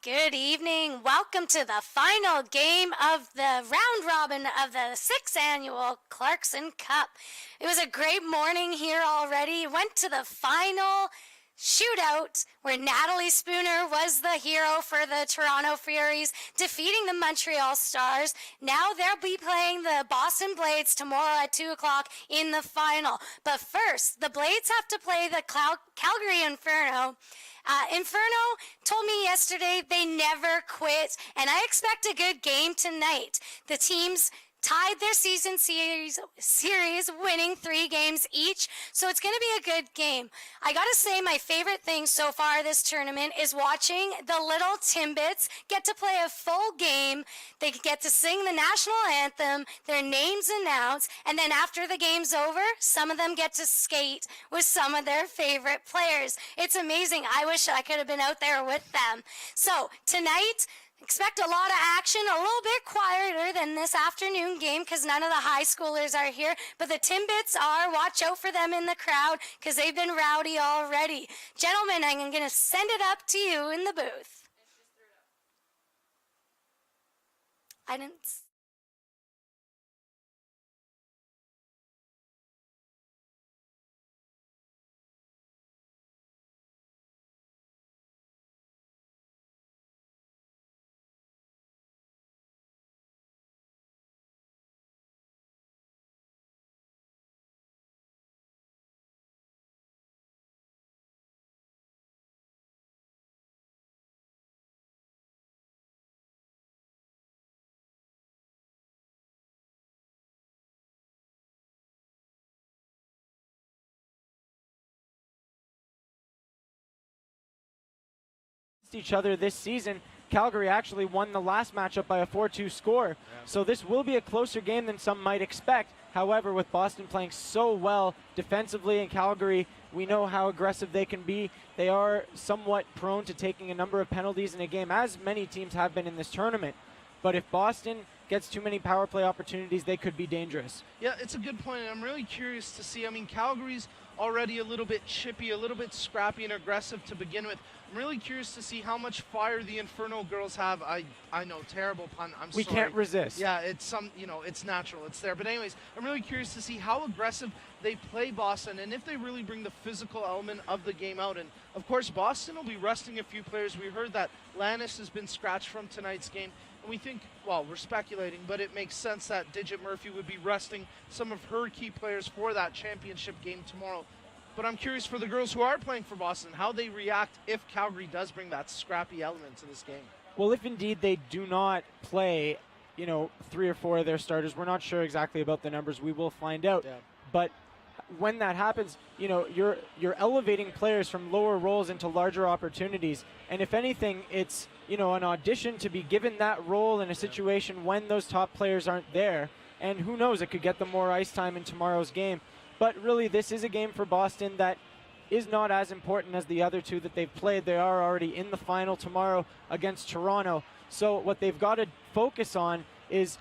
Good evening. Welcome to the final game of the round robin of the 6th annual Clarkson Cup. It was a great morning here already. Went to the final shootout where Natalie Spooner was the hero for the Toronto Furies, defeating the Montreal Stars. Now they'll be playing the Boston Blades tomorrow at 2 o'clock in the final. But first, the Blades have to play the Calgary Inferno. Inferno told me yesterday they never quit, and I expect a good game tonight. The teams tied their season series winning 3 games each, so it's going to be a good game. I got to say my favorite thing so far this tournament is watching the little Timbits get to play a full game. They get to sing the national anthem, their names announced, and then after the game's over, some of them get to skate with some of their favorite players. It's amazing. I wish I could have been out there with them. So tonight, expect a lot of action, a little bit quieter than this afternoon game because none of the high schoolers are here, but the Timbits are. Watch out for them in the crowd because they've been rowdy already. Gentlemen, I'm going to send it up to you in the booth. I didn't... each other this season. Calgary actually won the last matchup by a 4-2 score. So this will be a closer game than some might expect. However, with Boston playing so well defensively and Calgary, we know how aggressive they can be. They are somewhat prone to taking a number of penalties in a game, as many teams have been in this tournament. But if Boston gets too many power play opportunities, they could be dangerous. Yeah, it's a good point, and I'm really curious to see. I mean, Calgary's already a little bit chippy, a little bit scrappy and aggressive to begin with. I'm really curious to see how much fire the Inferno girls have. I know, terrible pun. I'm sorry. We can't resist. Yeah, it's it's natural. It's there. But anyways, I'm really curious to see how aggressive they play Boston and if they really bring the physical element of the game out. And of course, Boston will be resting a few players. We heard that Lannis has been scratched from tonight's game. And we think, well, we're speculating, but it makes sense that Digit Murphy would be resting some of her key players for that championship game tomorrow. But I'm curious for the girls who are playing for Boston, how they react if Calgary does bring that scrappy element to this game. Well, if indeed they do not play, 3 or 4 of their starters, we're not sure exactly about the numbers. We will find out. Yeah. But when that happens, you're elevating players from lower roles into larger opportunities. And if anything, it's, an audition to be given that role in a situation when those top players aren't there. And who knows, it could get them more ice time in tomorrow's game. But really, this is a game for Boston that is not as important as the other 2 that they've played. They are already in the final tomorrow against Toronto. So what they've got to focus on is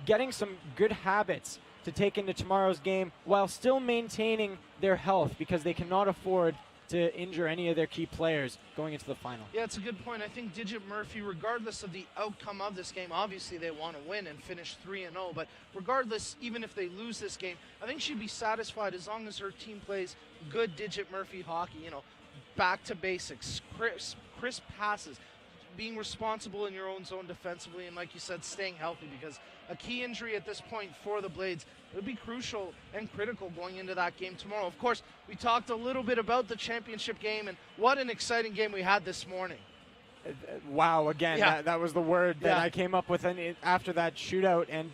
getting some good habits to take into tomorrow's game while still maintaining their health, because they cannot afford to injure any of their key players going into the final. Yeah, it's a good point. I think Digit Murphy, regardless of the outcome of this game, obviously they want to win and finish 3-0, but regardless, even if they lose this game, I think she'd be satisfied as long as her team plays good Digit Murphy hockey, back to basics, crisp passes, being responsible in your own zone defensively, and like you said, staying healthy, because a key injury at this point for the Blades would be crucial and critical going into that game tomorrow. Of course, we talked a little bit about the championship game, and what an exciting game we had this morning. Wow, again, yeah. that was the word that I came up with after that shootout, and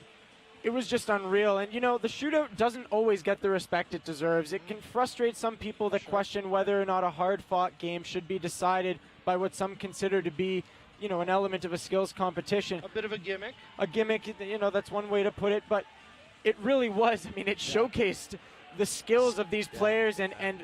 it was just unreal. And, the shootout doesn't always get the respect it deserves. It can frustrate some people that question whether or not a hard-fought game should be decided by what some consider to be, an element of a skills competition. A bit of a gimmick. A gimmick, that's one way to put it, but it really was. I mean, it showcased the skills of these players, and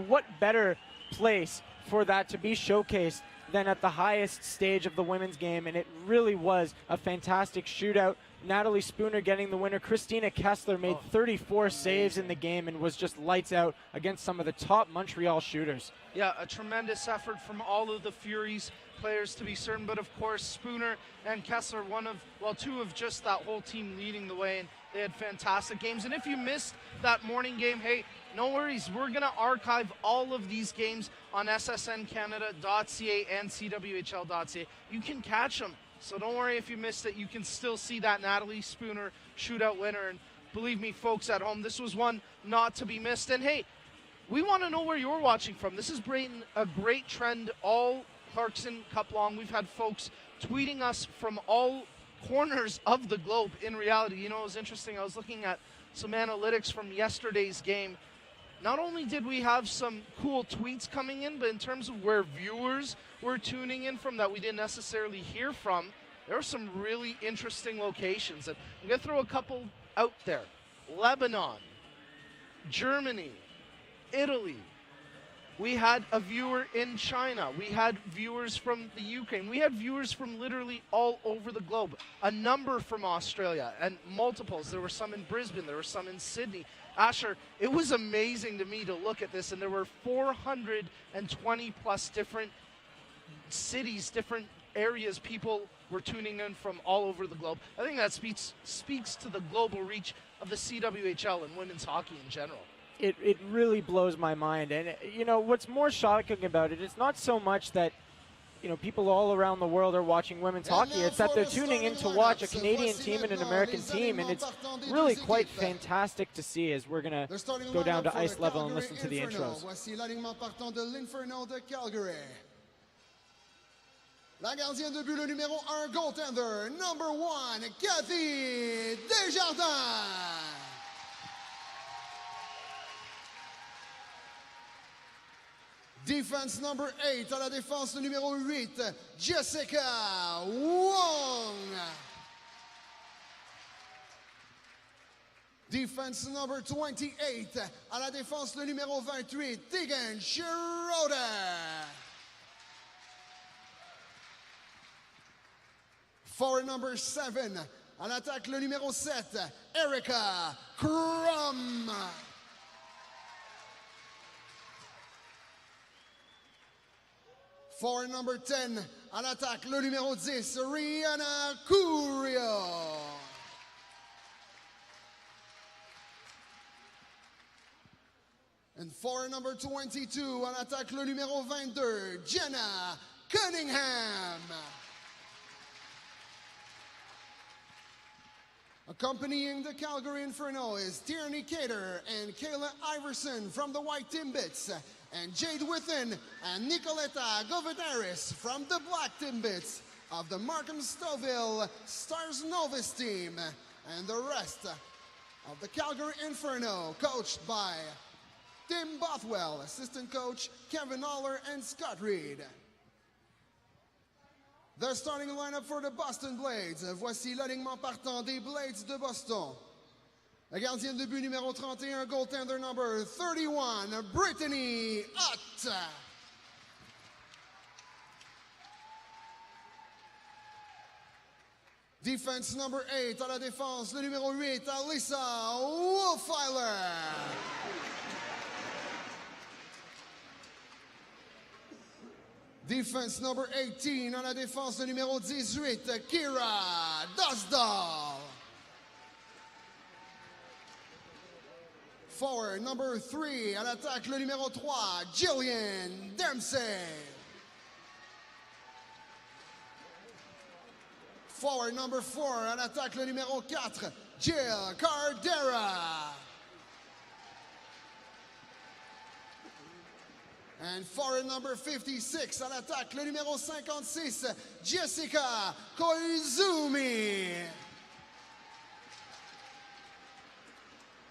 what better place for that to be showcased than at the highest stage of the women's game, and it really was a fantastic shootout. Natalie Spooner getting the winner. Christina Kessler made 34 saves in the game and was just lights out against some of the top Montreal shooters. Yeah, a tremendous effort from all of the Furies players to be certain, but of course Spooner and Kessler, two of just that whole team leading the way, and they had fantastic games. And if you missed that morning game, hey, no worries. We're going to archive all of these games on ssncanada.ca and cwhl.ca. You can catch them. So don't worry if you missed it. You can still see that Natalie Spooner shootout winner. And believe me, folks at home, this was one not to be missed. And hey, we want to know where you're watching from. This has been a great trend all Clarkson Cup long. We've had folks tweeting us from all corners of the globe in reality. You know, it was interesting. I was looking at some analytics from yesterday's game. Not only did we have some cool tweets coming in, but in terms of where viewers were tuning in from that we didn't necessarily hear from, there were some really interesting locations. And I'm going to throw a couple out there. Lebanon, Germany, Italy. We had a viewer in China. We had viewers from the Ukraine. We had viewers from literally all over the globe. A number from Australia and multiples. There were some in Brisbane. There were some in Sydney. Asher, it was amazing to me to look at this, and there were 420 plus different cities, different areas people were tuning in from all over the globe. I think that speaks to the global reach of the CWHL and women's hockey in general. It really blows my mind. And, you know, what's more shocking about it, it's not so much that, you know, people all around the world are watching women's hockey. It's that they're tuning in to watch a Canadian team and an American team, and it's really quite fantastic to see as we're going to go down to ice level and listen to the intros. Voici l'alignement partant de l'Inferno de Calgary. La gardienne de but, le numéro 1, goaltender, number 1, Cathy Desjardins. Defense number 8, à la défense le numéro 8, Jessica Wong. Defense number 28, à la défense le numéro 28, Tegan Schroeder. Forward number 7, à l'attaque le numéro 7, Erica Crum. Forward number 10, à l'attaque, le numéro 10, Rihanna Curio. And forward number 22, à l'attaque, le numéro 22, Jenna Cunningham. Accompanying the Calgary Inferno is Tierney Cater and Kayla Iverson from the White Timbits, and Jade Within and Nicoletta Govedaris from the Black Timbits of the Markham Stouffville Stars Novus team, and the rest of the Calgary Inferno, coached by Tim Bothwell, assistant coach Kevin Aller and Scott Reed. The starting lineup for the Boston Blades. Voici l'alignement partant des Blades de Boston. La gardienne de but numéro 31, goaltender number 31, Brittany Hutt. Defense number 8, à la défense, le numéro 8, Alyssa Wolfeiler. Defense number 18, à la défense, le numéro 18, Kira Dosdall. Forward number 3, à l'attaque, le numéro 3, Jillian Dempsey. Forward number 4, à l'attaque, le numéro 4, Jill Cardera. And forward number 56, à l'attaque, le numéro 56, Jessica Koizumi.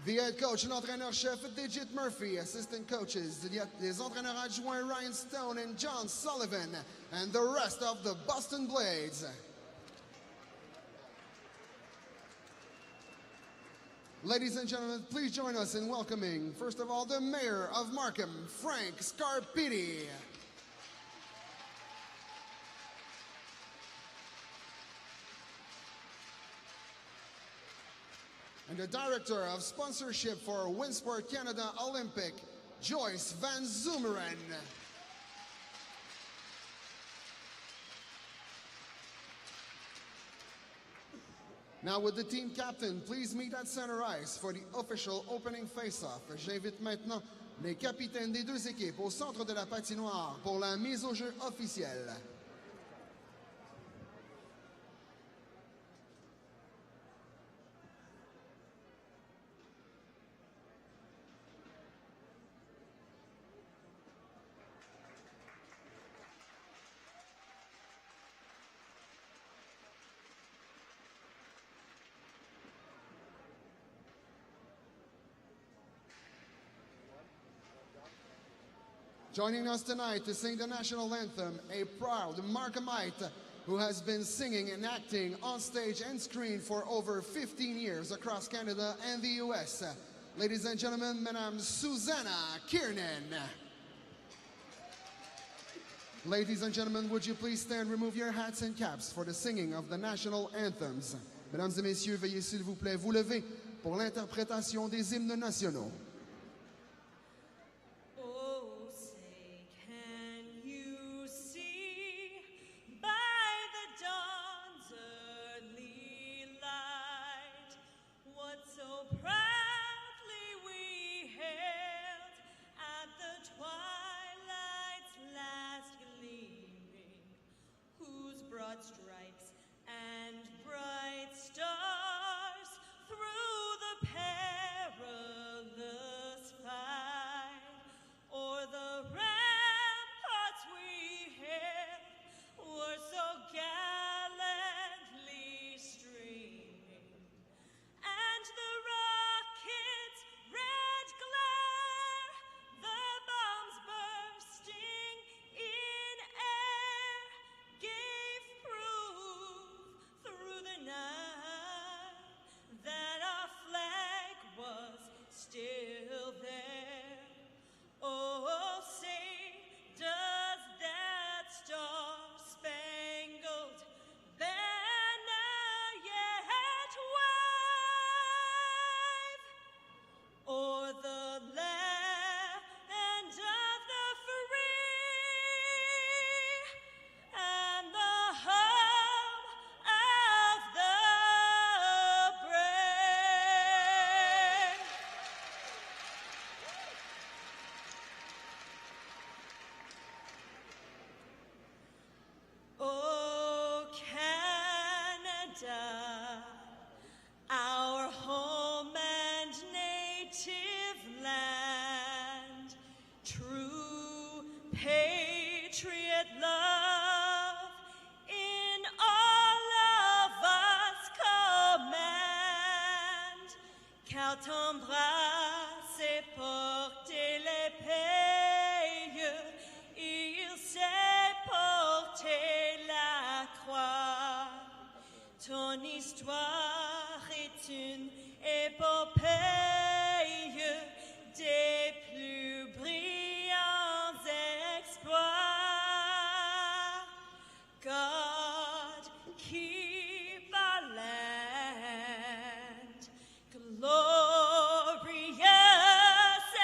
The head coach and entraîneur-chef, Digit Murphy. Assistant coaches, les entraîneurs adjoints, Ryan Stone and John Sullivan, and the rest of the Boston Blades. Ladies and gentlemen, please join us in welcoming, first of all, the mayor of Markham, Frank Scarpitti. and the Director of Sponsorship for Winsport Canada Olympic, Joyce Van Zoomeren. Now with the team captain, please meet at center ice for the official opening face-off. J'invite maintenant les capitaines des deux équipes au centre de la patinoire pour la mise au jeu officielle. Joining us tonight to sing the national anthem, a proud Markhamite who has been singing and acting on stage and screen for over 15 years across Canada and the US. Ladies and gentlemen, Madame Susanna Kiernan. Ladies and gentlemen, would you please stand, remove your hats and caps for the singing of the national anthems. Mesdames et messieurs, veuillez s'il vous plaît vous lever pour l'interprétation des hymnes nationaux. Stripes and bright stars through the perilous fight, o'er the ramparts we hailed were so gallantly streaming, and the rockets' red glare, the bombs bursting in air, gave through the night that our flag was still there. Oh, say, does that star-spangled banner yet wave o'er the land of the free and the home of the brave? Oh, Canada, our home and native land, true patriot love in all of us command. Car t'embrasse et porter l'épée, il sait porter la croix. Ton histoire est une épopée des plus brillants exploits. God keep our land glorious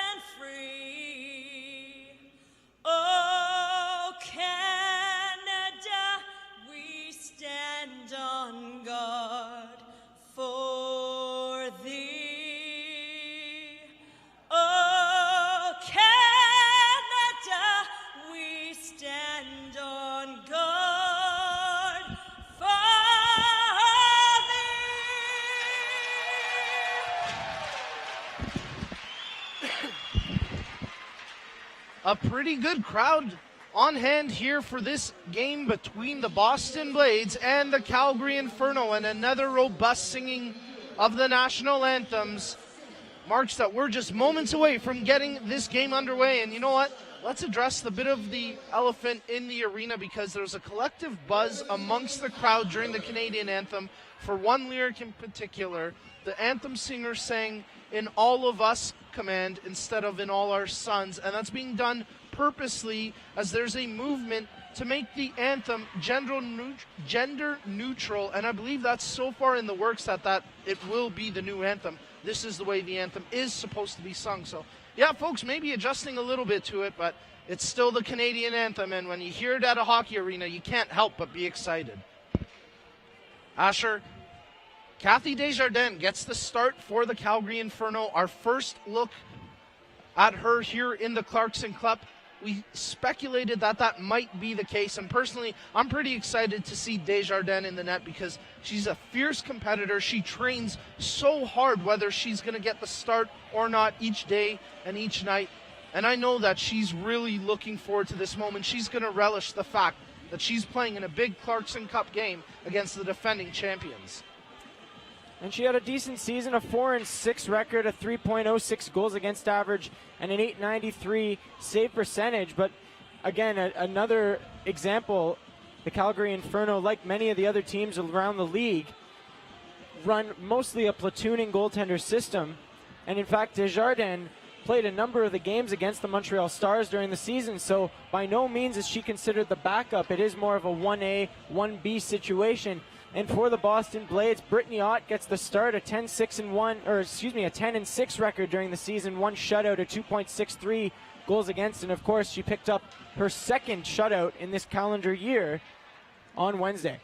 and free. Oh, Canada, we stand on guard for thee. Oh, Canada, we stand on guard for thee. A pretty good crowd on hand here for this game between the Boston Blades and the Calgary Inferno, and another robust singing of the national anthems marks that we're just moments away from getting this game underway. And you know what? Let's address the bit of the elephant in the arena, because there's a collective buzz amongst the crowd during the Canadian anthem for one lyric in particular. The anthem singer sang "In all of us" command instead of "in all our sons," and that's being done purposely, as there's a movement to make the anthem gender neutral, and I believe that's so far in the works that it will be the new anthem. This is the way the anthem is supposed to be sung. So, yeah, folks, maybe adjusting a little bit to it, but it's still the Canadian anthem, and when you hear it at a hockey arena, you can't help but be excited. Asher, Kathy Desjardins gets the start for the Calgary Inferno. Our first look at her here in the Clarkson Cup. We speculated that might be the case, and personally, I'm pretty excited to see Desjardins in the net because she's a fierce competitor. She trains so hard whether she's going to get the start or not each day and each night, and I know that she's really looking forward to this moment. She's going to relish the fact that she's playing in a big Clarkson Cup game against the defending champions. And she had a decent season, a 4-6 record, a 3.06 goals against average, and an .893 save percentage. But again, another example, the Calgary Inferno, like many of the other teams around the league, run mostly a platooning goaltender system. And in fact, Desjardins played a number of the games against the Montreal Stars during the season, so by no means is she considered the backup. It is more of a 1A, 1B situation. And for the Boston Blades, Brittany Ott gets the start, a 10-6 record during the season, one shutout, a 2.63 goals against, and of course she picked up her second shutout in this calendar year on Wednesday.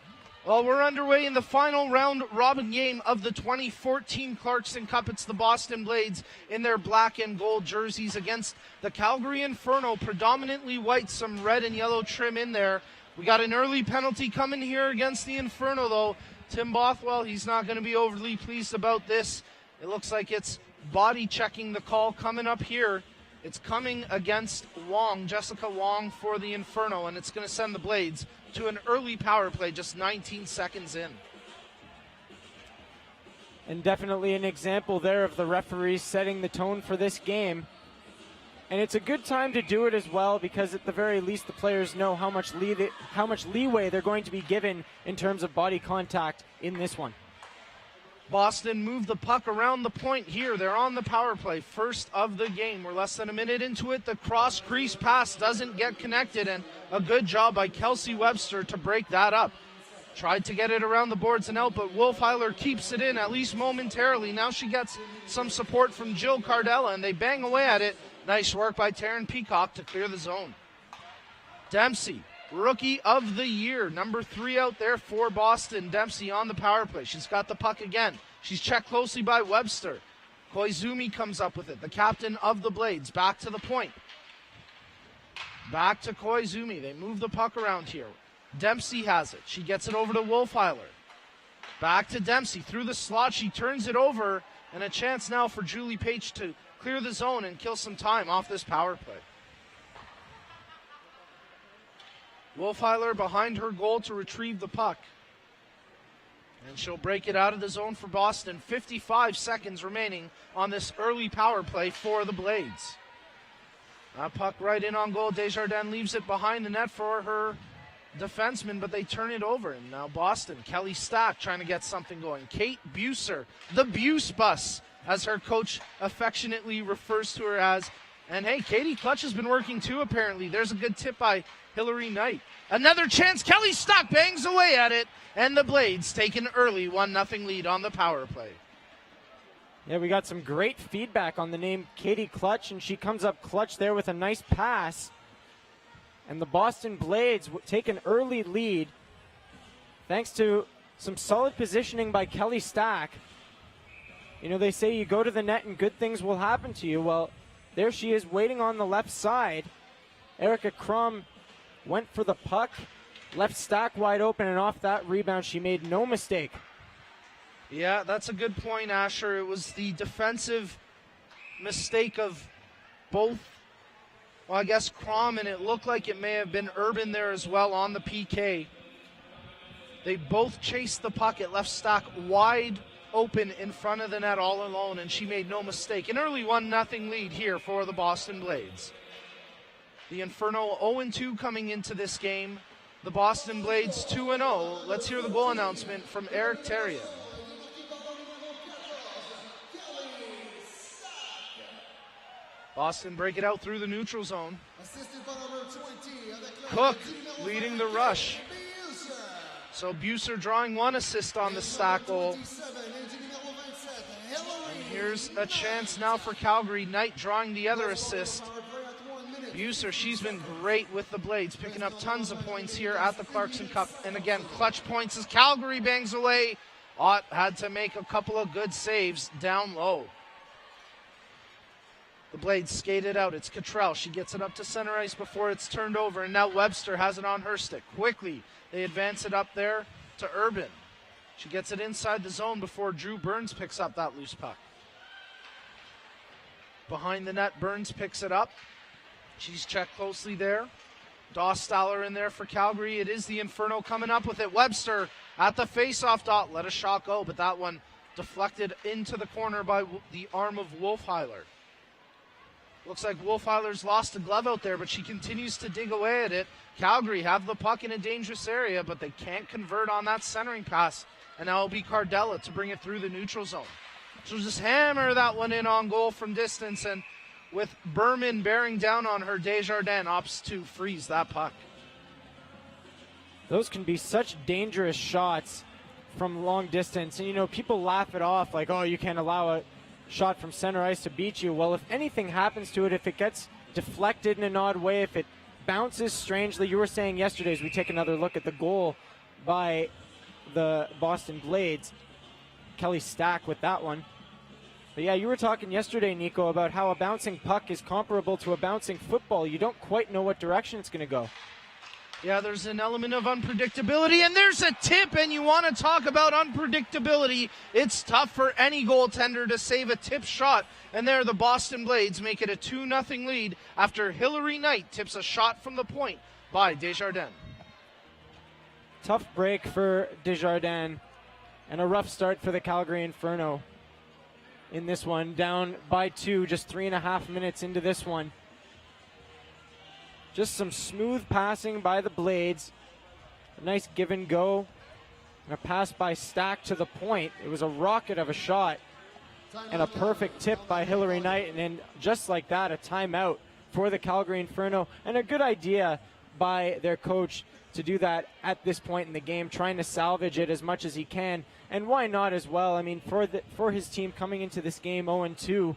Well, we're underway in the final round robin game of the 2014 Clarkson Cup. It's the Boston Blades in their black and gold jerseys against the Calgary Inferno, predominantly white, some red and yellow trim in there. We got an early penalty coming here against the Inferno, though. Tim Bothwell, he's not going to be overly pleased about this. It looks like it's body checking the call coming up here. It's coming against Wong, Jessica Wong for the Inferno, and it's going to send the Blades to an early power play just 19 seconds in. And definitely an example there of the referees setting the tone for this game. And it's a good time to do it as well because at the very least the players know how much leeway they're going to be given in terms of body contact in this one. Boston moved the puck around the point here. They're on the power play, first of the game. We're less than a minute into it. The cross crease pass doesn't get connected, and a good job by Kelsey Webster to break that up. Tried to get it around the boards and out, but Wolfheiler keeps it in, at least momentarily. Now she gets some support from Jill Cardella, and they bang away at it. Nice work by Taryn Peacock to clear the zone. Dempsey, Rookie of the Year, number 3 out there for Boston. Dempsey on the power play. She's got the puck again. She's checked closely by Webster. Koizumi comes up with it, the captain of the Blades. Back to the point. Back to Koizumi. They move the puck around here. Dempsey has it. She gets it over to Wolfheiler. Back to Dempsey. Through the slot, she turns it over, and a chance now for Julie Page to clear the zone and kill some time off this power play. Wolfheiler behind her goal to retrieve the puck. And she'll break it out of the zone for Boston. 55 seconds remaining on this early power play for the Blades. That puck right in on goal. Desjardins leaves it behind the net for her defenseman, but they turn it over. And now Boston, Kelly Stack trying to get something going. Kate Buser, the Buse Bus, as her coach affectionately refers to her as. And hey, Katie Clutch has been working too, apparently. There's a good tip by Hillary Knight. Another chance. Kelly Stock bangs away at it. And the Blades take an early 1-0 lead on the power play. Yeah, we got some great feedback on the name Katie Clutch, and she comes up clutch there with a nice pass. And the Boston Blades take an early lead thanks to some solid positioning by Kelly Stack. You know, they say you go to the net and good things will happen to you. Well, there she is waiting on the left side. Erica Crum went for the puck, left Stack wide open, and off that rebound, she made no mistake. Yeah, that's a good point, Asher. It was the defensive mistake of both, well, I guess Crum, and it looked like it may have been Urban there as well on the PK. They both chased the puck. It left Stack wide open in front of the net all alone, and she made no mistake. An early 1-0 lead here for the Boston Blades. The Inferno 0-2 coming into this game. The Boston Blades 2-0. Let's hear the goal announcement from Eric Terrien. Boston break it out through the neutral zone. Assisted by number 20 of the Cook Clarkson leading the rush. So Buser drawing 1 assist on the stack goal. And here's a chance now for Calgary. Knight drawing the other assist. Buser, she's been great with the Blades, picking up tons of points here at the Clarkson Cup. And again, clutch points as Calgary bangs away. Ott had to make a couple of good saves down low. The Blades skated out. It's Cottrell. She gets it up to center ice before it's turned over. And now Webster has it on her stick. Quickly, they advance it up there to Urban. She gets it inside the zone before Drew Burns picks up that loose puck. Behind the net, Burns picks it up. She's checked closely there. Dostaller in there for Calgary. It is the Inferno coming up with it. Webster at the face-off dot. Let a shot go, but that one deflected into the corner by the arm of Wolfheiler. Looks like Wolfheiler's lost a glove out there, but she continues to dig away at it. Calgary have the puck in a dangerous area, but they can't convert on that centering pass. And now it'll be Cardella to bring it through the neutral zone. She'll just hammer that one in on goal from distance, and with Berman bearing down on her, Desjardins opts to freeze that puck. Those can be such dangerous shots from long distance. And, you know, people laugh it off like, oh, you can't allow a shot from center ice to beat you. Well, if anything happens to it, if it gets deflected in an odd way, if it bounces strangely, you were saying yesterday as we take another look at the goal by the Boston Blades, Kelly Stack with that one. But yeah, you were talking yesterday, Nico, about how a bouncing puck is comparable to a bouncing football. You don't quite know what direction it's going to go. Yeah, there's an element of unpredictability, and there's a tip, and you want to talk about unpredictability. It's tough for any goaltender to save a tip shot, and there the Boston Blades make it a 2-0 lead after Hillary Knight tips a shot from the point by Desjardins. Tough break for Desjardins, and a rough start for the Calgary Inferno in this one. Down by 2, just 3.5 minutes into this one. Just some smooth passing by the Blades. A nice give and go. And a pass by Stack to the point. It was a rocket of a shot. And a perfect tip by Hillary Knight. And then just like that, a timeout for the Calgary Inferno. And a good idea by their coach to do that at this point in the game, trying to salvage it as much as he can. And why not as well? I mean, for his team coming into this game 0-2,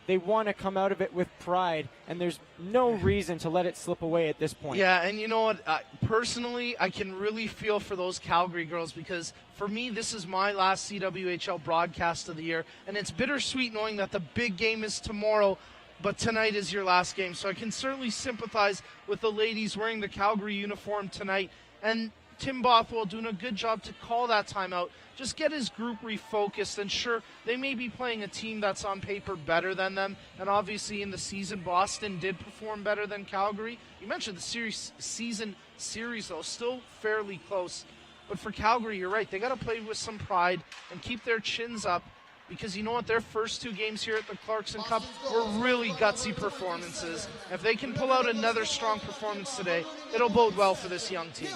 they want to come out of it with pride, and there's no reason to let it slip away at this point. Yeah, and you know what? Personally, I can really feel for those Calgary girls because for me, this is my last CWHL broadcast of the year, and it's bittersweet knowing that the big game is tomorrow, but tonight is your last game. So I can certainly sympathize with the ladies wearing the Calgary uniform tonight, and Tim Bothwell doing a good job to call that timeout, just get his group refocused. And sure, they may be playing a team that's on paper better than them, and obviously in the season, Boston did perform better than Calgary. You mentioned the season series, though, still fairly close. But for Calgary, you're right, they got to play with some pride and keep their chins up, because you know what, their first 2 games here at the Clarkson Cup were really gutsy performances. If they can pull out another strong performance today, it'll bode well for this young team.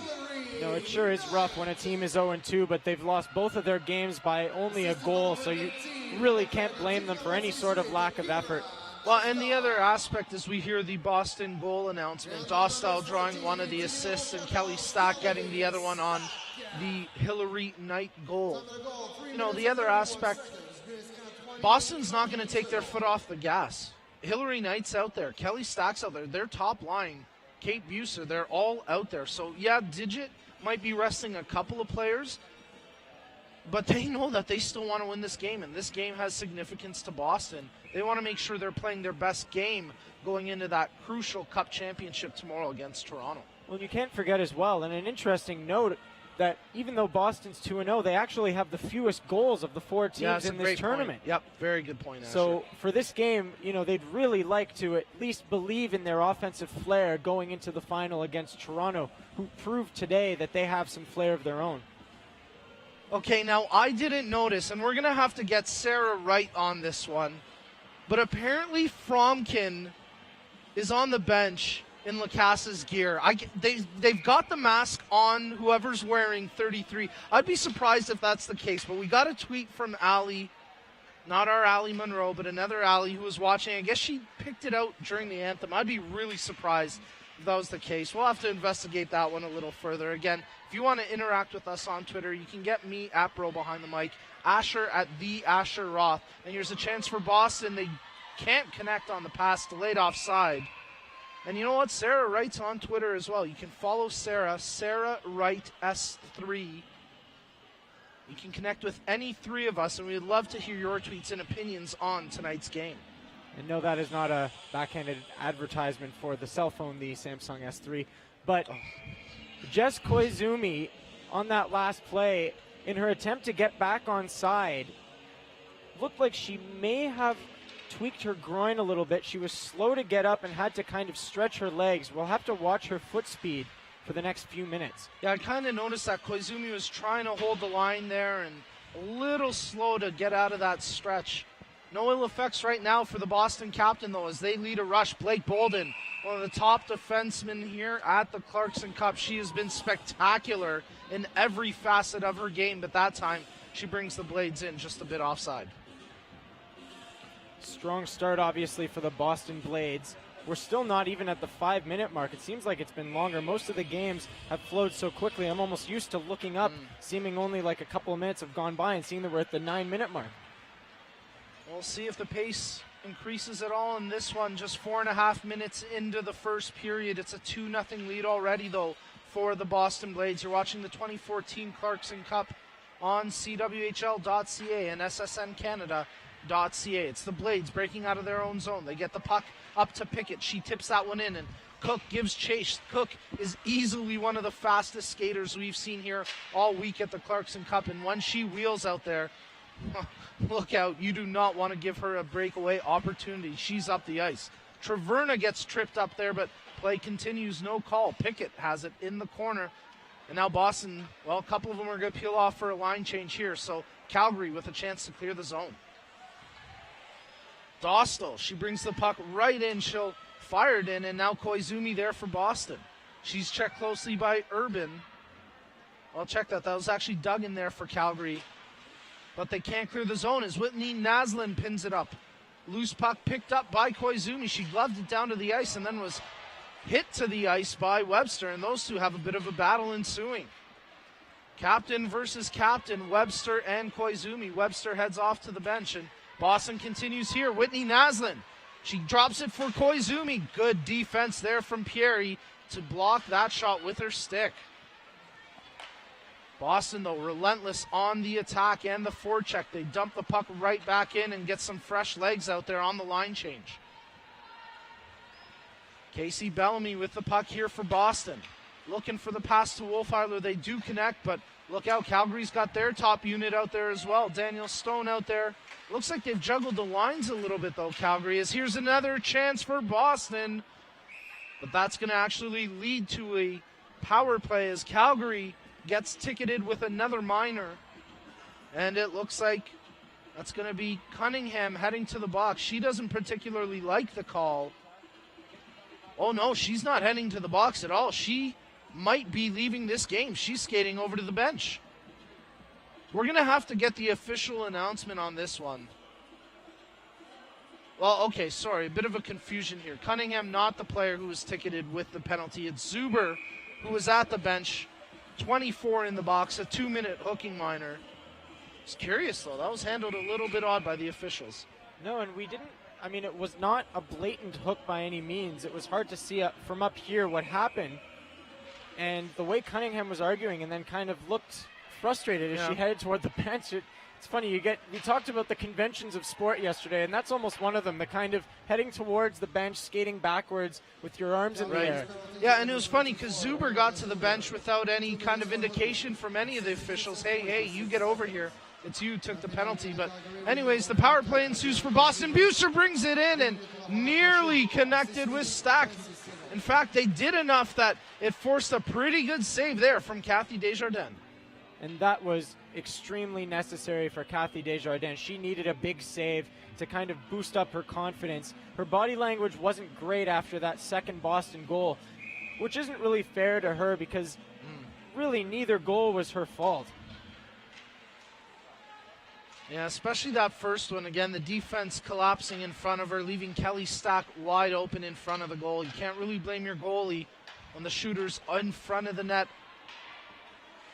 No, it sure is rough when a team is 0-2, but they've lost both of their games by only a goal, so you really can't blame them for any sort of lack of effort. Well, and the other aspect is we hear the Boston goal announcement. Dostal drawing one of the assists and Kelly Stack getting the other one on the Hillary Knight goal. You know, the other aspect, Boston's not going to take their foot off the gas. Hillary Knight's out there. Kelly Stack's out there. Their top line, Kate Buser, they're all out there. So, yeah, Digit might be resting a couple of players, but they know that they still want to win this game, and this game has significance to Boston. They want to make sure they're playing their best game going into that crucial Cup championship tomorrow against Toronto. Well, you can't forget as well, and an interesting note, that even though Boston's 2-0, they actually have the fewest goals of the 4 teams in this tournament. Point. Yep, very good point, Asher. So for this game, you know, they'd really like to at least believe in their offensive flair going into the final against Toronto, who proved today that they have some flair of their own. Okay, now I didn't notice, and we're going to have to get Sarah right on this one, but apparently Fromkin is on the bench in Lacasse's gear. They've got the mask on whoever's wearing 33. I'd be surprised if that's the case, but we got a tweet from Ali Not our Allie Monroe, but another Allie who was watching. I guess she picked it out during the anthem. I'd be really surprised if that was the case. We'll have to investigate that one a little further. Again, if you want to interact with us on Twitter, you can get me at Bro Behind the Mic, Asher at the Asher Roth. And here's a chance for Boston. They can't connect on the pass, delayed offside. And you know what? Sarah Wright's on Twitter as well. You can follow Sarah Wright S3. You can connect with any three of us, and we'd love to hear your tweets and opinions on tonight's game. And no, that is not a backhanded advertisement for the cell phone, the Samsung S3. But Jess Koizumi, on that last play, in her attempt to get back on side, looked like she may have tweaked her groin a little bit. She was slow to get up and had to kind of stretch her legs. We'll have to watch her foot speed for the next few minutes. Yeah, I kind of noticed that Koizumi was trying to hold the line there and a little slow to get out of that stretch. No ill effects right now for the Boston captain, though, as they lead a rush. Blake Bolden, one of the top defensemen here at the Clarkson Cup. She has been spectacular in every facet of her game, but that time she brings the Blades in just a bit offside. Strong start, obviously, for the Boston Blades. We're still not even at the 5-minute mark. It seems like it's been longer. Most of the games have flowed so quickly. I'm almost used to looking up, seeming only like a couple of minutes have gone by and seeing that we're at the 9-minute mark. We'll see if the pace increases at all in this one. Just 4.5 minutes into the first period. It's a 2-0 lead already, though, for the Boston Blades. You're watching the 2014 Clarkson Cup on CWHL.ca and SSNCanada.ca. It's the Blades breaking out of their own zone. They get the puck up to Pickett. She tips that one in, and Cook gives chase. Cook is easily one of the fastest skaters we've seen here all week at the Clarkson Cup, and when she wheels out there, look out. You do not want to give her a breakaway opportunity. She's up the ice. Traverna gets tripped up there, but play continues. No call. Pickett has it in the corner. And now Boston, well, a couple of them are going to peel off for a line change here. So Calgary with a chance to clear the zone. Dostal, she brings the puck right in. She'll fire it in, and now Koizumi there for Boston. She's checked closely by Urban. Well, check that. That was actually dug in there for Calgary. But they can't clear the zone as Whitney Naslin pins it up. Loose puck picked up by Koizumi. She gloved it down to the ice and then was hit to the ice by Webster, and those two have a bit of a battle ensuing. Captain versus captain, Webster and Koizumi. Webster heads off to the bench, and Boston continues here. Whitney Naslin. She drops it for Koizumi. Good defense there from Pieri to block that shot with her stick. Boston, though, relentless on the attack and the forecheck. They dump the puck right back in and get some fresh legs out there on the line change. Casey Bellamy with the puck here for Boston. Looking for the pass to Wolfheiler. They do connect, but look out. Calgary's got their top unit out there as well. Daniel Stone out there. Looks like they've juggled the lines a little bit, though, Calgary. As here's another chance for Boston. But that's going to actually lead to a power play as Calgary gets ticketed with another minor. And it looks like that's going to be Cunningham heading to the box. She doesn't particularly like the call. Oh, no, she's not heading to the box at all. She might be leaving this game. She's skating over to the bench. We're going to have to get the official announcement on this one. Well, okay, sorry, a bit of a confusion here. Cunningham, not the player who was ticketed with the penalty. It's Zuber, who was at the bench. 24 in the box, a 2-minute hooking minor. It's curious, though. That was handled a little bit odd by the officials. No, and we didn't, I mean, it was not a blatant hook by any means. It was hard to see from up here what happened. And the way Cunningham was arguing and then kind of looked frustrated as she headed toward the bench. It's funny, we talked about the conventions of sport yesterday, and that's almost one of them, the kind of heading towards the bench, skating backwards with your arms in the air. Yeah, and it was funny because Zuber got to the bench without any kind of indication from any of the officials. Hey, you get over here. It's you who took the penalty. But anyways, the power play ensues for Boston. Buser brings it in and nearly connected with Stack. In fact, they did enough that it forced a pretty good save there from Kathy Desjardins. And that was extremely necessary for Kathy Desjardins. She needed a big save to kind of boost up her confidence. Her body language wasn't great after that second Boston goal, which isn't really fair to her because really neither goal was her fault. Yeah, especially that first one. Again, the defense collapsing in front of her, leaving Kelly Stack wide open in front of the goal. You can't really blame your goalie when the shooter's in front of the net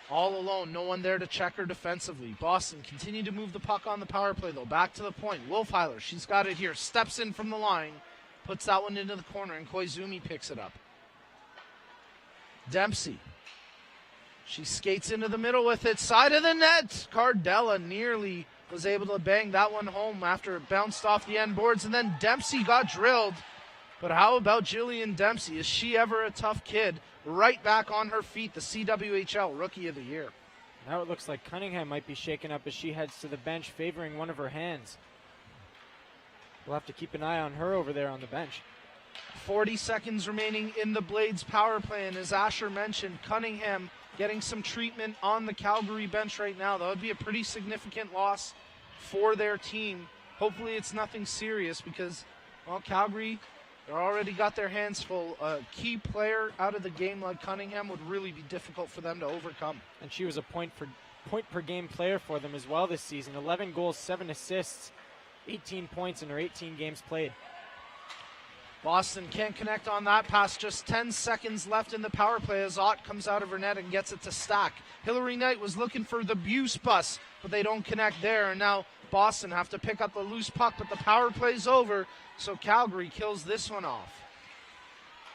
all alone. No one there to check her defensively. Boston continue to move the puck on the power play, though. Back to the point. Wolfheiler, she's got it here. Steps in from the line. Puts that one into the corner, and Koizumi picks it up. Dempsey. She skates into the middle with it. Side of the net. Cardella nearly was able to bang that one home after it bounced off the end boards, and then Dempsey got drilled. But how about Jillian Dempsey? Is she ever a tough kid? Right back on her feet, the CWHL Rookie of the Year. Now it looks like Cunningham might be shaken up as she heads to the bench, favoring one of her hands. We'll have to keep an eye on her over there on the bench. 40 seconds remaining in the Blades power play, and as Asher mentioned, Cunningham getting some treatment on the Calgary bench right now. That would be a pretty significant loss for their team. Hopefully it's nothing serious because, well, Calgary, they already got their hands full. A key player out of the game like Cunningham would really be difficult for them to overcome. And she was a point per game player for them as well this season. 11 goals, 7 assists, 18 points in her 18 games played. Boston can't connect on that pass. Just 10 seconds left in the power play as Ott comes out of her net and gets it to Stack. Hillary Knight was looking for the Buse bus, but they don't connect there. And now Boston have to pick up the loose puck, but the power play's over, so Calgary kills this one off.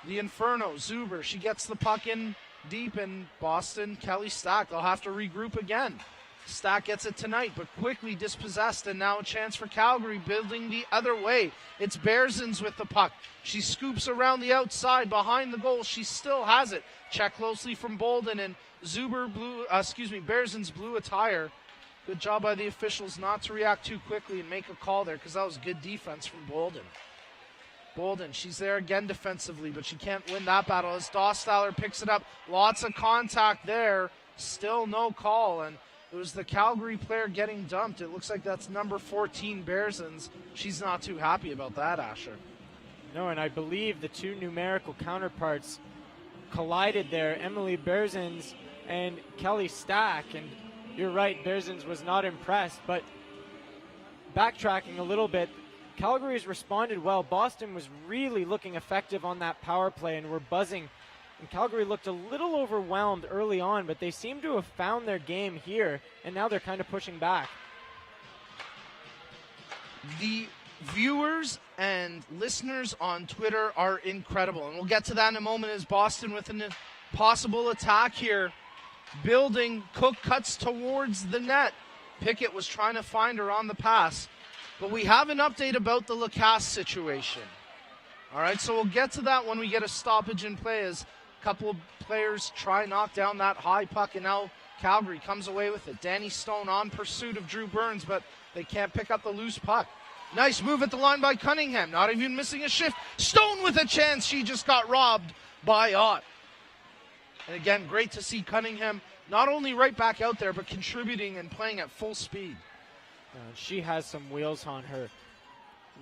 The Inferno, Zuber, she gets the puck in deep, and Boston, Kelly Stack, they'll have to regroup again. Stack gets it tonight, but quickly dispossessed, and now a chance for Calgary building the other way. It's Bearzins with the puck. She scoops around the outside behind the goal. She still has it. Check closely from Bolden, and Bearzins blew a tire. Good job by the officials not to react too quickly and make a call there, because that was good defense from Bolden. Bolden, she's there again defensively, but she can't win that battle as Dosthaler picks it up. Lots of contact there. Still no call, and it was the Calgary player getting dumped. It looks like that's number 14, Bearzins. She's not too happy about that, Asher. No, and I believe the two numerical counterparts collided there, Emily Bearzins and Kelly Stack. And you're right, Bearzins was not impressed, but backtracking a little bit, Calgary's responded well. Boston was really looking effective on that power play and were buzzing. And Calgary looked a little overwhelmed early on, but they seem to have found their game here, and now they're kind of pushing back. The viewers and listeners on Twitter are incredible, and we'll get to that in a moment as Boston with a possible attack here. Building, Cook cuts towards the net. Pickett was trying to find her on the pass, but we have an update about the Lacasse situation. All right, so we'll get to that when we get a stoppage in play as couple of players try knock down that high puck, and now Calgary comes away with it. Danny Stone on pursuit of Drew Burns, but they can't pick up the loose puck. Nice move at the line by Cunningham, not even missing a shift. Stone with a chance. She just got robbed by Ott. And again, great to see Cunningham not only right back out there, but contributing and playing at full speed. She has some wheels on her.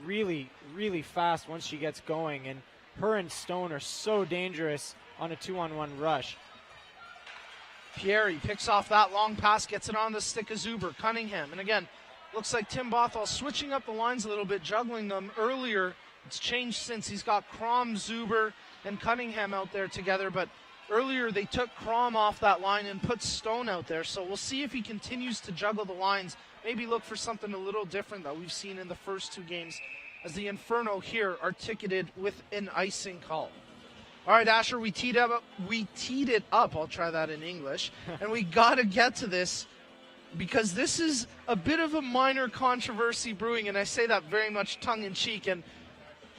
Really, really fast once she gets going, and her and Stone are so dangerous on a 2-on-1 rush. Pieri picks off that long pass, gets it on the stick of Zuber. Cunningham, and again, looks like Tim Bothell switching up the lines a little bit, juggling them earlier. It's changed since. He's got Crom, Zuber, and Cunningham out there together, but earlier they took Crom off that line and put Stone out there, so we'll see if he continues to juggle the lines, maybe look for something a little different that we've seen in the first two games, as the Inferno here are ticketed with an icing call. All right, Asher, we teed it up. I'll try that in English. And we got to get to this because this is a bit of a minor controversy brewing, and I say that very much tongue-in-cheek, and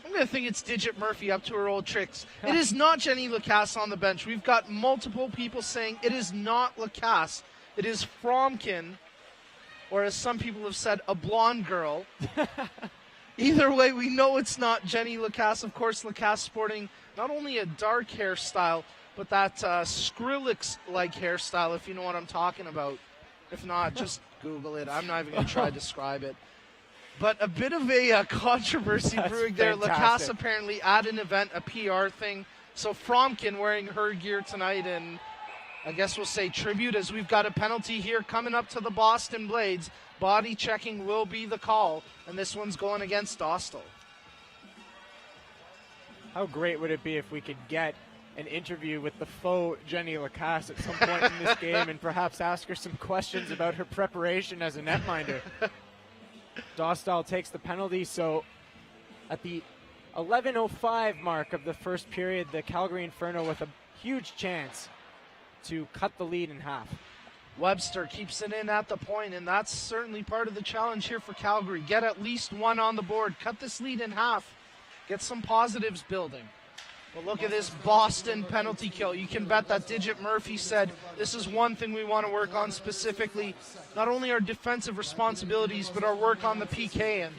I'm going to think it's Digit Murphy up to her old tricks. It is not Jenny Lacasse on the bench. We've got multiple people saying it is not Lacasse. It is Fromkin, or as some people have said, a blonde girl. Either way, we know it's not Jenny Lacasse. Of course, Lacasse sporting not only a dark hairstyle, but that Skrillex-like hairstyle, if you know what I'm talking about. If not, just Google it. I'm not even going to try to describe it. But a bit of a controversy brewing there. Lacasse apparently at an event, a PR thing. So Fromkin wearing her gear tonight, and I guess we'll say tribute, as we've got a penalty here coming up to the Boston Blades. Body checking will be the call, and this one's going against Dostal. How great would it be if we could get an interview with the faux Jenny Lacasse at some point in this game and perhaps ask her some questions about her preparation as a netminder. Dostal takes the penalty, so at the 11:05 mark of the first period, the Calgary Inferno with a huge chance to cut the lead in half. Webster keeps it in at the point, and that's certainly part of the challenge here for Calgary. Get at least one on the board, cut this lead in half, get some positives building. Well, look at this Boston penalty kill. You can bet that Digit Murphy said, this is one thing we want to work on specifically, not only our defensive responsibilities, but our work on the PK. And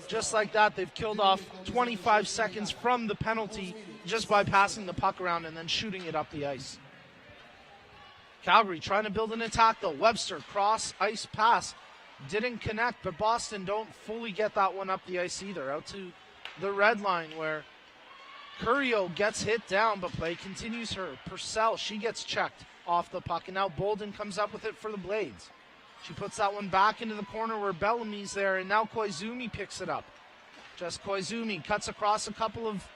just like that, they've killed off 25 seconds from the penalty just by passing the puck around and then shooting it up the ice. Calgary trying to build an attack, though. Webster, cross ice pass. Didn't connect, but Boston don't fully get that one up the ice either. Out to the red line where Curio gets hit down, but play continues her. Purcell, she gets checked off the puck, and now Bolden comes up with it for the Blades. She puts that one back into the corner where Bellamy's there, and now Koizumi picks it up. Just Koizumi cuts across a couple of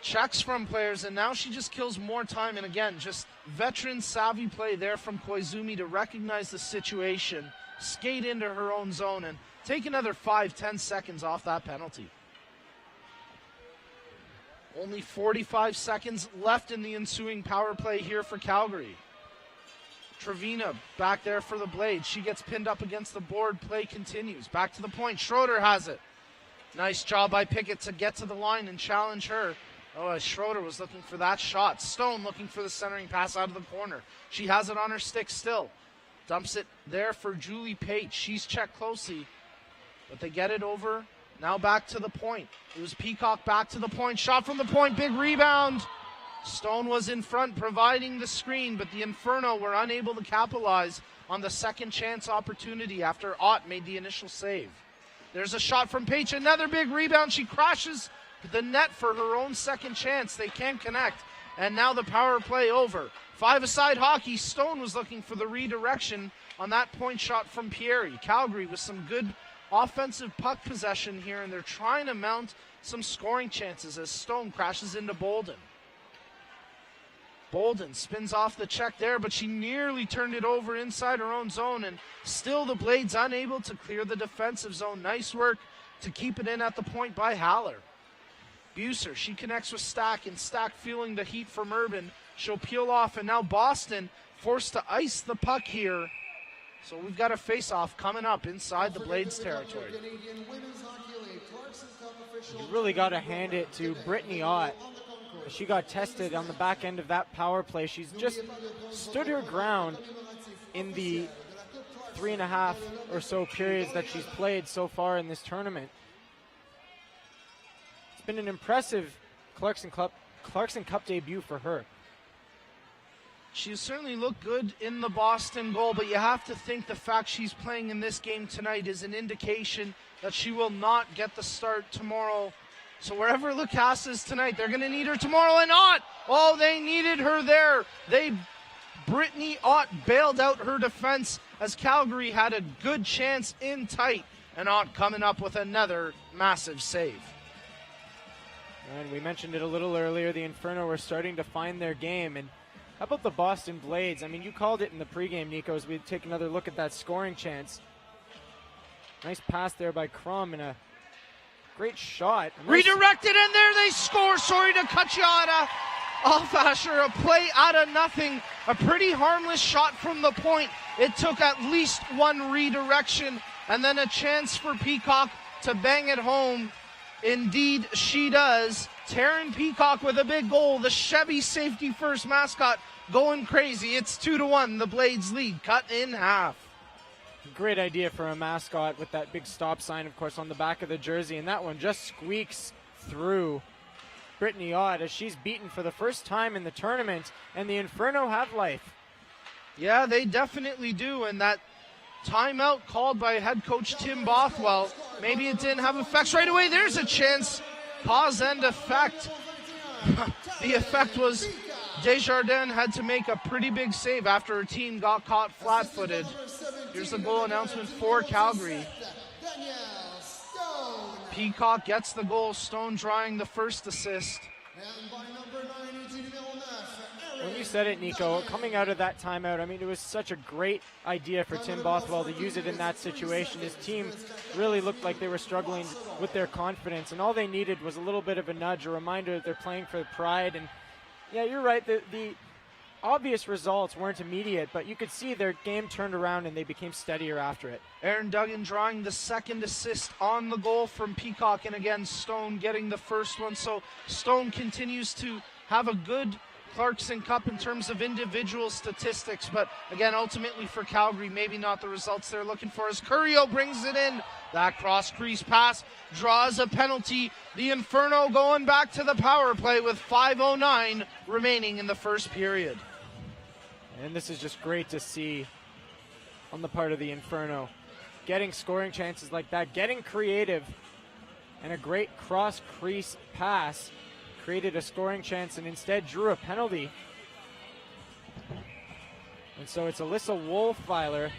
checks from players, and now she just kills more time. And again, just veteran savvy play there from Koizumi to recognize the situation, skate into her own zone, and take another 5-10 seconds off that penalty. Only 45 seconds left in the ensuing power play here for Calgary. Trevina back there for the Blades. She gets pinned up against the board. Play continues. Back to the point. Schroeder has it. Nice job by Pickett to get to the line and challenge her. Oh, Schroeder was looking for that shot. Stone looking for the centering pass out of the corner. She has it on her stick still. Dumps it there for Julie Pate. She's checked closely, but they get it over. Now back to the point. It was Peacock back to the point. Shot from the point. Big rebound. Stone was in front providing the screen, but the Inferno were unable to capitalize on the second chance opportunity after Ott made the initial save. There's a shot from Page. Another big rebound. She crashes the net for her own second chance. They can't connect. And now the power play over. Five-a-side hockey. Stone was looking for the redirection on that point shot from Pieri. Calgary with some good offensive puck possession here, and they're trying to mount some scoring chances as Stone crashes into Bolden. Bolden spins off the check there, but she nearly turned it over inside her own zone, and still the Blades unable to clear the defensive zone. Nice work to keep it in at the point by Haller. Buser, she connects with Stack, and Stack feeling the heat from Urban. She'll peel off, and now Boston forced to ice the puck here. So we've got a face-off coming up inside the Blades territory. You really got to hand it to Brittany Ott. She got tested on the back end of that power play. She's just stood her ground in the 3.5 or so periods that she's played so far in this tournament. It's been an impressive Clarkson Cup debut for her. She's certainly looked good in the Boston goal, but you have to think the fact she's playing in this game tonight is an indication that she will not get the start tomorrow. So wherever Lacasse is tonight, they're going to need her tomorrow. And Ott, oh, they needed her there. Brittany Ott bailed out her defense as Calgary had a good chance in tight. And Ott coming up with another massive save. And we mentioned it a little earlier, the Inferno were starting to find their game. And how about the Boston Blades? I mean, you called it in the pregame, Nico, as we take another look at that scoring chance. Nice pass there by Crum and a great shot. Redirected, and there they score. Sorry to cut you off, Asher. A play out of nothing. A pretty harmless shot from the point. It took at least one redirection, and then a chance for Peacock to bang it home. Indeed, she does. Taryn Peacock with a big goal. The Chevy safety first mascot going crazy. It's 2-1. The Blades lead cut in half. Great idea for a mascot with that big stop sign, of course, on the back of the jersey. And that one just squeaks through Brittany Ott as she's beaten for the first time in the tournament. And the Inferno have life. Yeah, they definitely do. And that timeout called by head coach Tim Bothwell, maybe it didn't have effects right away. There's a chance. Cause and effect. The effect was Desjardins had to make a pretty big save after her team got caught flat-footed. Here's the goal announcement for Calgary. Peacock gets the goal, Stone drawing the first assist. When you said it, Nico, coming out of that timeout, I mean, it was such a great idea for Tim Bothwell to use it in that situation. His team really looked like they were struggling with their confidence, and all they needed was a little bit of a nudge, a reminder that they're playing for pride. And yeah, you're right, the obvious results weren't immediate, but you could see their game turned around and they became steadier after it. Aaron Duggan drawing the second assist on the goal from Peacock, and again, Stone getting the first one. So Stone continues to have a good Clarkson Cup in terms of individual statistics, but again, ultimately for Calgary, maybe not the results they're looking for, as Curio brings it in. That cross-crease pass draws a penalty. The Inferno going back to the power play with 5:09 remaining in the first period. And this is just great to see on the part of the Inferno. Getting scoring chances like that, getting creative, and a great cross-crease pass created a scoring chance and instead drew a penalty. And so it's Alyssa Wolfweiler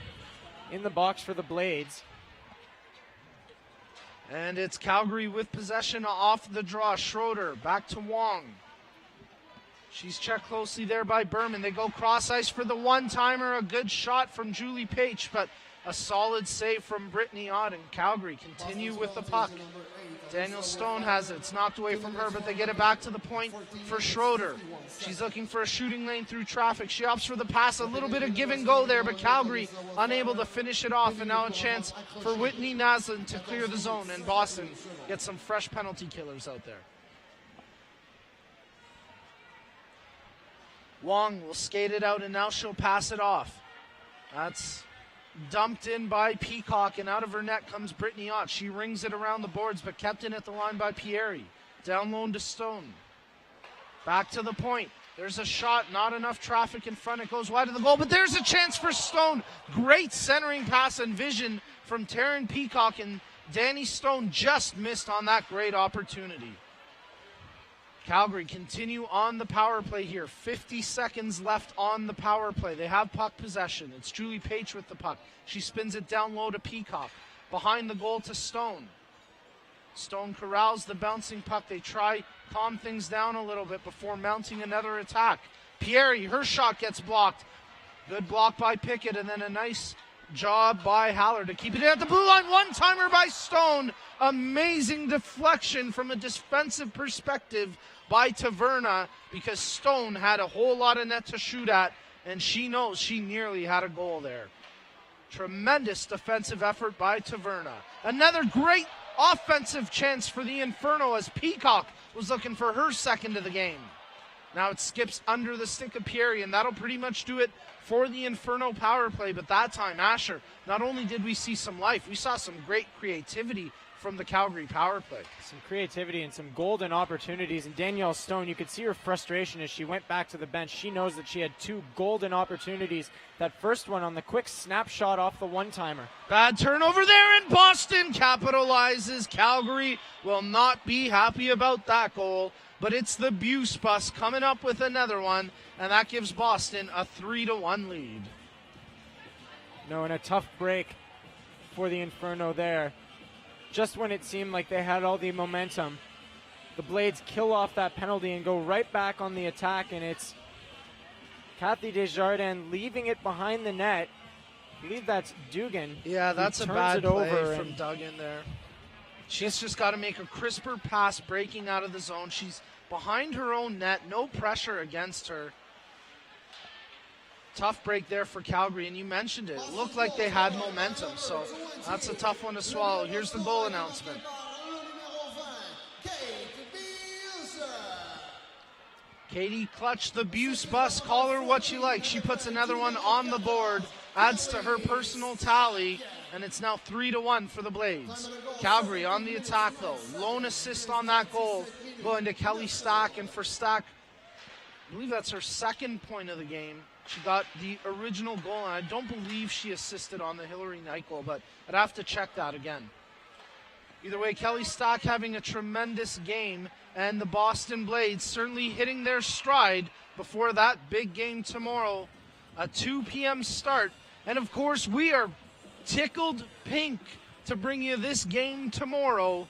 in the box for the Blades. And it's Calgary with possession off the draw. Schroeder back to Wong. She's checked closely there by Berman. They go cross ice for the one-timer. A good shot from Julie Page, but a solid save from Brittany Ott. And Calgary continue with the puck. Daniel Stone has it. It's knocked away from her, but they get it back to the point for Schroeder. She's looking for a shooting lane through traffic. She opts for the pass. A little bit of give and go there, but Calgary unable to finish it off. And now a chance for Whitney Naslin to clear the zone. And Boston gets some fresh penalty killers out there. Wong will skate it out, and now she'll pass it off. That's dumped in by Peacock, and out of her net comes Brittany Ott. She rings it around the boards, but kept in at the line by Pieri. Down low to Stone. Back to the point. There's a shot, not enough traffic in front. It goes wide of the goal, but there's a chance for Stone. Great centering pass and vision from Taryn Peacock, and Danny Stone just missed on that great opportunity. Calgary continue on the power play here. 50 seconds left on the power play. They have puck possession. It's Julie Page with the puck. She spins it down low to Peacock. Behind the goal to Stone. Stone corrals the bouncing puck. They try calm things down a little bit before mounting another attack. Pieri, her shot gets blocked. Good block by Pickett, and then a nice job by Haller to keep it in at the blue line. One-timer by Stone. Amazing deflection from a defensive perspective by Taverna, because Stone had a whole lot of net to shoot at, and she knows she nearly had a goal there. Tremendous defensive effort by Taverna. Another great offensive chance for the Inferno, as Peacock was looking for her second of the game. Now it skips under the stick of Pieri, and that'll pretty much do it for the Inferno power play. But that time, Asher, not only did we see some life, we saw some great creativity from the Calgary power play. Some creativity and some golden opportunities. And Danielle Stone, you could see her frustration as she went back to the bench. She knows that she had two golden opportunities. That first one on the quick snapshot off the one-timer. Bad turnover there, and Boston capitalizes. Calgary will not be happy about that goal, but it's the Buse bus coming up with another one, and that gives Boston a 3-1 lead. No, and a tough break for the Inferno there. Just when it seemed like they had all the momentum, the Blades kill off that penalty and go right back on the attack, and it's Kathy Desjardins leaving it behind the net. I believe that's Dugan. Yeah, that's a bad play from Duggan there. She's just got to make a crisper pass breaking out of the zone. She's behind her own net, no pressure against her. Tough break there for Calgary, and you mentioned it. It looked like they had momentum, so that's a tough one to swallow. Here's the goal announcement. Katie Clutch, the Buse bus, call her what you like. She puts another one on the board, adds to her personal tally, and it's now 3-1 for the Blades. Calgary on the attack, though. Lone assist on that goal going to Kelly Stack, and for Stack, I believe that's her second point of the game. She got the original goal, and I don't believe she assisted on the Hillary Knight goal, but I'd have to check that again. Either way, Kelly Stack having a tremendous game, and the Boston Blades certainly hitting their stride before that big game tomorrow, a 2 p.m. start. And of course, we are tickled pink to bring you this game tomorrow,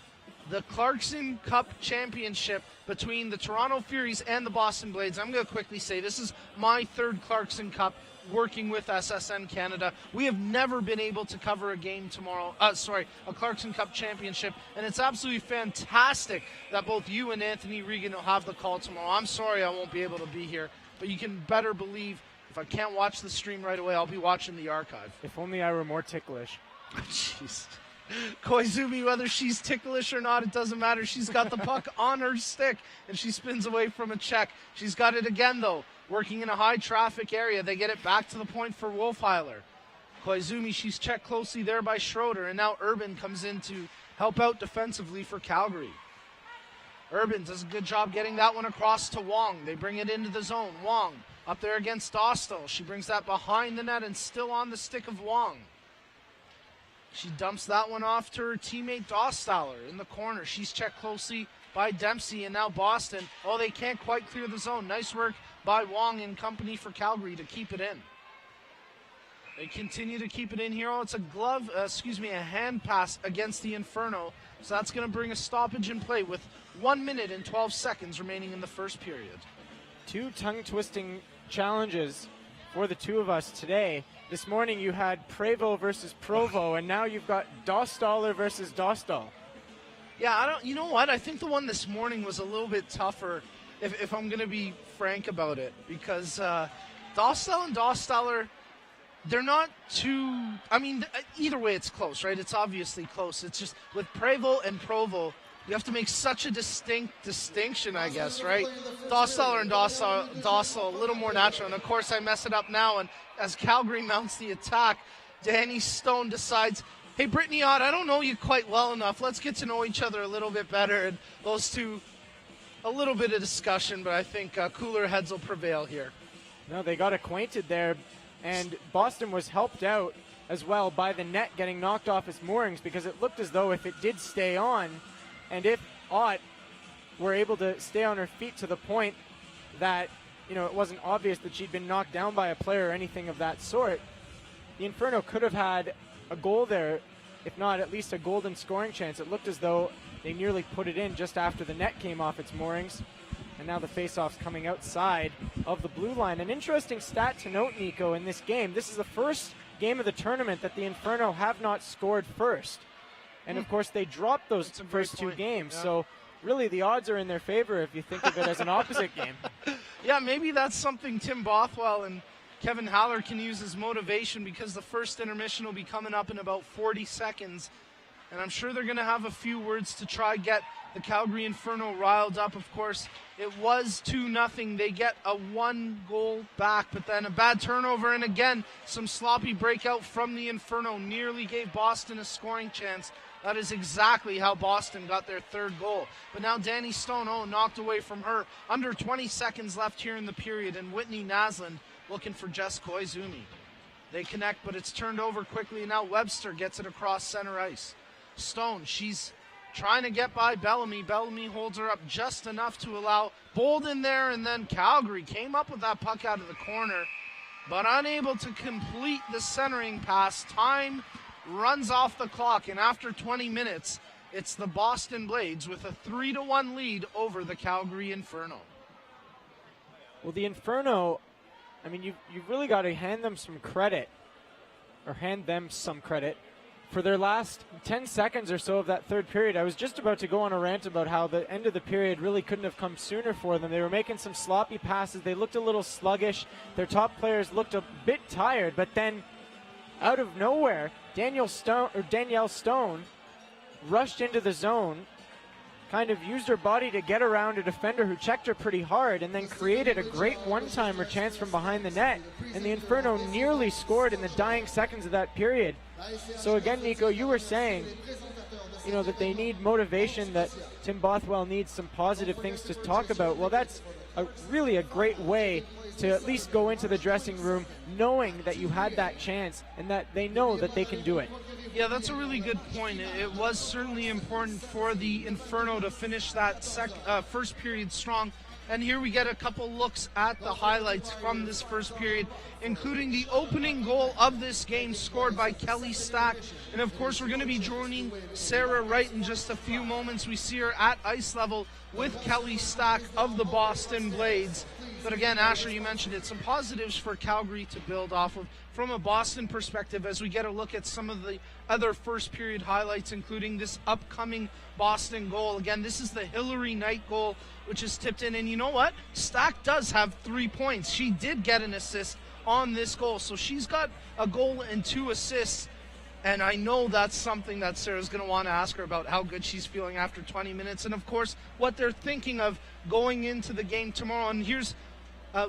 the Clarkson Cup Championship between the Toronto Furies and the Boston Blades. I'm going to quickly say this is my third Clarkson Cup working with SSN Canada. We have never been able to cover a game tomorrow, a Clarkson Cup Championship, and it's absolutely fantastic that both you and Anthony Regan will have the call tomorrow. I'm sorry I won't be able to be here, but you can better believe if I can't watch the stream right away, I'll be watching the archive. If only I were more ticklish. Jeez. Koizumi, whether she's ticklish or not, it doesn't matter. She's got the puck on her stick, and she spins away from a check. She's got it again, though. Working in a high-traffic area. They get it back to the point for Wolfheiler. Koizumi, she's checked closely there by Schroeder, and now Urban comes in to help out defensively for Calgary. Urban does a good job getting that one across to Wong. They bring it into the zone. Wong up there against Dostal. She brings that behind the net and still on the stick of Wong. She dumps that one off to her teammate Dostaller in the corner. She's checked closely by Dempsey, and now Boston. Oh, they can't quite clear the zone. Nice work by Wong and company for Calgary to keep it in. They continue to keep it in here. Oh, it's a hand pass against the Inferno. So that's going to bring a stoppage in play with 1 minute and 12 seconds remaining in the first period. Two tongue-twisting challenges for the two of us today. This morning you had Prevo versus Provo, and now you've got Dostaller versus Dostal. Yeah, you know what? I think the one this morning was a little bit tougher, if I'm going to be frank about it, because Dostal and Dostaller, they're not too, either way it's close, right? It's obviously close. It's just with Prevo and Provo, you have to make such a distinction, I guess, right? Dostaller and Dostal, a little more natural. And, of course, I mess it up now. And as Calgary mounts the attack, Danny Stone decides, hey, Brittany Ott, I don't know you quite well enough. Let's get to know each other a little bit better. And those two, a little bit of discussion, but I think cooler heads will prevail here. No, they got acquainted there, and Boston was helped out as well by the net getting knocked off its moorings, because it looked as though if it did stay on, and if Ott were able to stay on her feet to the point that, it wasn't obvious that she'd been knocked down by a player or anything of that sort, the Inferno could have had a goal there, if not at least a golden scoring chance. It looked as though they nearly put it in just after the net came off its moorings. And now the faceoff's coming outside of the blue line. An interesting stat to note, Nico, in this game. This is the first game of the tournament that the Inferno have not scored first. And, of course, they dropped those first two games. Yeah. So, really, the odds are in their favor if you think of it as an opposite game. Yeah, maybe that's something Tim Bothwell and Kevin Haller can use as motivation, because the first intermission will be coming up in about 40 seconds. And I'm sure they're going to have a few words to try get the Calgary Inferno riled up. Of course, it was 2-0. They get a 1 goal back, but then a bad turnover. And again, some sloppy breakout from the Inferno nearly gave Boston a scoring chance. That is exactly how Boston got their third goal. But now Danny Stone, knocked away from her. Under 20 seconds left here in the period, and Whitney Naslund looking for Jess Koizumi. They connect, but it's turned over quickly, and now Webster gets it across center ice. Stone, she's trying to get by Bellamy. Bellamy holds her up just enough to allow Bolden there, and then Calgary came up with that puck out of the corner, but unable to complete the centering pass. Time runs off the clock, and after 20 minutes, it's the Boston Blades with a 3-1 lead over the Calgary Inferno. Well, the Inferno, you've really got to hand them some credit for their last 10 seconds or so of that third period. I was just about to go on a rant about how the end of the period really couldn't have come sooner for them. They were making some sloppy passes. They looked a little sluggish. Their top players looked a bit tired, but then out of nowhere, Danielle Stone rushed into the zone, kind of used her body to get around a defender who checked her pretty hard, and then created a great one-timer chance from behind the net. And the Inferno nearly scored in the dying seconds of that period. So again, Nico, you were saying, that they need motivation, that Tim Bothwell needs some positive things to talk about. Well, that's really a great way to at least go into the dressing room knowing that you had that chance and that they know that they can do it. Yeah, that's a really good point. It was certainly important for the Inferno to finish that first period strong. And here we get a couple looks at the highlights from this first period, including the opening goal of this game scored by Kelly Stack. And of course, we're going to be joining Sarah Wright in just a few moments. We see her at ice level with Kelly Stack of the Boston Blades. But again, Asher, you mentioned it, some positives for Calgary to build off of from a Boston perspective as we get a look at some of the other first period highlights, including this upcoming Boston goal. Again, this is the Hillary Knight goal, which is tipped in. And you know what? Stack does have 3 points. She did get an assist on this goal. So she's got a goal and 2 assists. And I know that's something that Sarah's going to want to ask her about, how good she's feeling after 20 minutes. And, of course, what they're thinking of going into the game tomorrow. And here's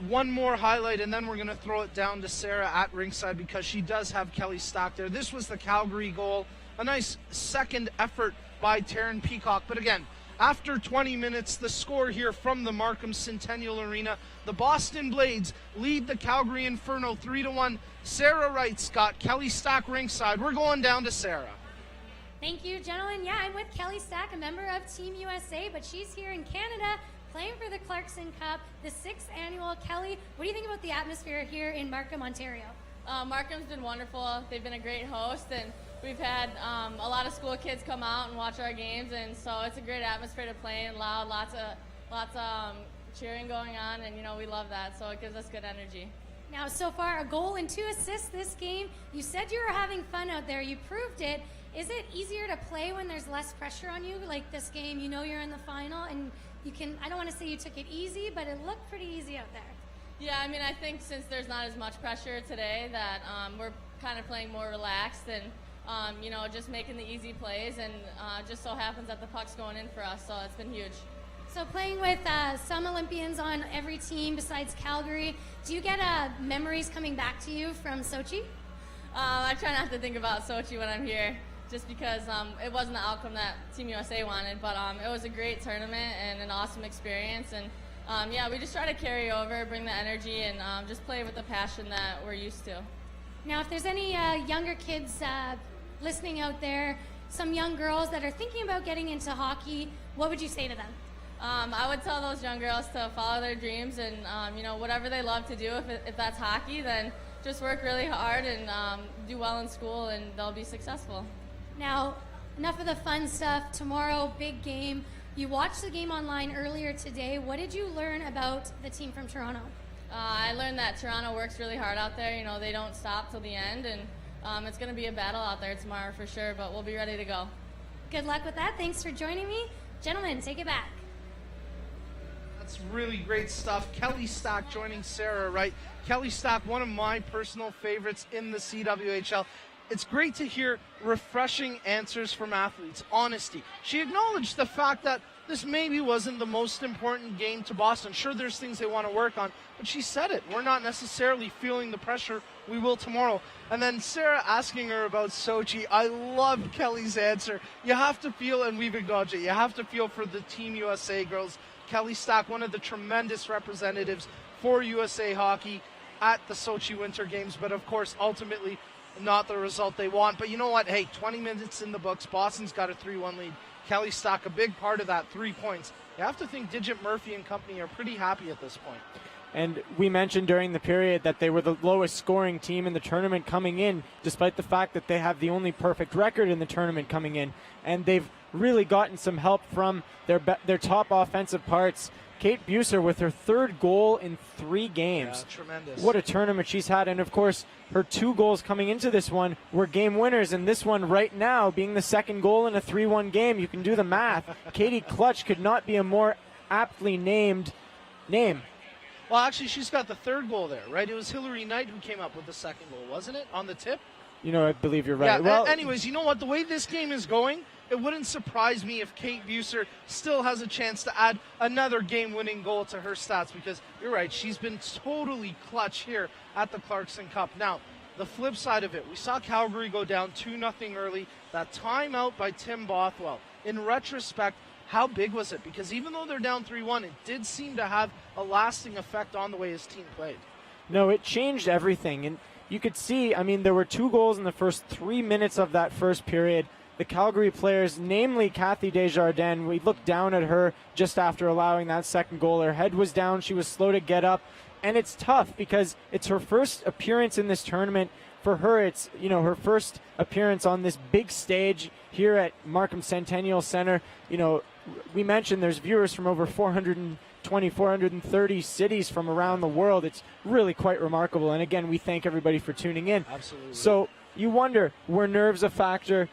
one more highlight, and then we're going to throw it down to Sarah at ringside because she does have Kelly Stack there. This was the Calgary goal. A nice second effort by Taryn Peacock. But again, after 20 minutes, the score here from the Markham Centennial Arena, the Boston Blades lead the Calgary Inferno 3-1. Sarah Wright's got Kelly Stack ringside. We're going down to Sarah. Thank you, gentlemen. Yeah, I'm with Kelly Stack, a member of Team USA, but she's here in Canada playing for the Clarkson Cup, the 6th annual. Kelly, what do you think about the atmosphere here in Markham, Ontario? Markham's been wonderful. They've been a great host, and we've had a lot of school kids come out and watch our games, and so it's a great atmosphere to play in, loud, lots of cheering going on, and we love that, so it gives us good energy. Now, so far, a goal and 2 assists this game. You said you were having fun out there. You proved it. Is it easier to play when there's less pressure on you? Like this game, you're in the final, and you can, I don't want to say you took it easy, but it looked pretty easy out there. Yeah, I think since there's not as much pressure today that we're kind of playing more relaxed and, just making the easy plays, and just so happens that the puck's going in for us, so it's been huge. So playing with some Olympians on every team besides Calgary, do you get memories coming back to you from Sochi? I try not to think about Sochi when I'm here, just because it wasn't the outcome that Team USA wanted, but it was a great tournament and an awesome experience, and we just try to carry over, bring the energy, and just play with the passion that we're used to. Now, if there's any younger kids listening out there, some young girls that are thinking about getting into hockey, what would you say to them? I would tell those young girls to follow their dreams and, whatever they love to do, if that's hockey, then just work really hard and do well in school, and they'll be successful. Now, enough of the fun stuff. Tomorrow, big game. You watched the game online earlier today. What did you learn about the team from Toronto? I learned that Toronto works really hard out there. They don't stop till the end, and it's going to be a battle out there tomorrow for sure, but we'll be ready to go. Good luck with that. Thanks for joining me. Gentlemen, take it back. That's really great stuff. Kelly Stack joining Sarah Wright. Kelly Stack, one of my personal favorites in the CWHL. It's great to hear refreshing answers from athletes, honesty. She acknowledged the fact that this maybe wasn't the most important game to Boston. Sure, there's things they want to work on, but she said it. We're not necessarily feeling the pressure. We will tomorrow. And then Sarah asking her about Sochi. I loved Kelly's answer. You have to feel, and we've acknowledged it, you have to feel for the Team USA girls. Kelly Stack, one of the tremendous representatives for USA Hockey at the Sochi Winter Games, but of course, ultimately, not the result they want. But you know what? Hey, 20 minutes in the books. Boston's got a 3-1 lead. Kelly Stack, a big part of that, 3 points. You have to think Digit Murphy and company are pretty happy at this point. And we mentioned during the period that they were the lowest scoring team in the tournament coming in, despite the fact that they have the only perfect record in the tournament coming in. And they've really gotten some help from their top offensive parts. Kate Buser with her 3rd goal in 3 games. Yeah, tremendous. What a tournament she's had. And, of course, her 2 goals coming into this one were game winners. And this one right now being the 2nd goal in a 3-1 game. You can do the math. Katie Clutch could not be a more aptly named name. Well, actually, she's got the 3rd goal there, right? It was Hillary Knight who came up with the 2nd goal, wasn't it? On the tip? I believe you're right. Yeah, well, anyways, you know what? The way this game is going, it wouldn't surprise me if Kate Buser still has a chance to add another game-winning goal to her stats, because you're right, she's been totally clutch here at the Clarkson Cup. Now, the flip side of it, we saw Calgary go down 2-0 early. That timeout by Tim Bothwell. In retrospect, how big was it? Because even though they're down 3-1, it did seem to have a lasting effect on the way his team played. No, it changed everything. And you could see, there were 2 goals in the first 3 minutes of that first period. the Calgary players, namely Kathy Desjardins, we looked down at her just after allowing that second goal. Her head was down. She was slow to get up. And it's tough because it's her first appearance in this tournament. For her, it's, you know, her first appearance on this big stage here at Markham Centennial Center. You know, we mentioned there's viewers from over 430 cities from around the world. It's really quite remarkable. And again, we thank everybody for tuning in. Absolutely. So you wonder, were nerves a factor?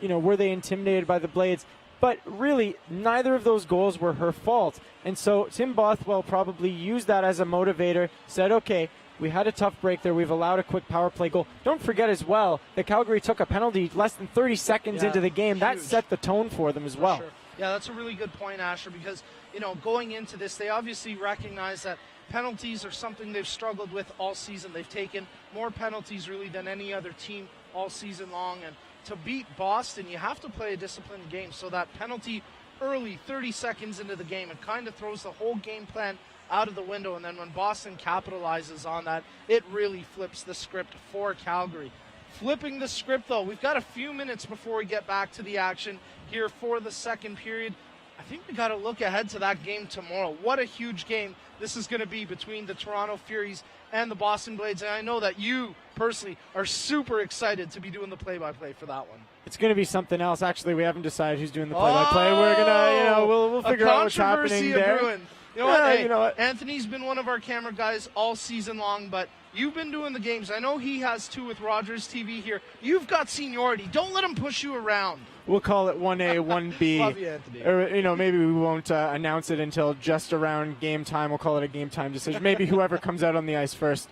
You know, were they intimidated by the Blades? But really, neither of those goals were her fault. And so Tim Bothwell probably used that as a motivator, said, okay, we had a tough break there. We've allowed a quick power play goal. Don't forget as well that Calgary took a penalty less than 30 seconds into the game. Huge. That set the tone for them as well. Sure. Yeah, that's a really good point, Asher, because, you know, going into this, they obviously recognize that penalties are something they've struggled with all season. They've taken more penalties really than any other team all season long. And to beat Boston, you have to play a disciplined game. So that penalty early, 30 seconds into the game, it kind of throws the whole game plan out of the window. And then when Boston capitalizes on that, it really flips the script for Calgary. Flipping the script, though, we've got a few minutes before we get back to the action here for the second period. I think we got to look ahead to that game tomorrow. What a huge game this is going to be between the Toronto Furies and the Boston Blades. And I know that you personally are super excited to be doing the play-by-play for that one. It's going to be something else. Actually, we haven't decided who's doing the play-by-play. We're going to, you know, we'll figure out what's happening there. Brewing. You know what? Hey, you know what? Anthony's been one of our camera guys all season long, but you've been doing the games. I know he has too with Rogers TV here. You've got seniority. Don't let him push you around. We'll call it 1A, 1B. Love you, Anthony. Or, you know, maybe we won't announce it until just around game time. We'll call it a game time decision. Maybe whoever comes out on the ice first.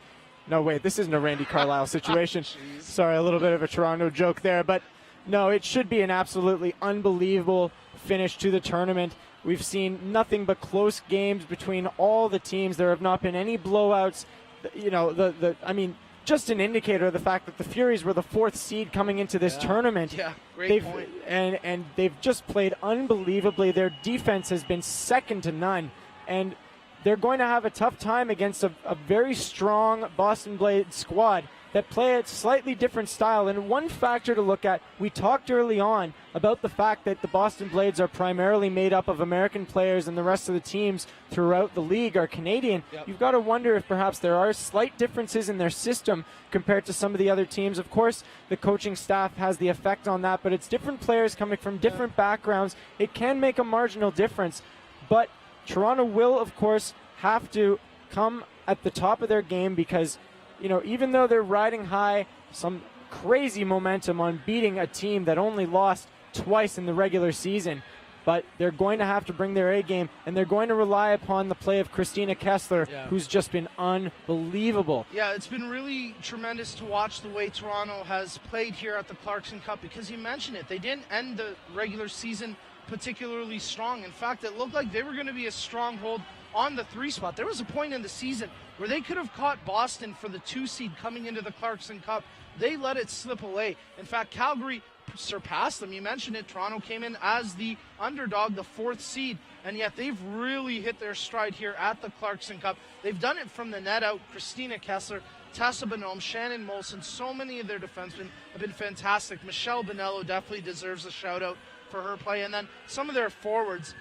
No, wait, this isn't a Randy Carlisle situation. Sorry, a little bit of a Toronto joke there. But, no, it should be an absolutely unbelievable finish to the tournament. We've seen nothing but close games between all the teams. There have not been any blowouts. You know, I mean, just an indicator of the fact that the Furies were the fourth seed coming into this tournament. Yeah, great point. And they've just played unbelievably. Their defense has been second to none. And they're going to have a tough time against a very strong Boston Blades squad that play a slightly different style. And one factor to look at, we talked early on about the fact that the Boston Blades are primarily made up of American players and the rest of the teams throughout the league are Canadian. Yep. You've got to wonder if perhaps there are slight differences in their system compared to some of the other teams. Of course, the coaching staff has the effect on that, but it's different players coming from different backgrounds. It can make a marginal difference, but Toronto will, of course, have to come at the top of their game because, you know, even though they're riding high, some crazy momentum on beating a team that only lost twice in the regular season, but they're going to have to bring their A game, and they're going to rely upon the play of Christina Kessler, who's just been unbelievable. Yeah, it's been really tremendous to watch the way Toronto has played here at the Clarkson Cup because you mentioned it. They didn't end the regular season particularly strong. In fact, it looked like they were going to be a stronghold on the 3 spot. There was a point in the season where they could have caught Boston for the 2 seed coming into the Clarkson Cup. They let it slip away. In fact, Calgary surpassed them. You mentioned it. Toronto came in as the underdog, the 4th seed, and yet they've really hit their stride here at the Clarkson Cup. They've done it from the net out. Christina Kessler, Tessa Bonhomme, Shannon Molson, so many of their defensemen have been fantastic. Michelle Bonello definitely deserves a shout-out for her play. And then some of their forwards.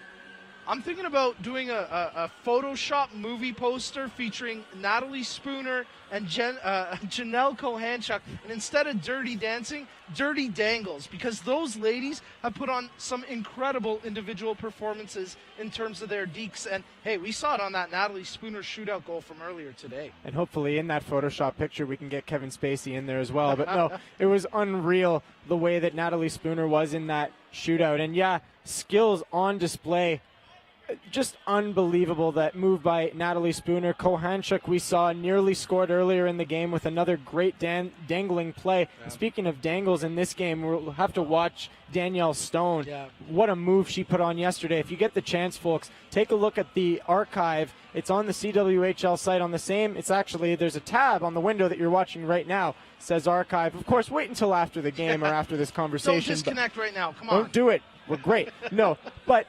I'm thinking about doing a Photoshop movie poster featuring Natalie Spooner and Janelle Kohanchuk, and instead of Dirty Dancing, Dirty Dangles, because those ladies have put on some incredible individual performances in terms of their deeks. And hey, we saw it on that Natalie Spooner shootout goal from earlier today. And hopefully in that Photoshop picture we can get Kevin Spacey in there as well. But no, it was unreal the way that Natalie Spooner was in that shootout. And yeah, skills on display. Just unbelievable, that move by Natalie Spooner. Kohanchuk, we saw, nearly scored earlier in the game with another great dangling play. Yeah. Speaking of dangles in this game, we'll have to watch Danielle Stone. Yeah. What a move she put on yesterday. If you get the chance, folks, take a look at the archive. It's on the CWHL site on the same. It's actually, there's a tab on the window that you're watching right now. It says archive. Of course, wait until after the game or after this conversation. Don't disconnect right now. Come on. Don't do it. We're great. No, but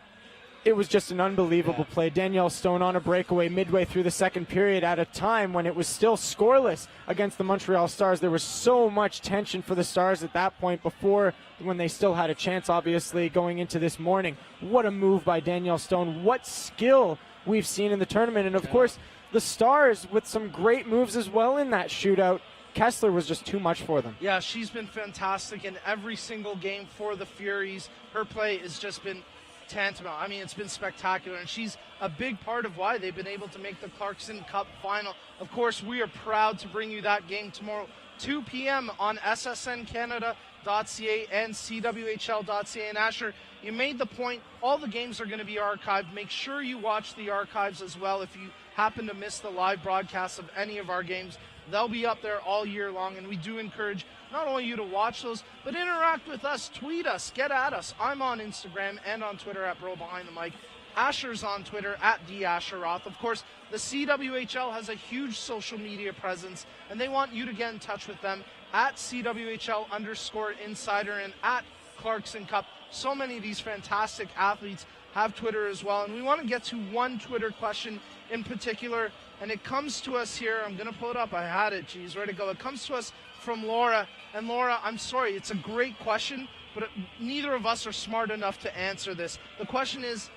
it was just an unbelievable play. Danielle Stone on a breakaway midway through the second period at a time when it was still scoreless against the Montreal Stars. There was so much tension for the Stars at that point before, when they still had a chance, obviously, going into this morning. What a move by Danielle Stone. What skill we've seen in the tournament. And, of course, the Stars with some great moves as well in that shootout. Kessler was just too much for them. Yeah, she's been fantastic in every single game for the Furies. Her play has just been tantamount. I mean, it's been spectacular, and she's a big part of why they've been able to make the Clarkson Cup final. Of course, we are proud to bring you that game tomorrow, 2 p.m. on ssncanada.ca and cwhl.ca. And Asher, you made the point, all the games are going to be archived. Make sure you watch the archives as well. If you happen to miss the live broadcast of any of our games, they'll be up there all year long, and we do encourage not only you to watch those, but interact with us, tweet us, get at us. I'm on Instagram and on Twitter at BroBehindTheMic. Asher's on Twitter at DAsherroth. Of course, the CWHL has a huge social media presence, and they want you to get in touch with them at CWHL_insider and at Clarkson Cup. So many of these fantastic athletes have Twitter as well, and we want to get to one Twitter question in particular, and it comes to us here. I'm going to pull it up. I had it. Geez, where'd it go? It comes to us from Laura. And Laura, I'm sorry, it's a great question, but neither of us are smart enough to answer this. The question is,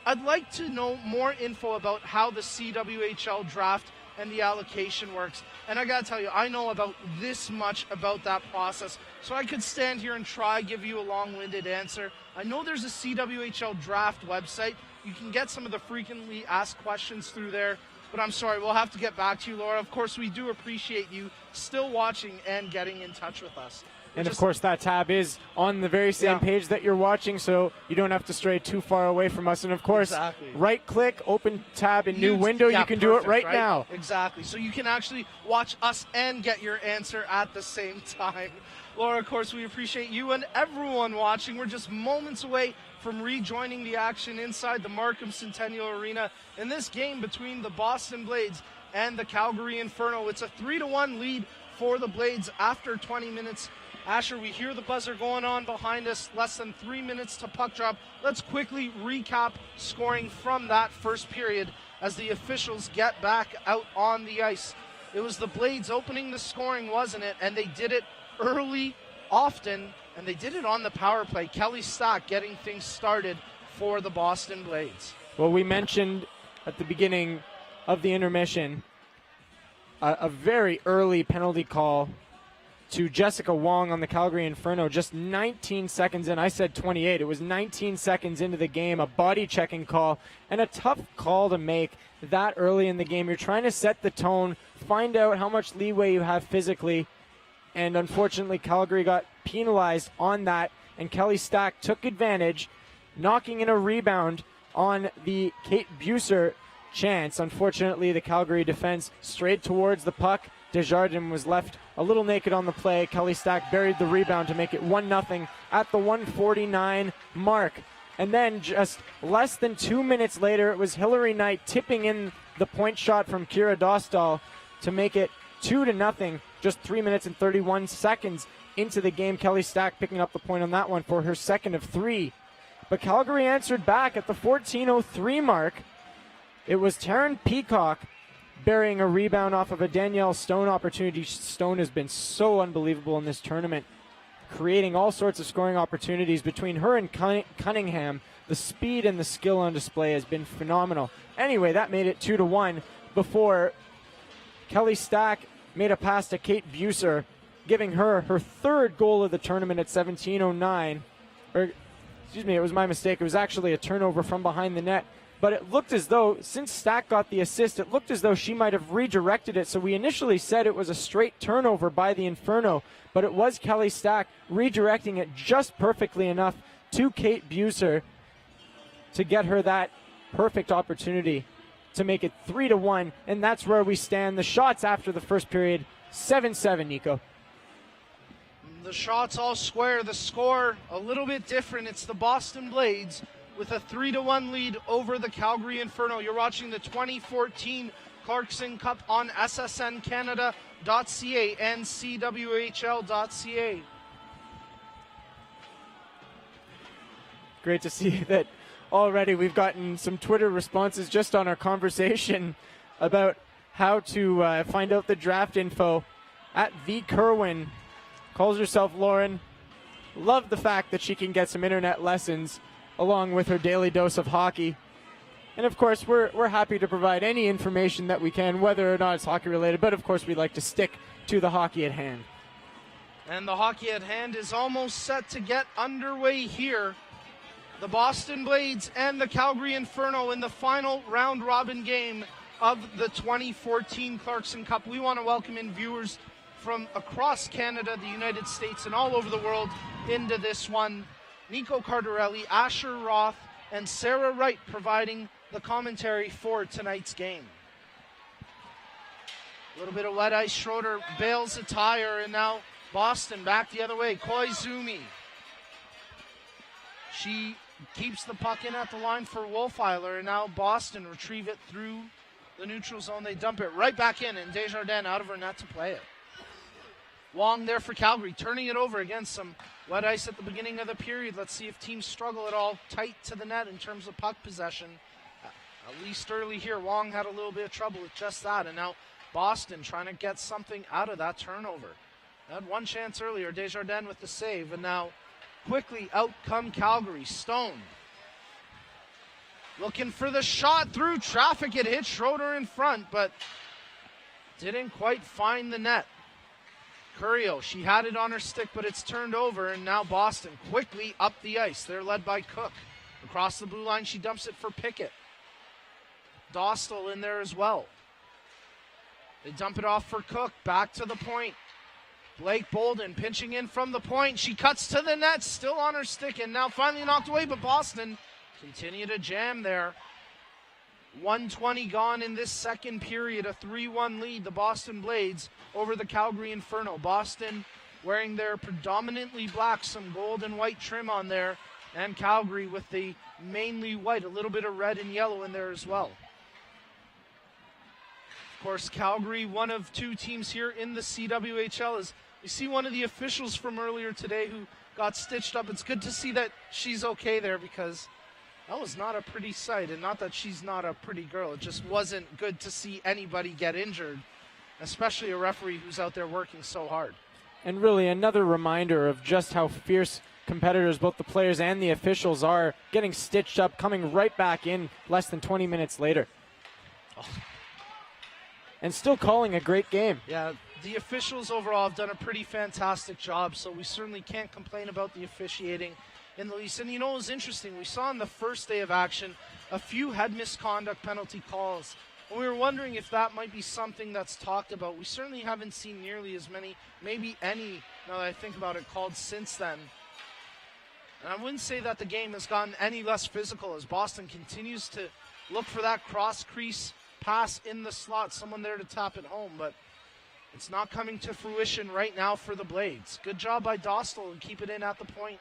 I'd like to know more info about how the CWHL draft and the allocation works. And I got to tell you, I know about this much about that process, so I could stand here and try give you a long-winded answer. I know there's a CWHL draft website. You can get some of the frequently asked questions through there. But I'm sorry, we'll have to get back to you, Laura. Of course, we do appreciate you still watching and getting in touch with us. And, of course, that tab is on the very same page that you're watching, so you don't have to stray too far away from us. And, of course, right-click, open tab in new window. You can do it right now. Exactly. So you can actually watch us and get your answer at the same time. Laura, of course, we appreciate you and everyone watching. We're just moments away from rejoining the action inside the Markham Centennial Arena in this game between the Boston Blades and the Calgary Inferno. It's a 3-1 lead for the Blades after 20 minutes. Asher, we hear the buzzer going on behind us. Less than 3 minutes to puck drop. Let's quickly recap scoring from that first period as the officials get back out on the ice. It was the Blades opening the scoring, wasn't it? And they did it early, often, and they did it on the power play. Kelly Stack getting things started for the Boston Blades. Well, we mentioned at the beginning of the intermission a very early penalty call to Jessica Wong on the Calgary Inferno just 19 seconds in. I said 28. It was 19 seconds into the game, a body checking call, and a tough call to make that early in the game. You're trying to set the tone, find out how much leeway you have physically, and unfortunately Calgary got penalized on that, and Kelly Stack took advantage, knocking in a rebound on the Kate Buser chance. Unfortunately, the Calgary defense strayed towards the puck. Desjardins was left a little naked on the play. Kelly Stack buried the rebound to make it 1-0 at the 1:49 mark. And then just less than 2 minutes later, it was Hillary Knight tipping in the point shot from Kira Dostal to make it 2-0. Just 3 minutes and 31 seconds into the game. Kelly Stack picking up the point on that one for her second of 3. But Calgary answered back at the 14:03 mark. It was Taryn Peacock burying a rebound off of a Danielle Stone opportunity. Stone has been so unbelievable in this tournament, creating all sorts of scoring opportunities between her and Cunningham. The speed and the skill on display has been phenomenal. Anyway, that made it 2-1 before Kelly Stack made a pass to Kate Buser, giving her her third goal of the tournament at 17:09. Excuse me, it was my mistake. It was actually a turnover from behind the net. But it looked as though, since Stack got the assist, it looked as though she might have redirected it. So we initially said it was a straight turnover by the Inferno, but it was Kelly Stack redirecting it just perfectly enough to Kate Buser to get her that perfect opportunity to make it 3-1. And that's where we stand. The shots after the first period, 7-7, Nico. The shots all square. The score a little bit different. It's the Boston Blades with a 3-1 lead over the Calgary Inferno. You're watching the 2014 Clarkson Cup on ssncanada.ca and cwhl.ca. Great to see that already we've gotten some Twitter responses just on our conversation about how to find out the draft info. At V Kerwin, calls herself Lauren. Love the fact that she can get some internet lessons along with her daily dose of hockey. And of course, we're happy to provide any information that we can, whether or not it's hockey related, but of course we'd like to stick to the hockey at hand. And the hockey at hand is almost set to get underway here. The Boston Blades and the Calgary Inferno in the final round-robin game of the 2014 Clarkson Cup. We want to welcome in viewers from across Canada, the United States, and all over the world into this one. Nico Cardarelli, Asher Roth, and Sarah Wright providing the commentary for tonight's game. A little bit of wet ice. Schroeder bails a tire, and now Boston back the other way. Koizumi. She keeps the puck in at the line for Wolfeiler, and now Boston retrieve it through the neutral zone. They dump it right back in, and Desjardins out of her net to play it. Wong there for Calgary, turning it over against some wet ice at the beginning of the period. Let's see if teams struggle at all tight to the net in terms of puck possession. At least early here, Wong had a little bit of trouble with just that, and now Boston trying to get something out of that turnover. Had one chance earlier, Desjardins with the save, and now quickly out come Calgary. Stone looking for the shot through traffic. It hit Schroeder in front, but didn't quite find the net. Curio, she had it on her stick, but it's turned over, and now Boston quickly up the ice. They're led by Cook. Across the blue line, she dumps it for Pickett. Dostal in there as well. They dump it off for Cook. Back to the point. Blake Bolden pinching in from the point. She cuts to the net, still on her stick, and now finally knocked away, but Boston continue to jam there. 1:20 gone in this second period, a 3-1 lead, the Boston Blades over the Calgary Inferno. Boston wearing their predominantly black, some gold and white trim on there, and Calgary with the mainly white, a little bit of red and yellow in there as well. Of course, Calgary, one of two teams here in the CWHL. As we see one of the officials from earlier today who got stitched up. It's good to see that she's okay there, because that was not a pretty sight, and not that she's not a pretty girl. It just wasn't good to see anybody get injured, especially a referee who's out there working so hard. And really another reminder of just how fierce competitors, both the players and the officials, are, getting stitched up, coming right back in less than 20 minutes later. Oh. And still calling a great game. Yeah, the officials overall have done a pretty fantastic job, so we certainly can't complain about the officiating in the least. And you know what was interesting? We saw on the first day of action a few head misconduct penalty calls, and we were wondering if that might be something that's talked about. We certainly haven't seen nearly as many, maybe any, now that I think about it, called since then. And I wouldn't say that the game has gotten any less physical as Boston continues to look for that cross-crease pass in the slot, someone there to tap it home, but it's not coming to fruition right now for the Blades. Good job by Dostal and keep it in at the point,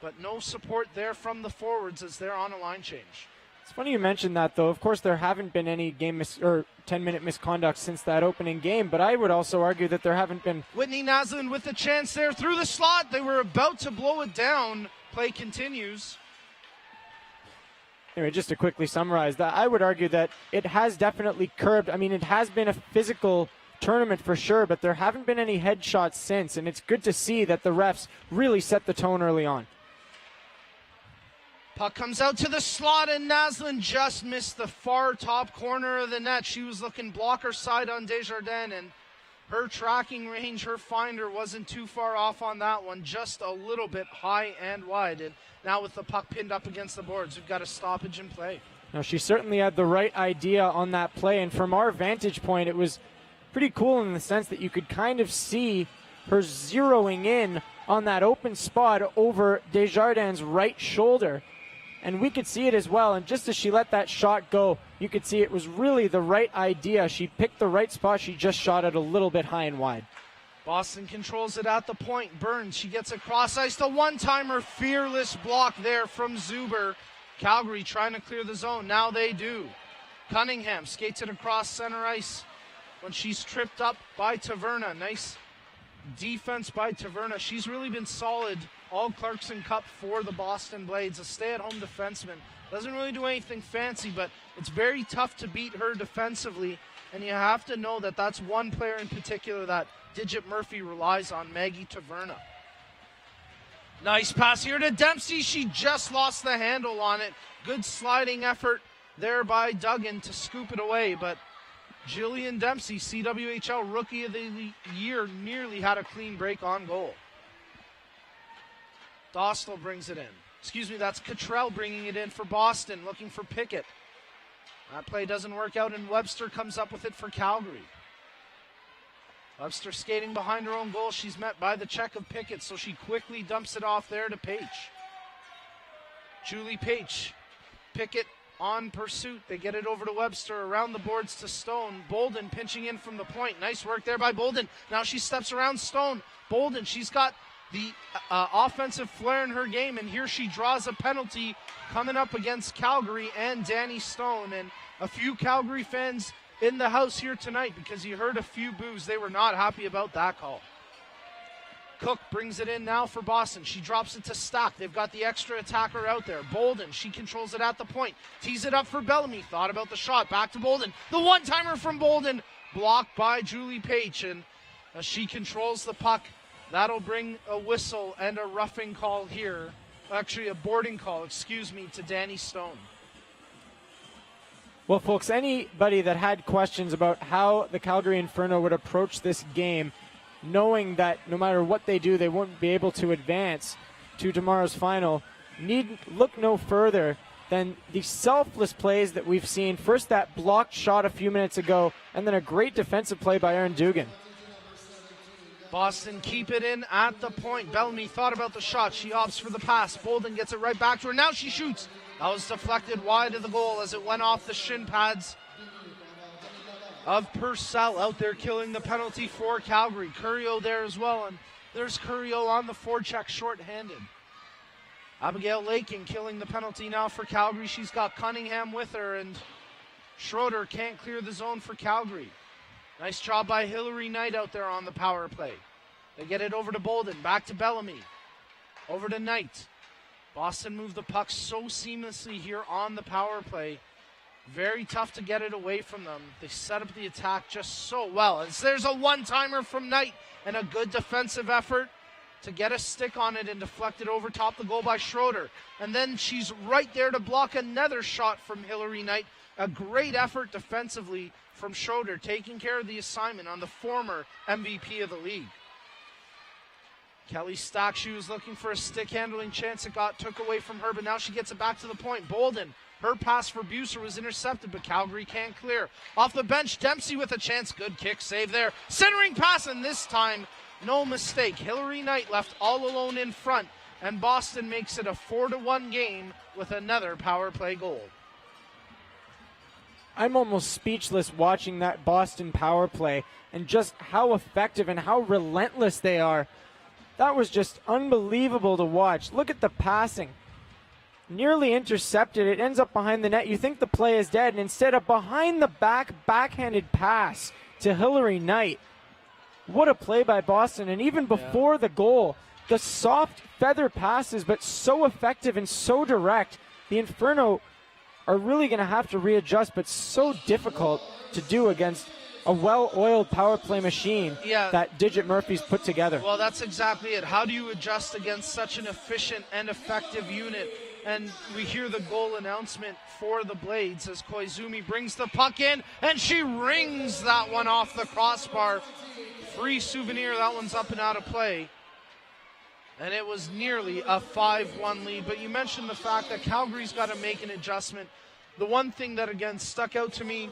but no support there from the forwards as they're on a line change. It's funny you mentioned that, though. Of course, there haven't been any game or 10-minute misconduct since that opening game, but I would also argue that there haven't been. Whitney Naslund with the chance there through the slot. They were about to blow it down. Play continues. Anyway, just to quickly summarize that, I would argue that it has definitely curbed. I mean, it has been a physical tournament for sure, but there haven't been any headshots since, and it's good to see that the refs really set the tone early on. Puck comes out to the slot, and Naslund just missed the far top corner of the net. She was looking blocker side on Desjardins, and her tracking range, her finder wasn't too far off on that one, just a little bit high and wide. And now with the puck pinned up against the boards, we've got a stoppage in play. Now, she certainly had the right idea on that play, and from our vantage point, it was pretty cool in the sense that you could kind of see her zeroing in on that open spot over Desjardins' right shoulder. And we could see it as well, and just as she let that shot go, you could see it was really the right idea. She picked the right spot. She just shot it a little bit high and wide. Boston controls it at the point. Burns, she gets across ice. The one-timer, fearless block there from Zuber. Calgary trying to clear the zone. Now they do. Cunningham skates it across center ice when she's tripped up by Taverna. Nice defense by Taverna. She's really been solid all Clarkson Cup for the Boston Blades. A stay-at-home defenseman. Doesn't really do anything fancy, but it's very tough to beat her defensively. And you have to know that that's one player in particular that Digit Murphy relies on, Maggie Taverna. Nice pass here to Dempsey. She just lost the handle on it. Good sliding effort there by Duggan to scoop it away, but Jillian Dempsey, CWHL Rookie of the Year, nearly had a clean break on goal. Dostal brings it in. Excuse me, that's Cottrell bringing it in for Boston, looking for Pickett. That play doesn't work out, and Webster comes up with it for Calgary. Webster skating behind her own goal. She's met by the check of Pickett, so she quickly dumps it off there to Page. Julie Page. Pickett on pursuit. They get it over to Webster, around the boards to Stone. Bolden pinching in from the point. Nice work there by Bolden. Now she steps around Stone. Bolden, she's got the offensive flair in her game, and here she draws a penalty coming up against Calgary and Danny Stone. And a few Calgary fans in the house here tonight, because you heard a few boos. They were not happy about that call. Cook brings it in now for Boston. She drops it to Stock. They've got the extra attacker out there. Bolden, she controls it at the point. Tees it up for Bellamy. Thought about the shot. Back to Bolden. The one-timer from Bolden. Blocked by Julie Page. And as she controls the puck, that'll bring a whistle and a roughing call here. Actually, a boarding call, excuse me, to Danny Stone. Well, folks, anybody that had questions about how the Calgary Inferno would approach this game, knowing that no matter what they do, they won't be able to advance to tomorrow's final, need look no further than the selfless plays that we've seen. First, that blocked shot a few minutes ago, and then a great defensive play by Erin Dugan. Boston keep it in at the point. Bellamy thought about the shot. She opts for the pass. Bolden gets it right back to her. Now she shoots. That was deflected wide of the goal as it went off the shin pads of Purcell, out there killing the penalty for Calgary. Curio there as well, and there's Curio on the forecheck shorthanded. Abigail Lakin killing the penalty now for Calgary. She's got Cunningham with her, and Schroeder can't clear the zone for Calgary. Nice job by Hillary Knight out there on the power play. They get it over to Bolden, back to Bellamy, over to Knight. Boston moved the puck so seamlessly here on the power play. Very tough to get it away from them. They set up the attack just so well. As there's a one-timer from Knight and a good defensive effort to get a stick on it and deflect it over top the goal by Schroeder. And then she's right there to block another shot from Hillary Knight. A great effort defensively from Schroeder, taking care of the assignment on the former MVP of the league. Kelly Stockshoe is looking for a stick handling chance. It took away from her, but now she gets it back to the point. Bolden, her pass for Buser was intercepted, but Calgary can't clear. Off the bench, Dempsey with a chance. Good kick save there. Centering pass, and this time, no mistake. Hillary Knight left all alone in front, and Boston makes it a 4-1 game with another power play goal. I'm almost speechless watching that Boston power play and just how effective and how relentless they are. That was just unbelievable to watch. Look at the passing. Nearly intercepted. It ends up behind the net. You think the play is dead, and instead a behind the backhanded pass to Hillary Knight. What a play by Boston. And even before the goal, the soft feather passes, but so effective and so direct. The Inferno are really going to have to readjust, but so difficult to do against a well-oiled power play machine that Digit Murphy's put together. Well, that's exactly it. How do you adjust against such an efficient and effective unit? And we hear the goal announcement for the Blades as Koizumi brings the puck in, and she rings that one off the crossbar. Free souvenir, that one's up and out of play. And it was nearly a 5-1 lead. But you mentioned the fact that Calgary's got to make an adjustment. The one thing that, again, stuck out to me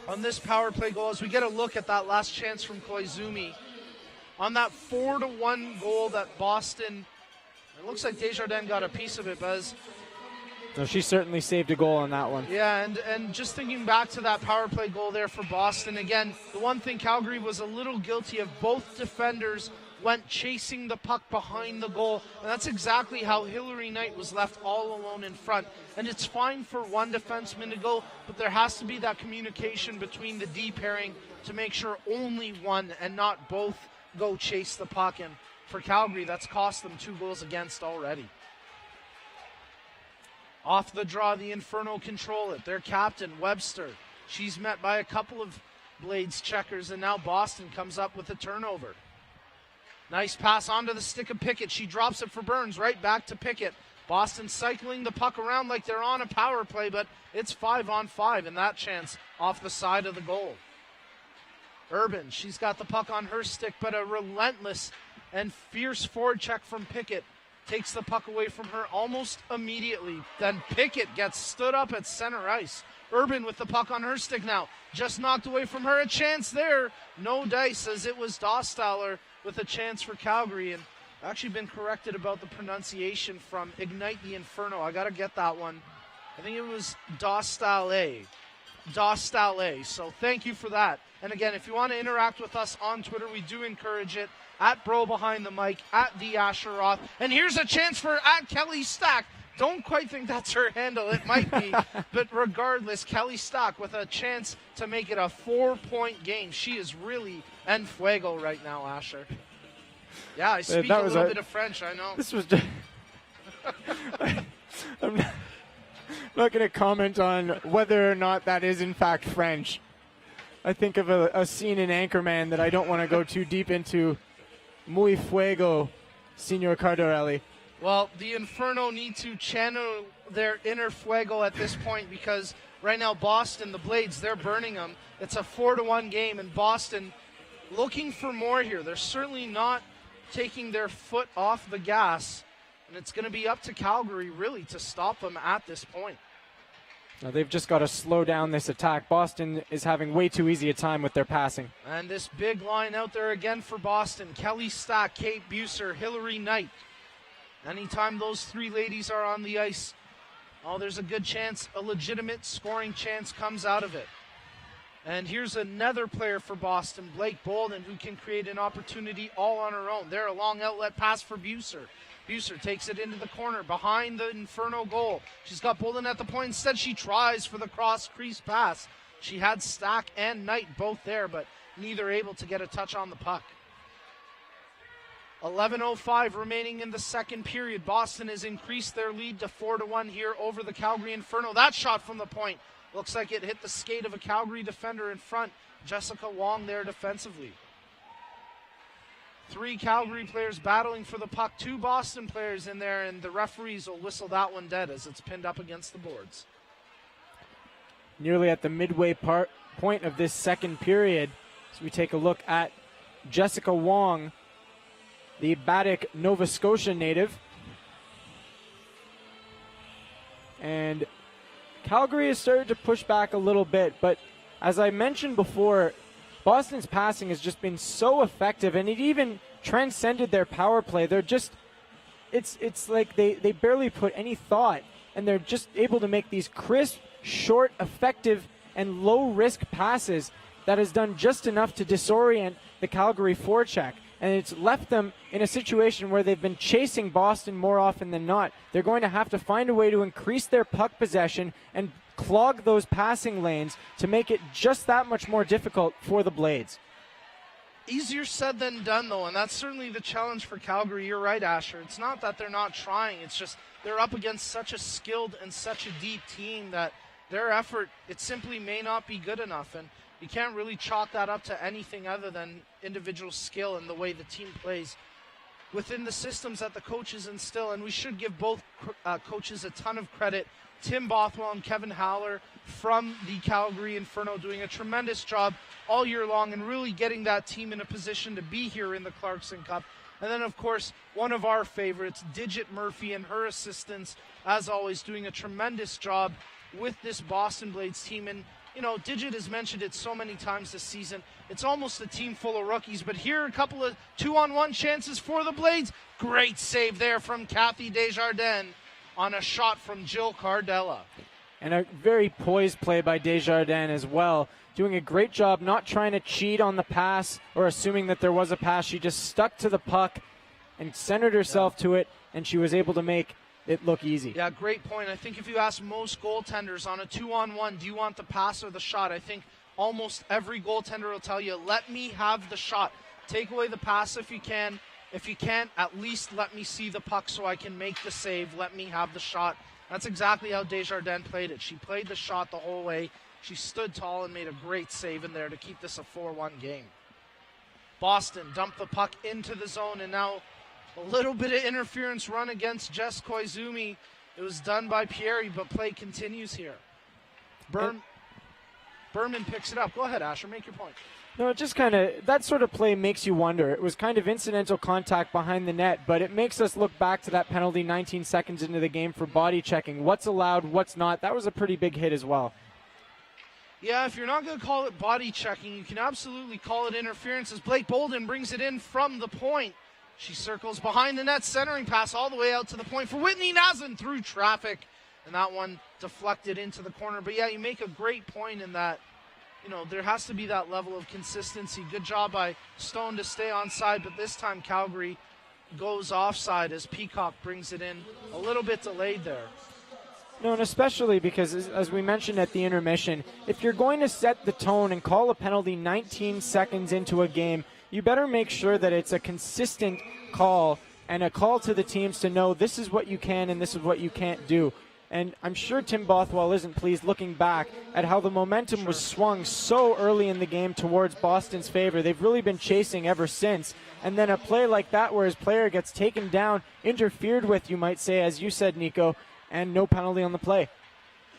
on this power play goal is we get a look at that last chance from Koizumi. On that 4-1 goal that Boston, it looks like Desjardins got a piece of it, Buzz. No, she certainly saved a goal on that one. Yeah, and just thinking back to that power play goal there for Boston, again, the one thing Calgary was a little guilty of, both defenders went chasing the puck behind the goal, and that's exactly how Hillary Knight was left all alone in front. And it's fine for one defenseman to go, but there has to be that communication between the D pairing to make sure only one and not both go chase the puck. And for Calgary, that's cost them 2 goals against already. Off the draw, the Inferno control it. Their captain, Webster. She's met by a couple of Blades checkers, and now Boston comes up with a turnover. Nice pass onto the stick of Pickett. She drops it for Burns, right back to Pickett. Boston cycling the puck around like they're on a power play, but it's 5-on-5, and that chance off the side of the goal. Urban, she's got the puck on her stick, but a relentless and fierce forward check from Pickett takes the puck away from her almost immediately. Then Pickett gets stood up at center ice. Urban with the puck on her stick now. Just knocked away from her. A chance there. No dice, as it was Dostahler with a chance for Calgary. And actually been corrected about the pronunciation from Ignite the Inferno. I got to get that one. I think it was Dostahler. Dostahler. So thank you for that. And again, if you want to interact with us on Twitter, we do encourage it. At Bro Behind the Mic, at the Asheroth. And here's a chance for at Kelly Stack. Don't quite think that's her handle. It might be. But regardless, Kelly Stack with a chance to make it a 4-point game. She is really en fuego right now, Asher. Yeah, I speak a little bit of French, I know. This was just I'm not going to comment on whether or not that is in fact French. I think of a scene in Anchorman that I don't want to go too deep into. Muy fuego, Senor Cardarelli. Well, the Inferno need to channel their inner fuego at this point, because right now Boston, the Blades, they're burning them. It's a 4-1 game, and Boston looking for more here. They're certainly not taking their foot off the gas, and it's going to be up to Calgary, really, to stop them at this point. Now they've just got to slow down this attack. Boston is having way too easy a time with their passing. And this big line out there again for Boston. Kelly Stack, Kate Buser, Hillary Knight. Anytime those 3 ladies are on the ice, there's a good chance, a legitimate scoring chance comes out of it. And here's another player for Boston, Blake Bolden, who can create an opportunity all on her own. There, a long outlet pass for Buser. Buser takes it into the corner behind the Inferno goal. She's got Bolden at the point. Instead, she tries for the cross-crease pass. She had Stack and Knight both there, but neither able to get a touch on the puck. 11:05 remaining in the second period. Boston has increased their lead to 4-1 here over the Calgary Inferno. That shot from the point looks like it hit the skate of a Calgary defender in front. Jessica Wong there defensively. 3 Calgary players battling for the puck, 2 Boston players in there, and the referees will whistle that one dead as it's pinned up against the boards. Nearly at the midway point of this second period, as we take a look at Jessica Wong, the Baddock, Nova Scotia native. And Calgary has started to push back a little bit, but as I mentioned before, Boston's passing has just been so effective, and it even transcended their power play. They're just, it's like they barely put any thought, and they're just able to make these crisp, short, effective, and low-risk passes that has done just enough to disorient the Calgary forecheck. And it's left them in a situation where they've been chasing Boston more often than not. They're going to have to find a way to increase their puck possession and clog those passing lanes to make it just that much more difficult for the Blades. Easier said than done, though, and that's certainly the challenge for Calgary. You're right, Asher. It's not that they're not trying. It's just they're up against such a skilled and such a deep team that their effort, it simply may not be good enough. And you can't really chalk that up to anything other than individual skill and the way the team plays within the systems that the coaches instill. And we should give both coaches a ton of credit. Tim Bothwell and Kevin Howler from the Calgary Inferno doing a tremendous job all year long and really getting that team in a position to be here in the Clarkson Cup. And then, of course, one of our favorites, Digit Murphy and her assistants, as always, doing a tremendous job with this Boston Blades team. And, you know, Digit has mentioned it so many times this season. It's almost a team full of rookies, but here are a couple of 2-on-1 chances for the Blades. Great save there from Kathy Desjardins on a shot from Jill Cardella. And a very poised play by Desjardins as well, doing a great job not trying to cheat on the pass or assuming that there was a pass. She just stuck to the puck and centered herself to it, and she was able to make it look easy. Yeah, great point. I think if you ask most goaltenders on a 2-on-1, do you want the pass or the shot? I think almost every goaltender will tell you, let me have the shot. Take away the pass if you can. If you can't, at least let me see the puck so I can make the save. Let me have the shot. That's exactly how Desjardins played it. She played the shot the whole way. She stood tall and made a great save in there to keep this a 4-1 game. Boston dumped the puck into the zone, and now a little bit of interference run against Jess Koizumi. It was done by Pieri, but play continues here. Berman picks it up. Go ahead, Asher, make your point. No, it just kind of, that sort of play makes you wonder. It was kind of incidental contact behind the net, but it makes us look back to that penalty 19 seconds into the game for body checking. What's allowed, what's not. That was a pretty big hit as well. Yeah, if you're not going to call it body checking, you can absolutely call it interference as Blake Bolden brings it in from the point. She circles behind the net, centering pass all the way out to the point for Whitney Nazen through traffic. And that one deflected into the corner. But yeah, you make a great point in that, you know, there has to be that level of consistency. Good job by Stone to stay onside, but this time Calgary goes offside as Peacock brings it in a little bit delayed there. No, and especially because, as we mentioned at the intermission, if you're going to set the tone and call a penalty 19 seconds into a game, you better make sure that it's a consistent call and a call to the teams to know this is what you can and this is what you can't do. And I'm sure Tim Bothwell isn't pleased looking back at how the momentum was swung so early in the game towards Boston's favor. They've really been chasing ever since. And then a play like that where his player gets taken down, interfered with, you might say, as you said, Nico, and no penalty on the play.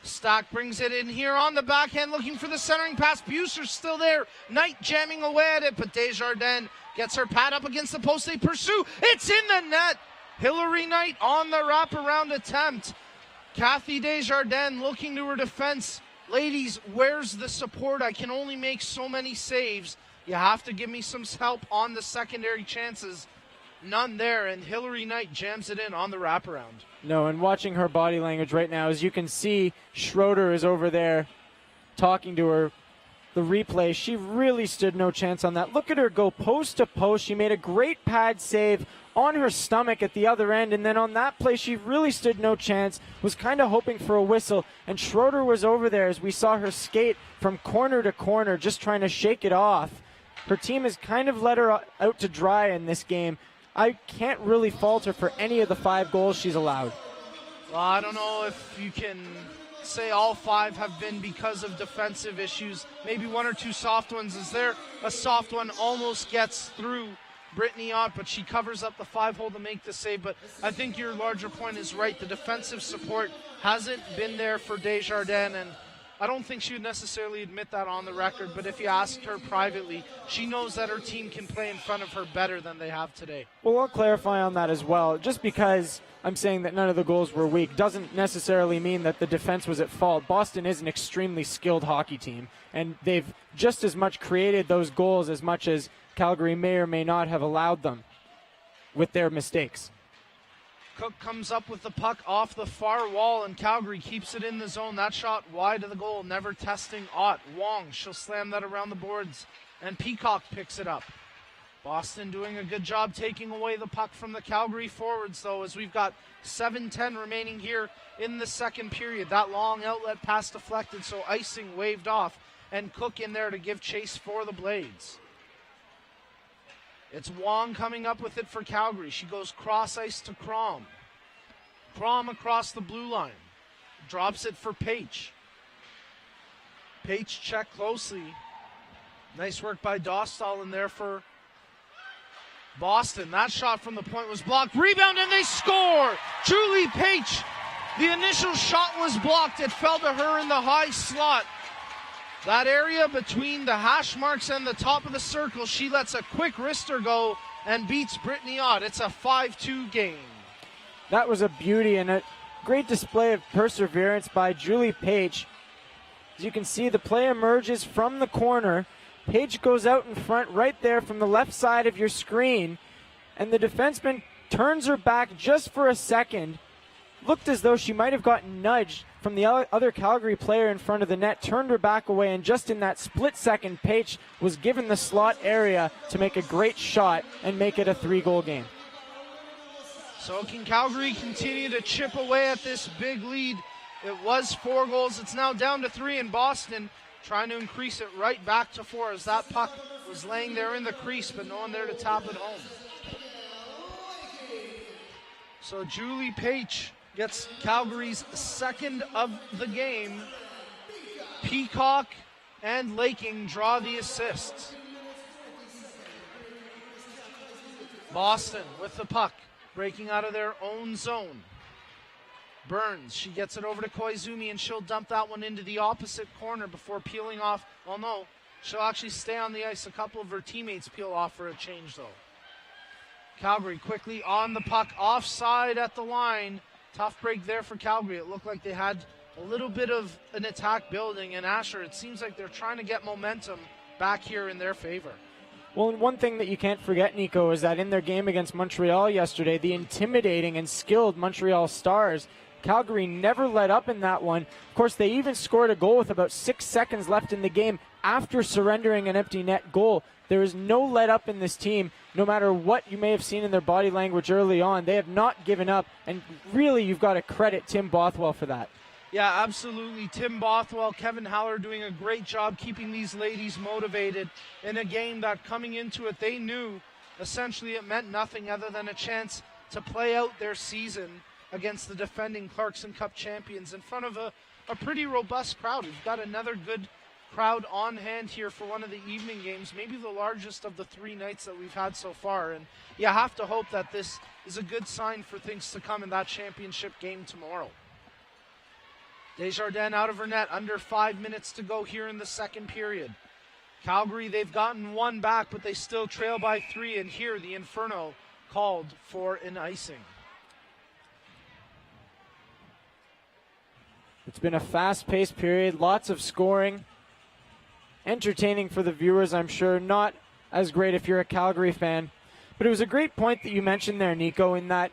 Stack brings it in here on the backhand, looking for the centering pass. Buser's still there. Knight jamming away at it, but Desjardins gets her pad up against the post. They pursue. It's in the net. Hillary Knight on the wraparound attempt. Kathy Desjardins looking to her defense. Ladies, where's the support? I can only make so many saves. You have to give me some help on the secondary chances. None there, and Hillary Knight jams it in on the wraparound. No, and watching her body language right now, as you can see, Schroeder is over there talking to her. The replay, she really stood no chance on that. Look at her go post to post. She made a great pad save on her stomach at the other end, and then on that play, she really stood no chance, was kind of hoping for a whistle, and Schroeder was over there as we saw her skate from corner to corner, just trying to shake it off. Her team has kind of let her out to dry in this game. I can't really fault her for any of the 5 goals she's allowed. Well, I don't know if you can say all 5 have been because of defensive issues. Maybe 1 or 2 soft ones. Is there a soft one almost gets through Brittany Ott, but she covers up the 5-hole to make the save. But I think your larger point is right. The defensive support hasn't been there for Desjardins, and I don't think she would necessarily admit that on the record, but if you asked her privately, she knows that her team can play in front of her better than they have today. Well, I'll clarify on that as well. Just because I'm saying that none of the goals were weak doesn't necessarily mean that the defense was at fault. Boston is an extremely skilled hockey team, and they've just as much created those goals as much as Calgary may or may not have allowed them with their mistakes. Cook comes up with the puck off the far wall, and Calgary keeps it in the zone. That shot wide of the goal, never testing Ott. Wong, she'll slam that around the boards, and Peacock picks it up. Boston doing a good job taking away the puck from the Calgary forwards, though, as we've got 7:10 remaining here in the second period. That long outlet pass deflected, so icing waved off, and Cook in there to give chase for the Blades. It's Wong coming up with it for Calgary. She goes cross ice to Crom. Crom across the blue line. Drops it for Paich. Paich checked closely. Nice work by Dostal in there for Boston. That shot from the point was blocked. Rebound, and they score! Julie Paich. The initial shot was blocked. It fell to her in the high slot. That area between the hash marks and the top of the circle, she lets a quick wrister go and beats Brittany Ott. It's a 5-2 game. That was a beauty and a great display of perseverance by Julie Paich. As you can see, the play emerges from the corner. Paich goes out in front right there from the left side of your screen, and the defenseman turns her back just for a second. Looked as though she might have gotten nudged from the other Calgary player in front of the net, turned her back away, and just in that split second, Paich was given the slot area to make a great shot and make it a 3-goal game. So can Calgary continue to chip away at this big lead? It was 4 goals. It's now down to 3 in Boston, trying to increase it right back to 4 as that puck was laying there in the crease, but no one there to tap it home. So Julie Page gets Calgary's second of the game. Peacock and Laking draw the assists. Boston with the puck, breaking out of their own zone. Burns, she gets it over to Koizumi, and she'll dump that one into the opposite corner before peeling off. Oh no, she'll actually stay on the ice. A couple of her teammates peel off for a change though. Calgary quickly on the puck, offside at the line. Tough break there for Calgary. It looked like they had a little bit of an attack building, and Asher, it seems like they're trying to get momentum back here in their favor. Well, and one thing that you can't forget, Nico, is that in their game against Montreal yesterday, the intimidating and skilled Montreal Stars, Calgary never let up in that one. Of course, they even scored a goal with about 6 seconds left in the game after surrendering an empty net goal. There is no let up in this team, no matter what you may have seen in their body language early on. They have not given up, and really you've got to credit Tim Bothwell for that. Yeah, absolutely. Tim Bothwell, Kevin Haller doing a great job keeping these ladies motivated in a game that coming into it, they knew essentially it meant nothing other than a chance to play out their season against the defending Clarkson Cup champions in front of a pretty robust crowd. We've got another good crowd on hand here for one of the evening games, maybe the largest of the 3 nights that we've had so far. And you have to hope that this is a good sign for things to come in that championship game tomorrow. Desjardins out of her net, under 5 minutes to go here in the second period. Calgary, they've gotten one back, but they still trail by 3, and here the Inferno called for an icing. It's been a fast-paced period, lots of scoring. Entertaining for the viewers, I'm sure. Not as great if you're a Calgary fan. But it was a great point that you mentioned there, Nico, in that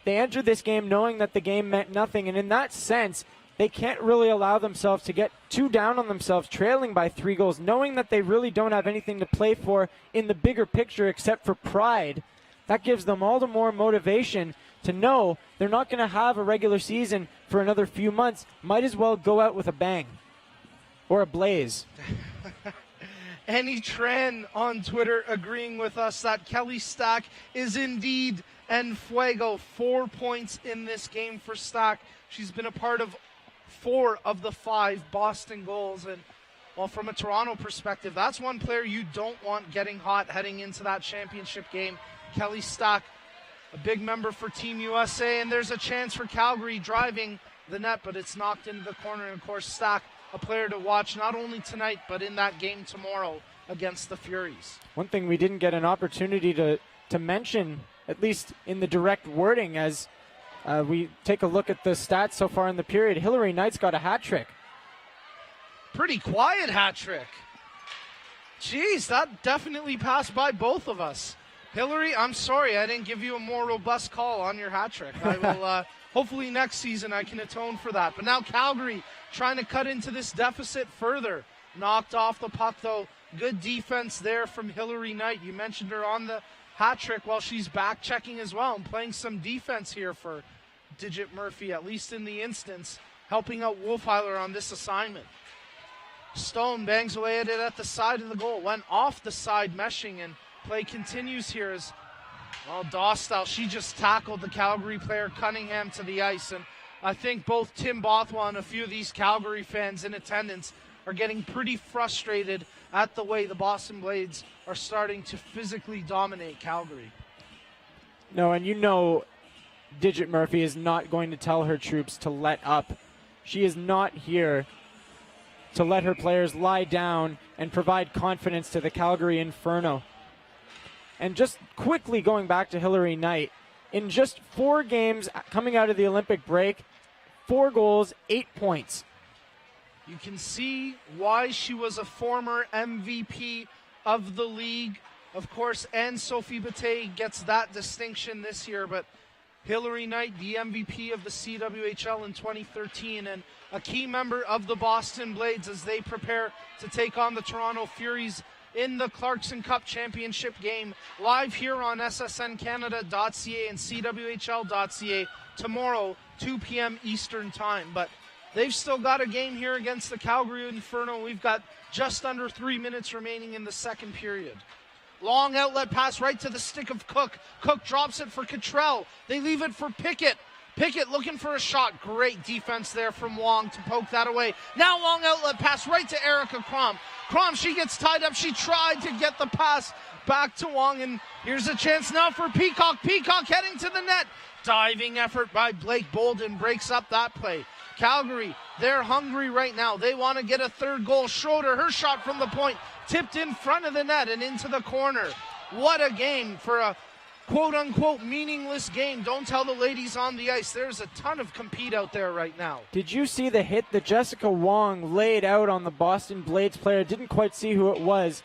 they entered this game knowing that the game meant nothing. And in that sense, they can't really allow themselves to get too down on themselves, trailing by 3 goals, knowing that they really don't have anything to play for in the bigger picture except for pride. That gives them all the more motivation to know they're not going to have a regular season for another few months. Might as well go out with a bang or a blaze. Annie Tran on Twitter agreeing with us that Kelly Stack is indeed en fuego. 4 points in this game for Stack. She's been a part of 4 of the 5 Boston goals. And, well, from a Toronto perspective, that's one player you don't want getting hot heading into that championship game. Kelly Stack, a big member for Team USA, and there's a chance for Calgary driving the net, but it's knocked into the corner. And, of course, Stack, a player to watch not only tonight, but in that game tomorrow against the Furies. One thing we didn't get an opportunity to mention, at least in the direct wording, as we take a look at the stats so far in the period, Hillary Knight's got a hat trick. Pretty quiet hat trick. Jeez, that definitely passed by both of us. Hillary, I'm sorry I didn't give you a more robust call on your hat trick. I will, hopefully next season I can atone for that. But now Calgary trying to cut into this deficit further. Knocked off the puck, though. Good defense there from Hillary Knight. You mentioned her on the hat trick while she's back checking as well and playing some defense here for Digit Murphy, at least in the instance, helping out Wolfheiler on this assignment. Stone bangs away at it at the side of the goal. Went off the side meshing, and play continues here as, well, Dostal, she just tackled the Calgary player Cunningham to the ice. And I think both Tim Bothwell and a few of these Calgary fans in attendance are getting pretty frustrated at the way the Boston Blades are starting to physically dominate Calgary. No, and you know Digit Murphy is not going to tell her troops to let up. She is not here to let her players lie down and provide confidence to the Calgary Inferno. And just quickly going back to Hillary Knight, in just 4 games coming out of the Olympic break, 4 goals, 8 points. You can see why she was a former MVP of the league. Of course, and Sophie Bataille gets that distinction this year, but Hillary Knight, the MVP of the CWHL in 2013, and a key member of the Boston Blades as they prepare to take on the Toronto Furies in the Clarkson Cup Championship game, live here on ssncanada.ca and cwhl.ca tomorrow, 2 p.m. Eastern Time. But They've still got a game here against the Calgary Inferno. We've got just under 3 minutes remaining in the second period. Long outlet pass right to the stick of Cook. Cook drops it for Cottrell. They leave it for Pickett. Pickett looking for a shot. Great defense there from Wong to poke that away. Now long outlet pass right to Erica Crom. Crom, she gets tied up. She tried to get the pass back to Wong, and here's a chance now for Peacock. Peacock heading to the net. Diving effort by Blake Bolden breaks up that play. Calgary, they're hungry right now. They want to get a third goal. Schroeder, her shot from the point, tipped in front of the net and into the corner. What a game for a quote-unquote meaningless game. Don't tell the ladies on the ice. There's a ton of compete out there right now. Did you see the hit that Jessica Wong laid out on the Boston Blades player? Didn't quite see who it was.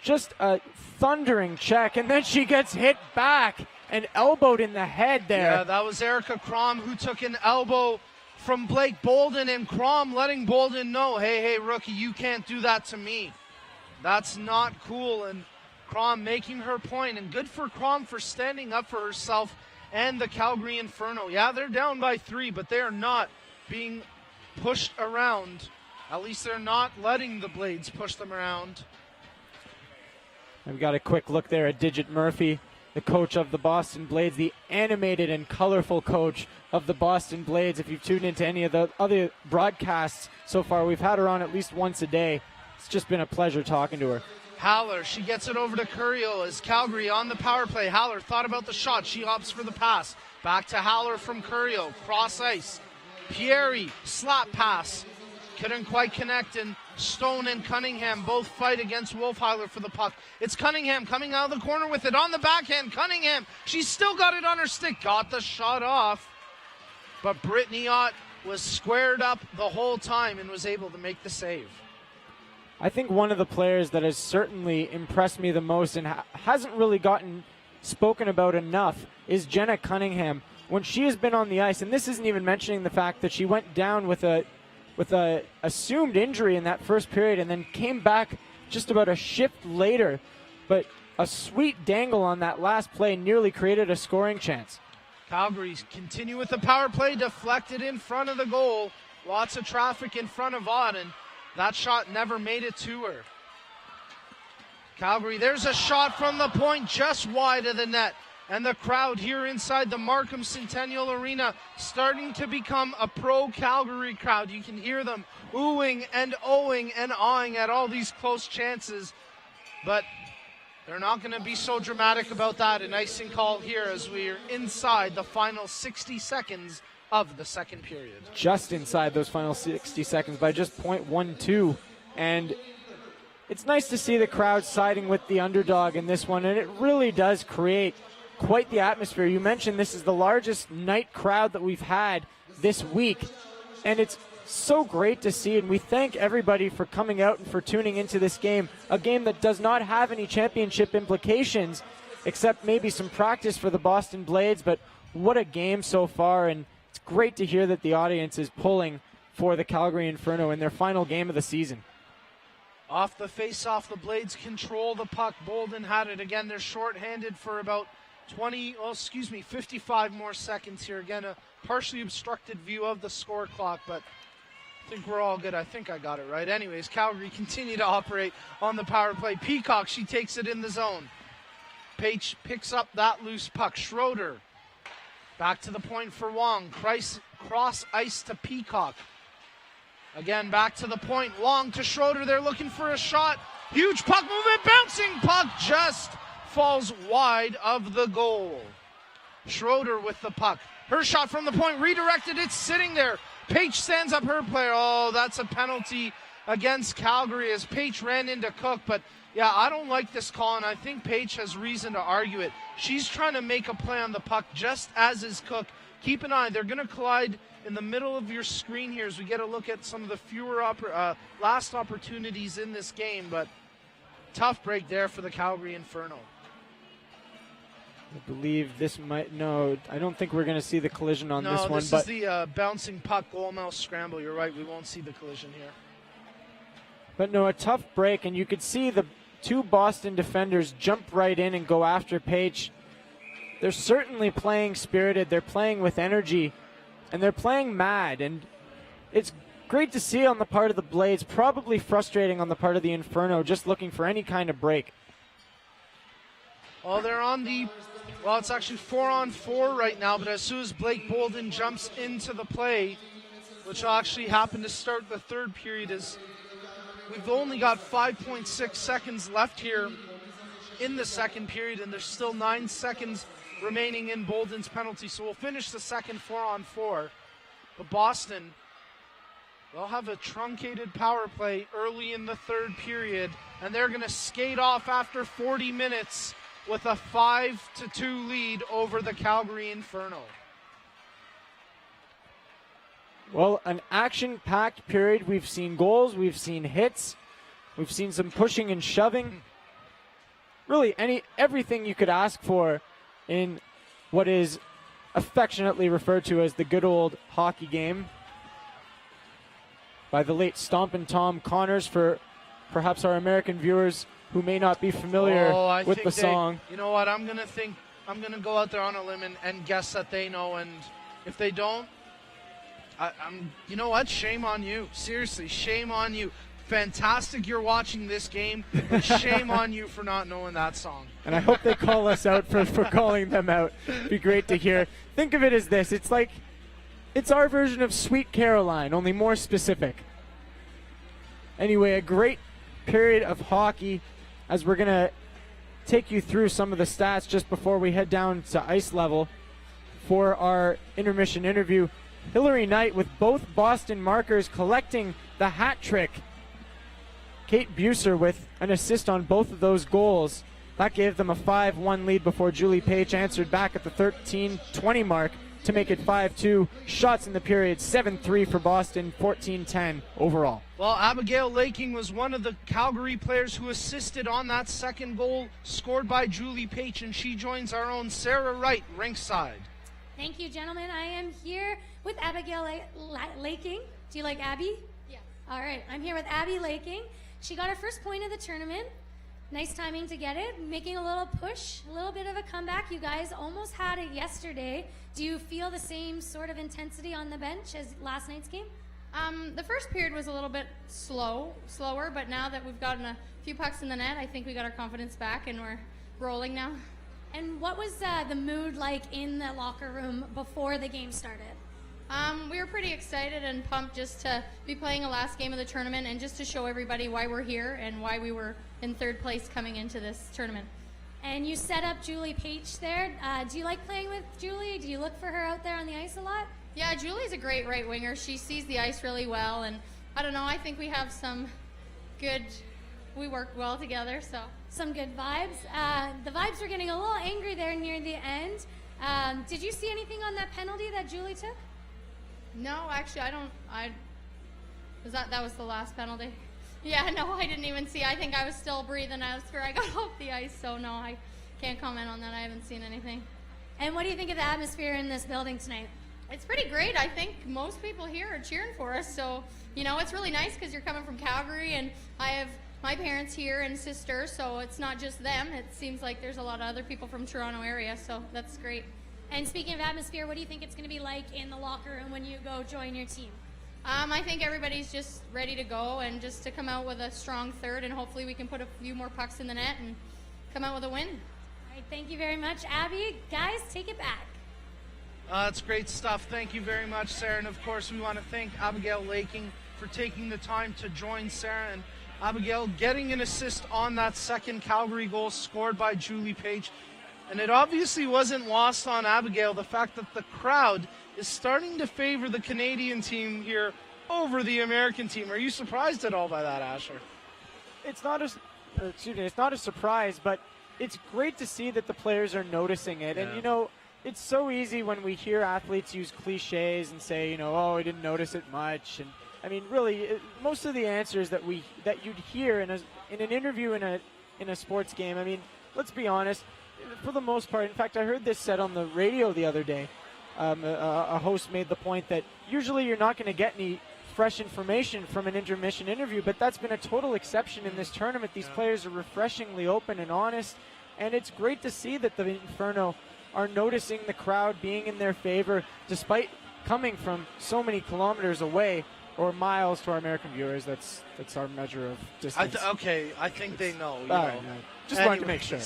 Just a thundering check, and then she gets hit back and elbowed in the head there. Yeah, that was Erica Crom who took an elbow from Blake Bolden, and Crom letting Bolden know, hey, rookie, you can't do that to me. That's not cool. And Crom making her point, and good for Crom for standing up for herself and the Calgary Inferno. Yeah, they're down by 3, but they are not being pushed around. At least they're not letting the Blades push them around. I've got a quick look there at Digit Murphy, the coach of the Boston Blades, the animated and colorful coach of the Boston Blades. If you've tuned into any of the other broadcasts so far, we've had her on at least once a day. It's just been a pleasure talking to her. Haller, she gets it over to Curio as Calgary on the power play. Haller thought about the shot. She opts for the pass. Back to Haller from Curio. Cross ice. Pieri, slap pass. Couldn't quite connect, and Stone and Cunningham both fight against Wolfheiler for the puck. It's Cunningham coming out of the corner with it on the backhand. Cunningham, she's still got it on her stick. Got the shot off, but Brittany Ott was squared up the whole time and was able to make the save. I think one of the players that has certainly impressed me the most and hasn't really gotten spoken about enough is Jenna Cunningham. When she has been on the ice, and this isn't even mentioning the fact that she went down with a assumed injury in that first period and then came back just about a shift later, but a sweet dangle on that last play nearly created a scoring chance. Calgary's continue with the power play, deflected in front of the goal. Lots of traffic in front of Auden. That shot never made it to her. Calgary, there's a shot from the point just wide of the net. And the crowd here inside the Markham Centennial Arena starting to become a pro-Calgary crowd. You can hear them oohing and ohing and awing at all these close chances. But they're not going to be so dramatic about that. An icing call here as we're inside the final 60 seconds of the second period. Just inside those final 60 seconds by just .12. And it's nice to see the crowd siding with the underdog in this one. And it really does create quite the atmosphere. You mentioned this is the largest night crowd that we've had this week, and it's so great to see, and we thank everybody for coming out and for tuning into this game, a game that does not have any championship implications except maybe some practice for the Boston Blades, but what a game so far, and it's great to hear that the audience is pulling for the Calgary Inferno in their final game of the season. Off the face-off, the Blades control the puck. Bolden had it again. They're shorthanded for about 55 more seconds here. Again, a partially obstructed view of the score clock, but I think we're all good. I think I got it right. Anyways, Calgary continue to operate on the power play. Peacock, she takes it in the zone. Page picks up that loose puck. Schroeder back to the point for Wong. Cross ice to Peacock. Again, back to the point. Wong to Schroeder. They're looking for a shot. Huge puck movement. Bouncing puck just falls wide of the goal. Schroeder with the puck. Her shot from the point redirected. It's sitting there. Page stands up her player. Oh, that's a penalty against Calgary as Page ran into Cook. But yeah, I don't like this call, and I think Page has reason to argue it. She's trying to make a play on the puck just as is Cook. Keep an eye. They're going to collide in the middle of your screen here as we get a look at some of the fewer last opportunities in this game. But tough break there for the Calgary Inferno. I believe this might, no, I don't think we're going to see the collision on this one. No, this is the bouncing puck goal mouth scramble. You're right, we won't see the collision here. But no, a tough break, and you could see the two Boston defenders jump right in and go after Page. They're certainly playing spirited, they're playing with energy, and they're playing mad. And it's great to see on the part of the Blades, probably frustrating on the part of the Inferno, just looking for any kind of break. Well, they're on the, well, it's actually 4-on-4 right now, but as soon as Blake Bolden jumps into the play, which will actually happen to start the third period, is we've only got 5.6 seconds left here in the second period, and there's still 9 seconds remaining in Bolden's penalty, so we'll finish the second 4-on-4. But Boston, they'll have a truncated power play early in the third period, and they're going to skate off after 40 minutes with a 5-2 lead over the Calgary Inferno. Well, an action-packed period. We've seen goals, we've seen hits, we've seen some pushing and shoving. Really, everything you could ask for in what is affectionately referred to as the good old hockey game by the late Stompin' Tom Connors, for perhaps our American viewers who may not be familiar with the song. You know what, I'm going to go out there on a limb and guess that they know, and if they don't, you know what, shame on you. Seriously, shame on you. Fantastic you're watching this game, but shame on you for not knowing that song. And I hope they call us out for calling them out. It'd be great to hear. Think of it as this. It's our version of Sweet Caroline, only more specific. Anyway, a great period of hockey as we're going to take you through some of the stats just before we head down to ice level for our intermission interview. Hillary Knight with both Boston markers collecting the hat trick. Kate Buser with an assist on both of those goals. That gave them a 5-1 lead before Julie Page answered back at the 13:20 mark to make it 5-2. Shots in the period, 7-3 for Boston, 14-10 overall. Well, Abigail Laking was one of the Calgary players who assisted on that second goal scored by Julie Page, and she joins our own Sarah Wright rinkside. Thank you, gentlemen. I am here with Abigail Laking. Do you like Abby? Yeah. All right, I'm here with Abby Laking. She got her first point of the tournament. Nice timing to get it, making a little push, a little bit of a comeback. You guys almost had it yesterday. Do you feel the same sort of intensity on the bench as last night's game? The first period was a little bit slower, but now that we've gotten a few pucks in the net, I think we got our confidence back and we're rolling now. And what was the mood like in the locker room before the game started? We were pretty excited and pumped just to be playing a last game of the tournament and just to show everybody why we're here and why we were in third place coming into this tournament. And you set up Julie Page there. Do you like playing with Julie? Do you look for her out there on the ice a lot? Yeah, Julie's a great right winger. She sees the ice really well, and I don't know, I think we have we work well together, so. Some good vibes. The vibes were getting a little angry there near the end. Did you see anything on that penalty that Julie took? No, actually, that was the last penalty? Yeah, no, I didn't even see. I think I was still breathing after I got off the ice, so no, I can't comment on that. I haven't seen anything. And what do you think of the atmosphere in this building tonight? It's pretty great. I think most people here are cheering for us, so, you know, it's really nice because you're coming from Calgary, and I have my parents here and sister, so it's not just them. It seems like there's a lot of other people from Toronto area, so that's great. And speaking of atmosphere, what do you think it's going to be like in the locker room when you go join your team? I think everybody's just ready to go and just to come out with a strong third, and hopefully we can put a few more pucks in the net and come out with a win. All right, thank you very much, Abby. Guys, take it back. That's great stuff. Thank you very much, Sarah. And of course, we want to thank Abigail Laking for taking the time to join Sarah. And Abigail getting an assist on that second Calgary goal scored by Julie Page. And it obviously wasn't lost on Abigail, the fact that the crowd is starting to favor the Canadian team here over the American team. Are you surprised at all by that, Asher? It's not a surprise, but it's great to see that the players are noticing it. Yeah. And, you know, it's so easy when we hear athletes use cliches and say, you know, oh, I didn't notice it much. And I mean, really, most of the answers that you'd hear in an interview in a sports game, I mean, let's be honest, for the most part. In fact, I heard this said on the radio the other day. A host made the point that usually you're not going to get any fresh information from an intermission interview, but that's been a total exception in this tournament. These players are refreshingly open and honest, and it's great to see that the Inferno are noticing the crowd being in their favor despite coming from so many kilometers away. or miles to our American viewers. That's our measure of distance. I think they know. Just wanted to make sure.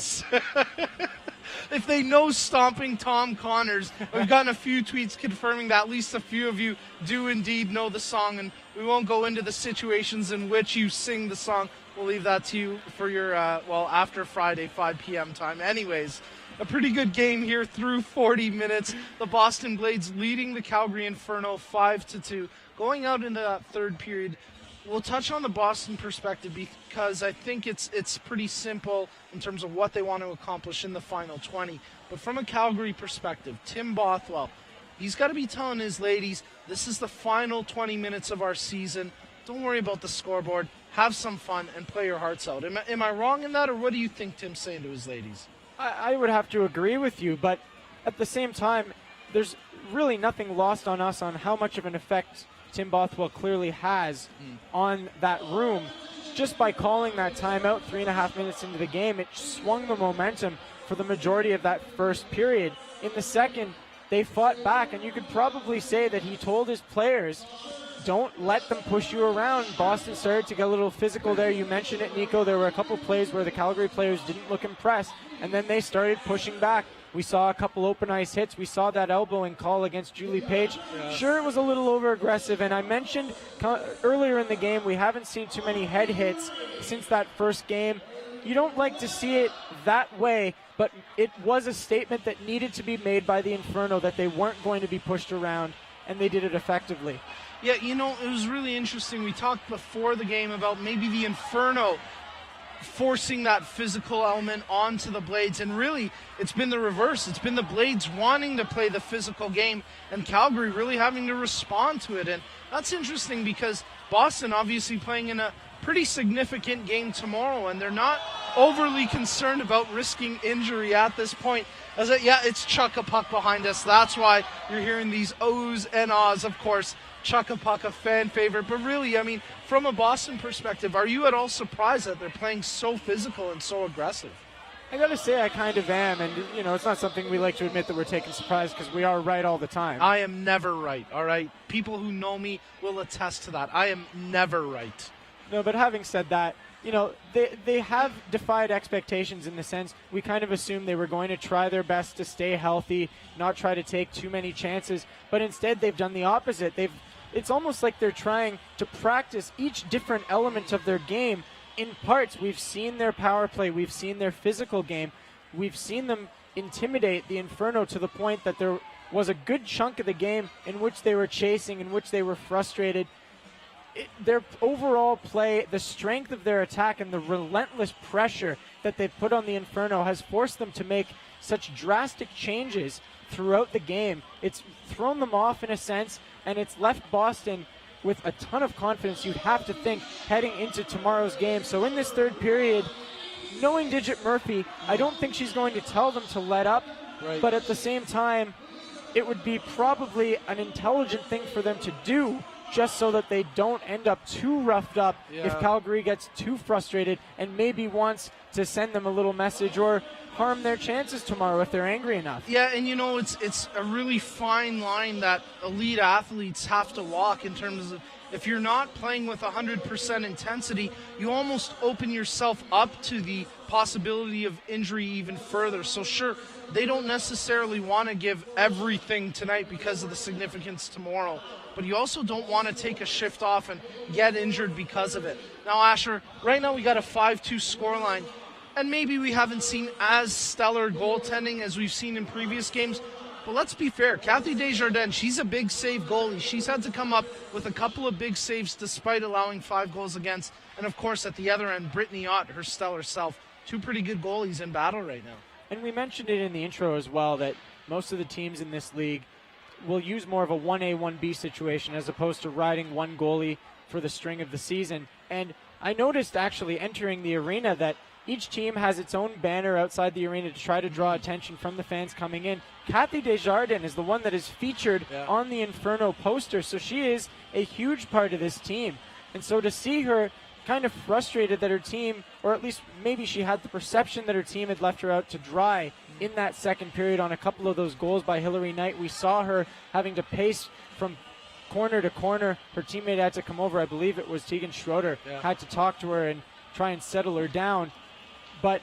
If they know Stomping Tom Connors, we've gotten a few tweets confirming that at least a few of you do indeed know the song, and we won't go into the situations in which you sing the song. We'll leave that to you for your, after Friday, 5 p.m. time. Anyways, a pretty good game here through 40 minutes. The Boston Blades leading the Calgary Inferno 5-2. Going out into that third period, we'll touch on the Boston perspective because I think it's pretty simple in terms of what they want to accomplish in the final 20. But from a Calgary perspective, Tim Bothwell, he's got to be telling his ladies, this is the final 20 minutes of our season. Don't worry about the scoreboard. Have some fun and play your hearts out. Am I wrong in that, or what do you think Tim's saying to his ladies? I would have to agree with you, but at the same time, there's really nothing lost on us on how much of an effect Tim Bothwell clearly has on that room. Just by calling that timeout 3.5 minutes into the game, it swung the momentum for the majority of that first period. In the second, they fought back, and you could probably say that he told his players, don't let them push you around. Boston started to get a little physical there. You mentioned it, Nico. There were a couple plays where the Calgary players didn't look impressed, and then they started pushing back. We saw a couple open ice hits. We saw that elbowing call against Julie Page. Sure, it was a little over-aggressive, and I mentioned earlier in the game we haven't seen too many head hits since that first game. You don't like to see it that way, but it was a statement that needed to be made by the Inferno that they weren't going to be pushed around, and they did it effectively. Yeah, it was really interesting. We talked before the game about maybe the Inferno forcing that physical element onto the Blades, and really it's been the reverse. It's been the Blades wanting to play the physical game and Calgary really having to respond to it. And that's interesting because Boston obviously playing in a pretty significant game tomorrow, and they're not overly concerned about risking injury at this point. It's Chuck a Puck behind us. That's why you're hearing these ohs and ahs. Of course, Chuck a Puck, a fan favorite. But really, from a Boston perspective, are you at all surprised that they're playing so physical and so aggressive? I got to say I kind of am, and, it's not something we like to admit that we're taking surprise because we are right all the time. I am never right, all right? People who know me will attest to that. I am never right. No, but having said that, they have defied expectations in the sense we kind of assumed they were going to try their best to stay healthy, not try to take too many chances, but instead they've done the opposite. It's almost like they're trying to practice each different element of their game in parts. We've seen their power play. We've seen their physical game. We've seen them intimidate the Inferno to the point that there was a good chunk of the game in which they were chasing, in which they were frustrated. Their overall play, the strength of their attack, and the relentless pressure that they put on the Inferno has forced them to make such drastic changes throughout the game. It's thrown them off in a sense, and it's left Boston with a ton of confidence, you'd have to think, heading into tomorrow's game. So in this third period, knowing Digit Murphy, I don't think she's going to tell them to let up, but at the same time, it would be probably an intelligent thing for them to do just so that they don't end up too roughed up if Calgary gets too frustrated and maybe wants to send them a little message or harm their chances tomorrow if they're angry enough. Yeah, and it's a really fine line that elite athletes have to walk in terms of if you're not playing with 100% intensity, you almost open yourself up to the possibility of injury even further. So sure, they don't necessarily want to give everything tonight because of the significance tomorrow, but you also don't want to take a shift off and get injured because of it. Now, Asher, right now we got a 5-2 scoreline, and maybe we haven't seen as stellar goaltending as we've seen in previous games, but let's be fair. Kathy Desjardins, she's a big save goalie. She's had to come up with a couple of big saves despite allowing 5 goals against. And, of course, at the other end, Brittany Ott, her stellar self. 2 pretty good goalies in battle right now. And we mentioned it in the intro as well that most of the teams in this league will use more of a 1A, 1B situation as opposed to riding one goalie for the string of the season. And I noticed actually entering the arena that each team has its own banner outside the arena to try to draw attention from the fans coming in. Kathy Desjardins is the one that is featured on the Inferno poster, so she is a huge part of this team. And so to see her kind of frustrated that her team, or at least maybe she had the perception that her team had left her out to dry in that second period on a couple of those goals by Hillary Knight. We saw her having to pace from corner to corner. Her teammate had to come over. I believe it was Tegan Schroeder, had to talk to her and try and settle her down. But,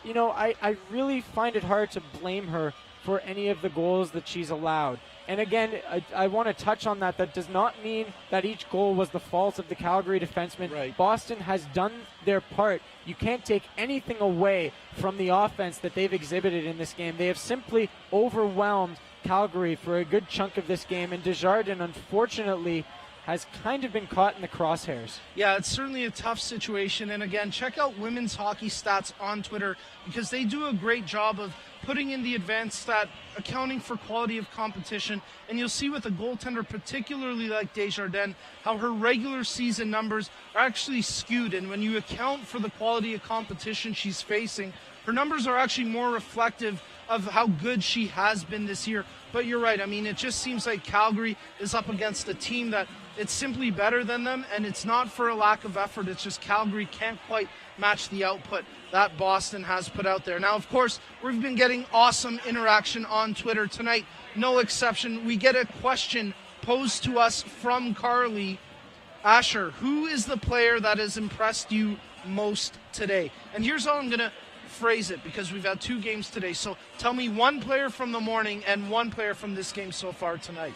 you know, I really find it hard to blame her for any of the goals that she's allowed. And again, I want to touch on that. That does not mean that each goal was the fault of the Calgary defensemen. Right. Boston has done their part. You can't take anything away from the offense that they've exhibited in this game. They have simply overwhelmed Calgary for a good chunk of this game. And Desjardins, unfortunately, has kind of been caught in the crosshairs. Yeah, it's certainly a tough situation. And again, check out Women's Hockey Stats on Twitter, because they do a great job of putting in the advanced stat, accounting for quality of competition. And you'll see with a goaltender, particularly like Desjardins, how her regular season numbers are actually skewed. And when you account for the quality of competition she's facing, her numbers are actually more reflective of how good she has been this year. But you're right. I mean, it just seems like Calgary is up against a team that it's simply better than them, and it's not for a lack of effort. It's just Calgary can't quite match the output that Boston has put out there. Now, of course, we've been getting awesome interaction on Twitter tonight. No exception. We get a question posed to us from Carly. Asher, who is the player that has impressed you most today? And here's how I'm going to phrase it, because we've had 2 games today. So tell me one player from the morning and one player from this game so far tonight.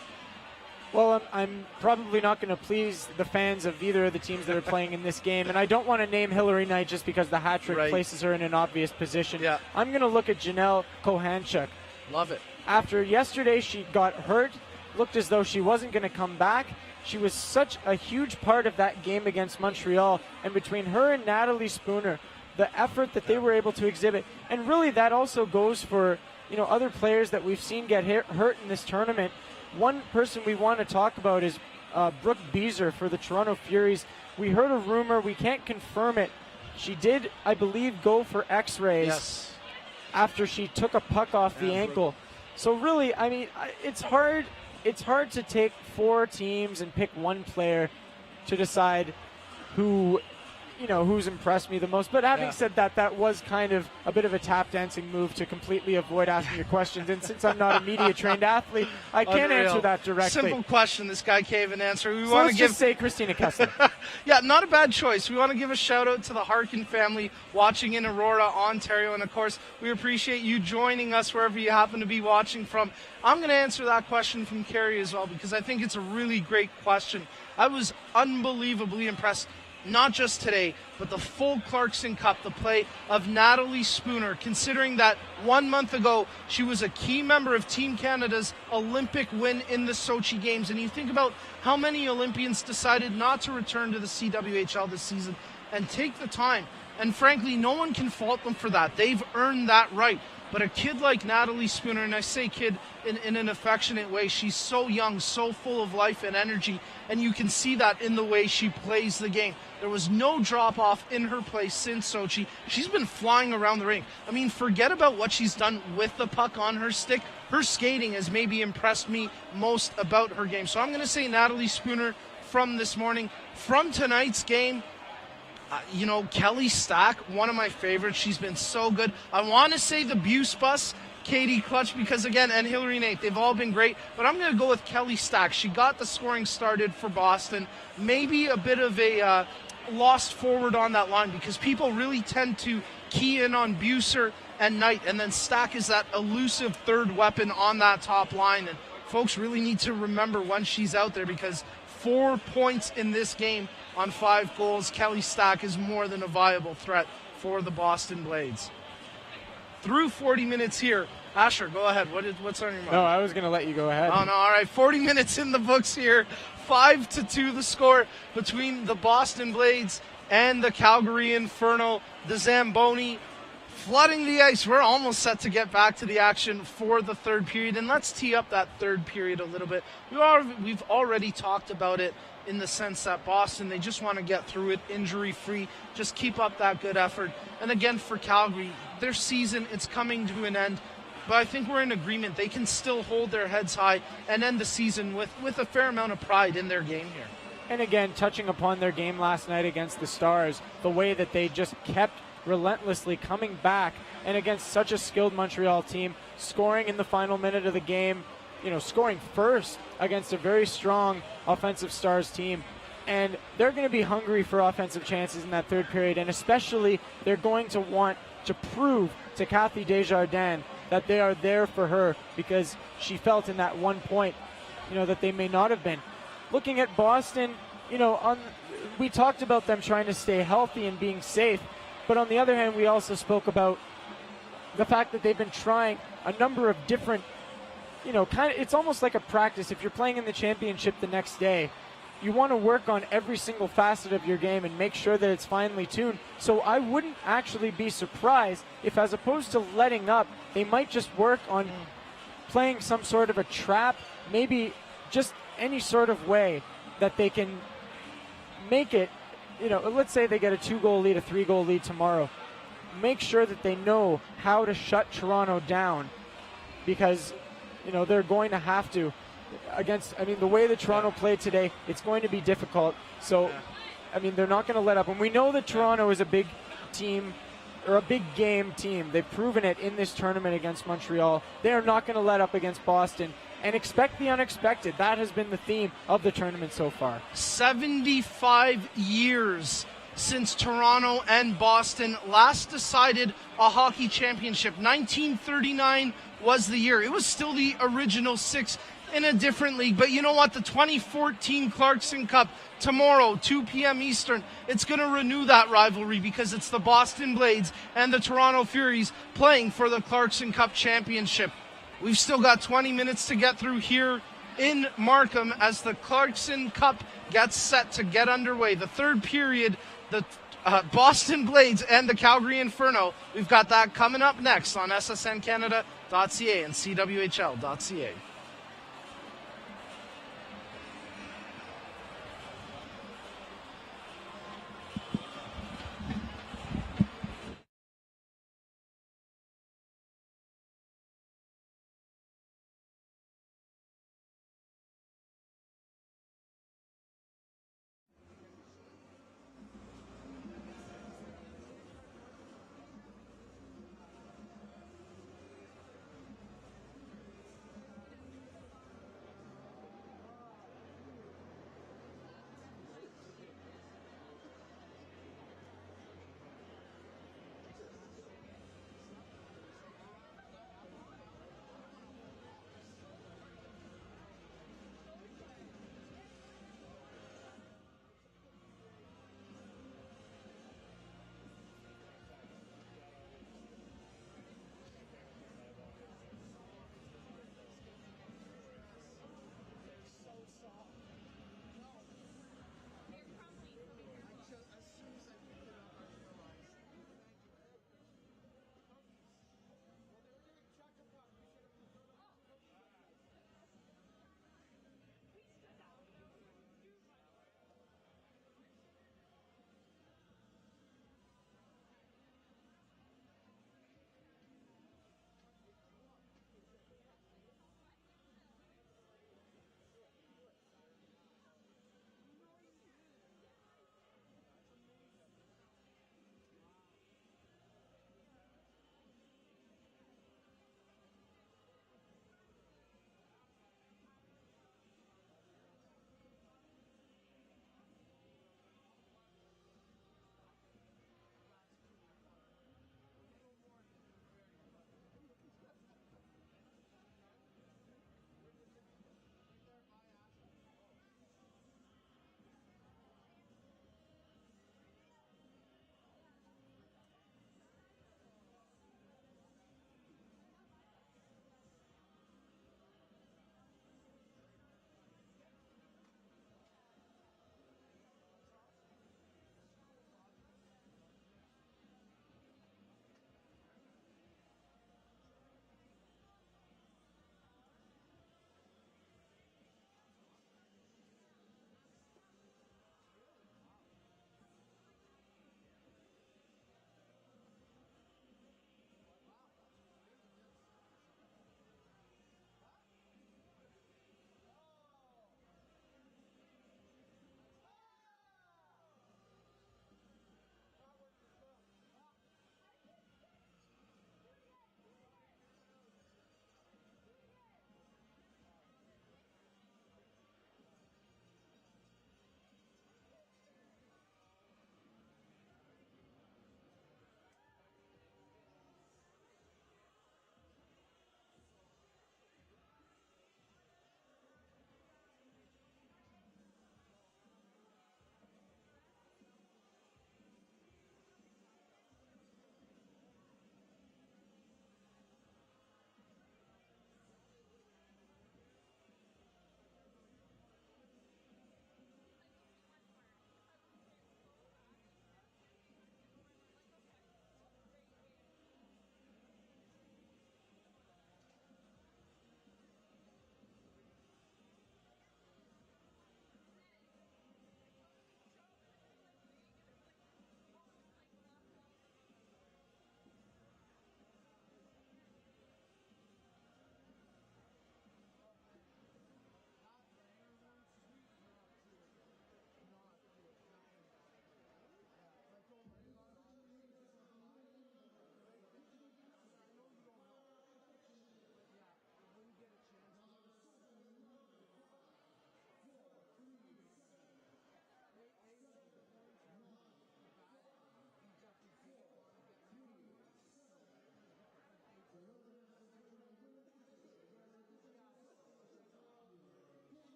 Well, I'm probably not going to please the fans of either of the teams that are playing in this game, and I don't want to name Hillary Knight just because the hat trick places her in an obvious position. Yeah. I'm going to look at Janelle Kohanchuk. Love it. After yesterday, she got hurt, looked as though she wasn't going to come back. She was such a huge part of that game against Montreal, and between her and Natalie Spooner, the effort that they were able to exhibit, and really that also goes for, you know, other players that we've seen get hurt in this tournament. One person we want to talk about is Brooke Beezer for the Toronto Furies. We heard a rumor. We can't confirm it. She did, I believe, go for x-rays after she took a puck off the ankle. So really, I mean, it's hard to take 4 teams and pick one player to decide who, you know, who's impressed me the most. But having said that, that was kind of a bit of a tap dancing move to completely avoid asking your questions. And since I'm not a media trained athlete, I can't answer that directly. Simple question. This guy can't even answer. We so want let's to just say Christina Kessler. Yeah, not a bad choice. We want to give a shout out to the Harkin family watching in Aurora, Ontario. And of course, we appreciate you joining us wherever you happen to be watching from. I'm going to answer that question from Carrie as well, because I think it's a really great question. I was unbelievably impressed. Not just today, but the full Clarkson Cup, the play of Natalie Spooner, considering that 1 month ago she was a key member of Team Canada's Olympic win in the Sochi Games. And you think about how many Olympians decided not to return to the CWHL this season and take the time. And frankly, no one can fault them for that. They've earned that right. But a kid like Natalie Spooner, and I say kid in an affectionate way, she's so young, so full of life and energy, and you can see that in the way she plays the game. There was no drop-off in her play since Sochi. She's been flying around the rink. I mean, forget about what she's done with the puck on her stick. Her skating has maybe impressed me most about her game. So I'm going to say Natalie Spooner from this morning. From tonight's game, you know, Kelly Stack, one of my favorites. She's been so good. I want to say the Buse Bus, Katie Clutch, because again, and Hillary Nate, they've all been great. But I'm going to go with Kelly Stack. She got the scoring started for Boston. Maybe a bit of a lost forward on that line, because people really tend to key in on Buser and Knight, and then Stack is that elusive third weapon on that top line. And folks really need to remember when she's out there, because 4 points in this game on 5 goals. Kelly Stack is more than a viable threat for the Boston Blades. Through 40 minutes here, Asher, go ahead. What's on your mind? No, I was going to let you go ahead. Oh, no, all right. 40 minutes in the books here. 5-2 the score between the Boston Blades and the Calgary Inferno. The Zamboni flooding the ice. We're almost set to get back to the action for the third period. And let's tee up that third period a little bit. We've already talked about it in the sense that Boston, they just want to get through it injury-free, just keep up that good effort. And again, for Calgary, their season, it's coming to an end. But I think we're in agreement. They can still hold their heads high and end the season with a fair amount of pride in their game here. And again, touching upon their game last night against the Stars, the way that they just kept relentlessly coming back, and against such a skilled Montreal team, scoring in the final minute of the game, scoring first against a very strong offensive Stars team. And they're going to be hungry for offensive chances in that third period, and especially they're going to want to prove to Kathy Desjardins that they are there for her, because she felt in that one point, that they may not have been. Looking at Boston, we talked about them trying to stay healthy and being safe, but on the other hand, we also spoke about the fact that they've been trying a number of different, it's almost like a practice. If you're playing in the championship the next day, you want to work on every single facet of your game and make sure that it's finely tuned. So I wouldn't actually be surprised if, as opposed to letting up, they might just work on playing some sort of a trap, maybe just any sort of way that they can make it, let's say they get a 2-goal lead, a 3-goal lead tomorrow. Make sure that they know how to shut Toronto down, because, they're going to have to. The way that Toronto played today, it's going to be difficult. So, they're not going to let up. And we know that Toronto is a big team, or a big game team. They've proven it in this tournament against Montreal. They are not going to let up against Boston. And expect the unexpected. That has been the theme of the tournament so far. 75 years since Toronto and Boston last decided a hockey championship. 1939 was the year. It was still the original 6 in a different league. But you know what? The 2014 Clarkson Cup tomorrow, 2 p.m. Eastern, it's going to renew that rivalry, because it's the Boston Blades and the Toronto Furies playing for the Clarkson Cup championship. We've still got 20 minutes to get through here in Markham as the Clarkson Cup gets set to get underway. The third period, the Boston Blades and the Calgary Inferno. We've got that coming up next on ssncanada.ca and cwhl.ca.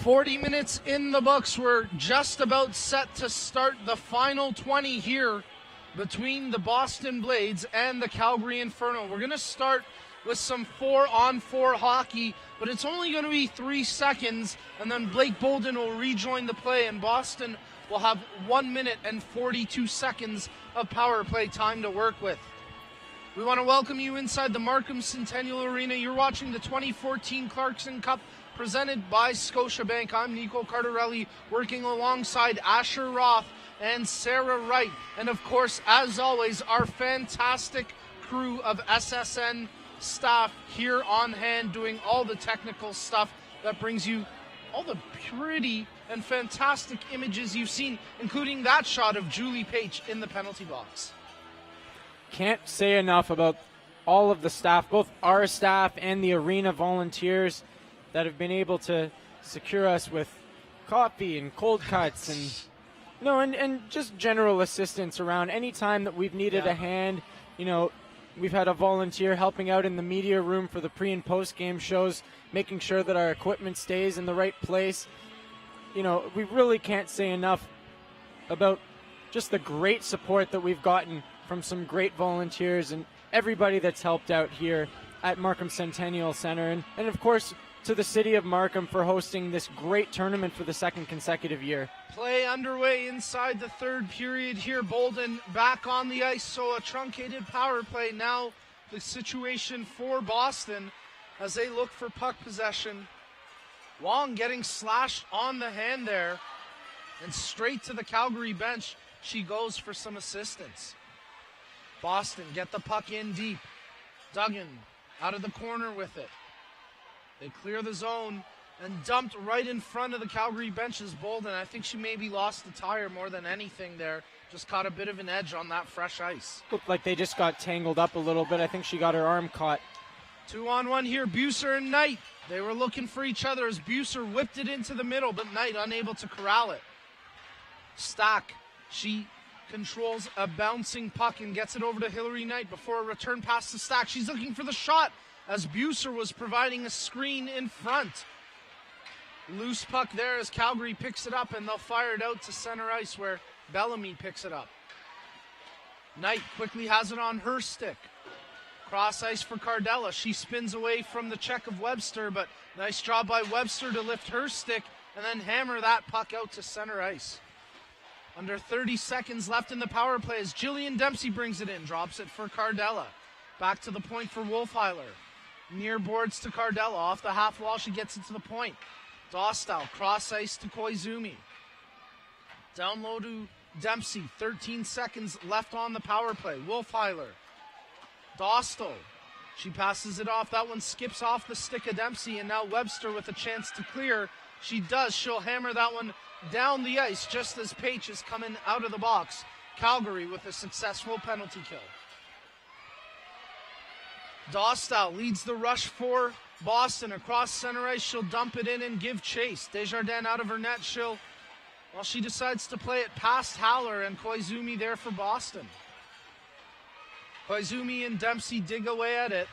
40 minutes in the books. We're just about set to start the final 20 here between the Boston Blades and the Calgary Inferno. We're going to start with some 4-on-4 hockey, but it's only going to be 3 seconds, and then Blake Bolden will rejoin the play, and Boston will have 1 minute and 42 seconds of power play time to work with. We want to welcome you inside the Markham Centennial Arena. You're watching the 2014 Clarkson Cup presented by Scotiabank. I'm Nico Cardarelli, working alongside Asher Roth and Sarah Wright. And of course, as always, our fantastic crew of SSN staff here on hand doing all the technical stuff that brings you all the pretty and fantastic images you've seen, including that shot of Julie Page in the penalty box. Can't say enough about all of the staff, both our staff and the arena volunteers that have been able to secure us with coffee and cold cuts and just general assistance around any time that we've needed a hand. We've had a volunteer helping out in the media room for the pre and post game shows, making sure that our equipment stays in the right place. We really can't say enough about just the great support that we've gotten from some great volunteers and everybody that's helped out here at Markham Centennial Center. And of course, to the city of Markham for hosting this great tournament for the second consecutive year. Play underway inside the third period here. Bolden back on the ice, so a truncated power play. Now the situation for Boston as they look for puck possession. Wong getting slashed on the hand there, and straight to the Calgary bench she goes for some assistance. Boston get the puck in deep. Duggan out of the corner with it. They clear the zone and dumped right in front of the Calgary bench's Bolden. I think she maybe lost the tire more than anything there. Just caught a bit of an edge on that fresh ice. Looked like they just got tangled up a little bit. I think she got her arm caught. 2-on-1 here, Buser and Knight. They were looking for each other as Buser whipped it into the middle, but Knight unable to corral it. Stack, she controls a bouncing puck and gets it over to Hillary Knight before a return pass to Stack. She's looking for the shot as Buser was providing a screen in front. Loose puck there as Calgary picks it up, and they'll fire it out to center ice where Bellamy picks it up. Knight quickly has it on her stick. Cross ice for Cardella. She spins away from the check of Webster, but nice job by Webster to lift her stick and then hammer that puck out to center ice. Under 30 seconds left in the power play as Jillian Dempsey brings it in, drops it for Cardella. Back to the point for Wolfheiler. Near boards to Cardella. Off the half wall, she gets it to the point. Dostal, cross ice to Koizumi. Down low to Dempsey. 13 seconds left on the power play. Wolfheiler. Dostal. She passes it off. That one skips off the stick of Dempsey, and now Webster with a chance to clear. She does. She'll hammer that one down the ice just as Page is coming out of the box. Calgary with a successful penalty kill. Dostal leads the rush for Boston across center ice. She'll dump it in and give chase. Desjardins out of her net. She decides to play it past Haller and Koizumi there for Boston. Koizumi and Dempsey dig away at it.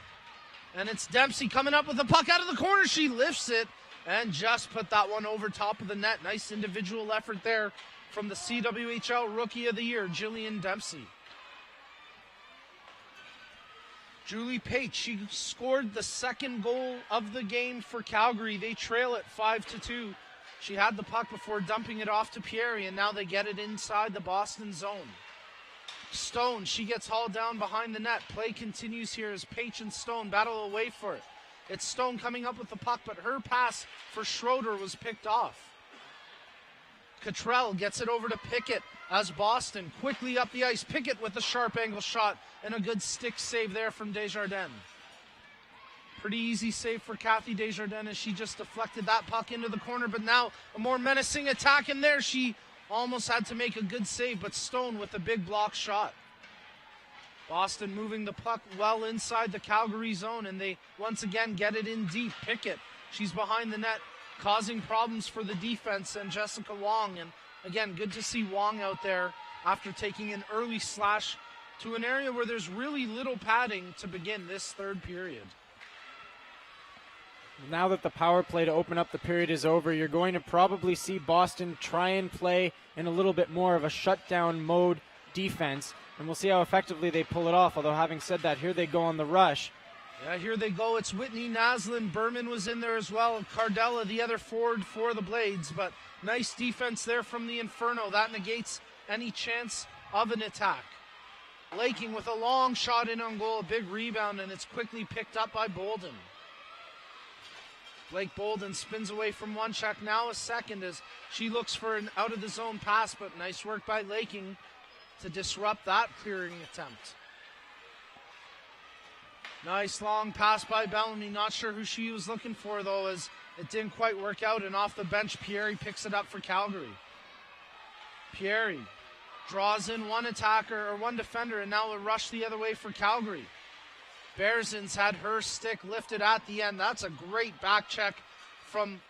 And it's Dempsey coming up with the puck out of the corner. She lifts it and just put that one over top of the net. Nice individual effort there from the CWHL Rookie of the Year, Jillian Dempsey. Julie Pate, she scored the second goal of the game for Calgary. They trail it 5-2. She had the puck before dumping it off to Pieri, and now they get it inside the Boston zone. Stone, she gets hauled down behind the net. Play continues here as Pate and Stone battle away for it. It's Stone coming up with the puck, but her pass for Schroeder was picked off. Cottrell gets it over to Pickett as Boston quickly up the ice. Pickett with a sharp angle shot and a good stick save there from Desjardins. Pretty easy save for Kathy Desjardins as she just deflected that puck into the corner, but now a more menacing attack in there. She almost had to make a good save, but Stone with a big block shot. Boston moving the puck well inside the Calgary zone, and they once again get it in deep. Pickett, she's behind the net, causing problems for the defense and Jessica Wong. And again, good to see Wong out there after taking an early slash to an area where there's really little padding to begin this third period. Now that the power play to open up the period is over, you're going to probably see Boston try and play in a little bit more of a shutdown mode defense, and we'll see how effectively they pull it off. Although having said that, here they go on the rush. Yeah, here they go. It's Whitney Naslin. Berman was in there as well. And Cardella, the other forward for the Blades. But nice defense there from the Inferno. That negates any chance of an attack. Laking with a long shot in on goal, a big rebound, and it's quickly picked up by Bolden. Blake Bolden spins away from one check, now a second as she looks for an out-of-the-zone pass, but nice work by Laking to disrupt that clearing attempt. Nice long pass by Bellamy. Not sure who she was looking for, though, as it didn't quite work out. And off the bench, Pieri picks it up for Calgary. Pieri draws in one attacker or one defender, and now a rush the other way for Calgary. Bearson's had her stick lifted at the end. That's a great back check from,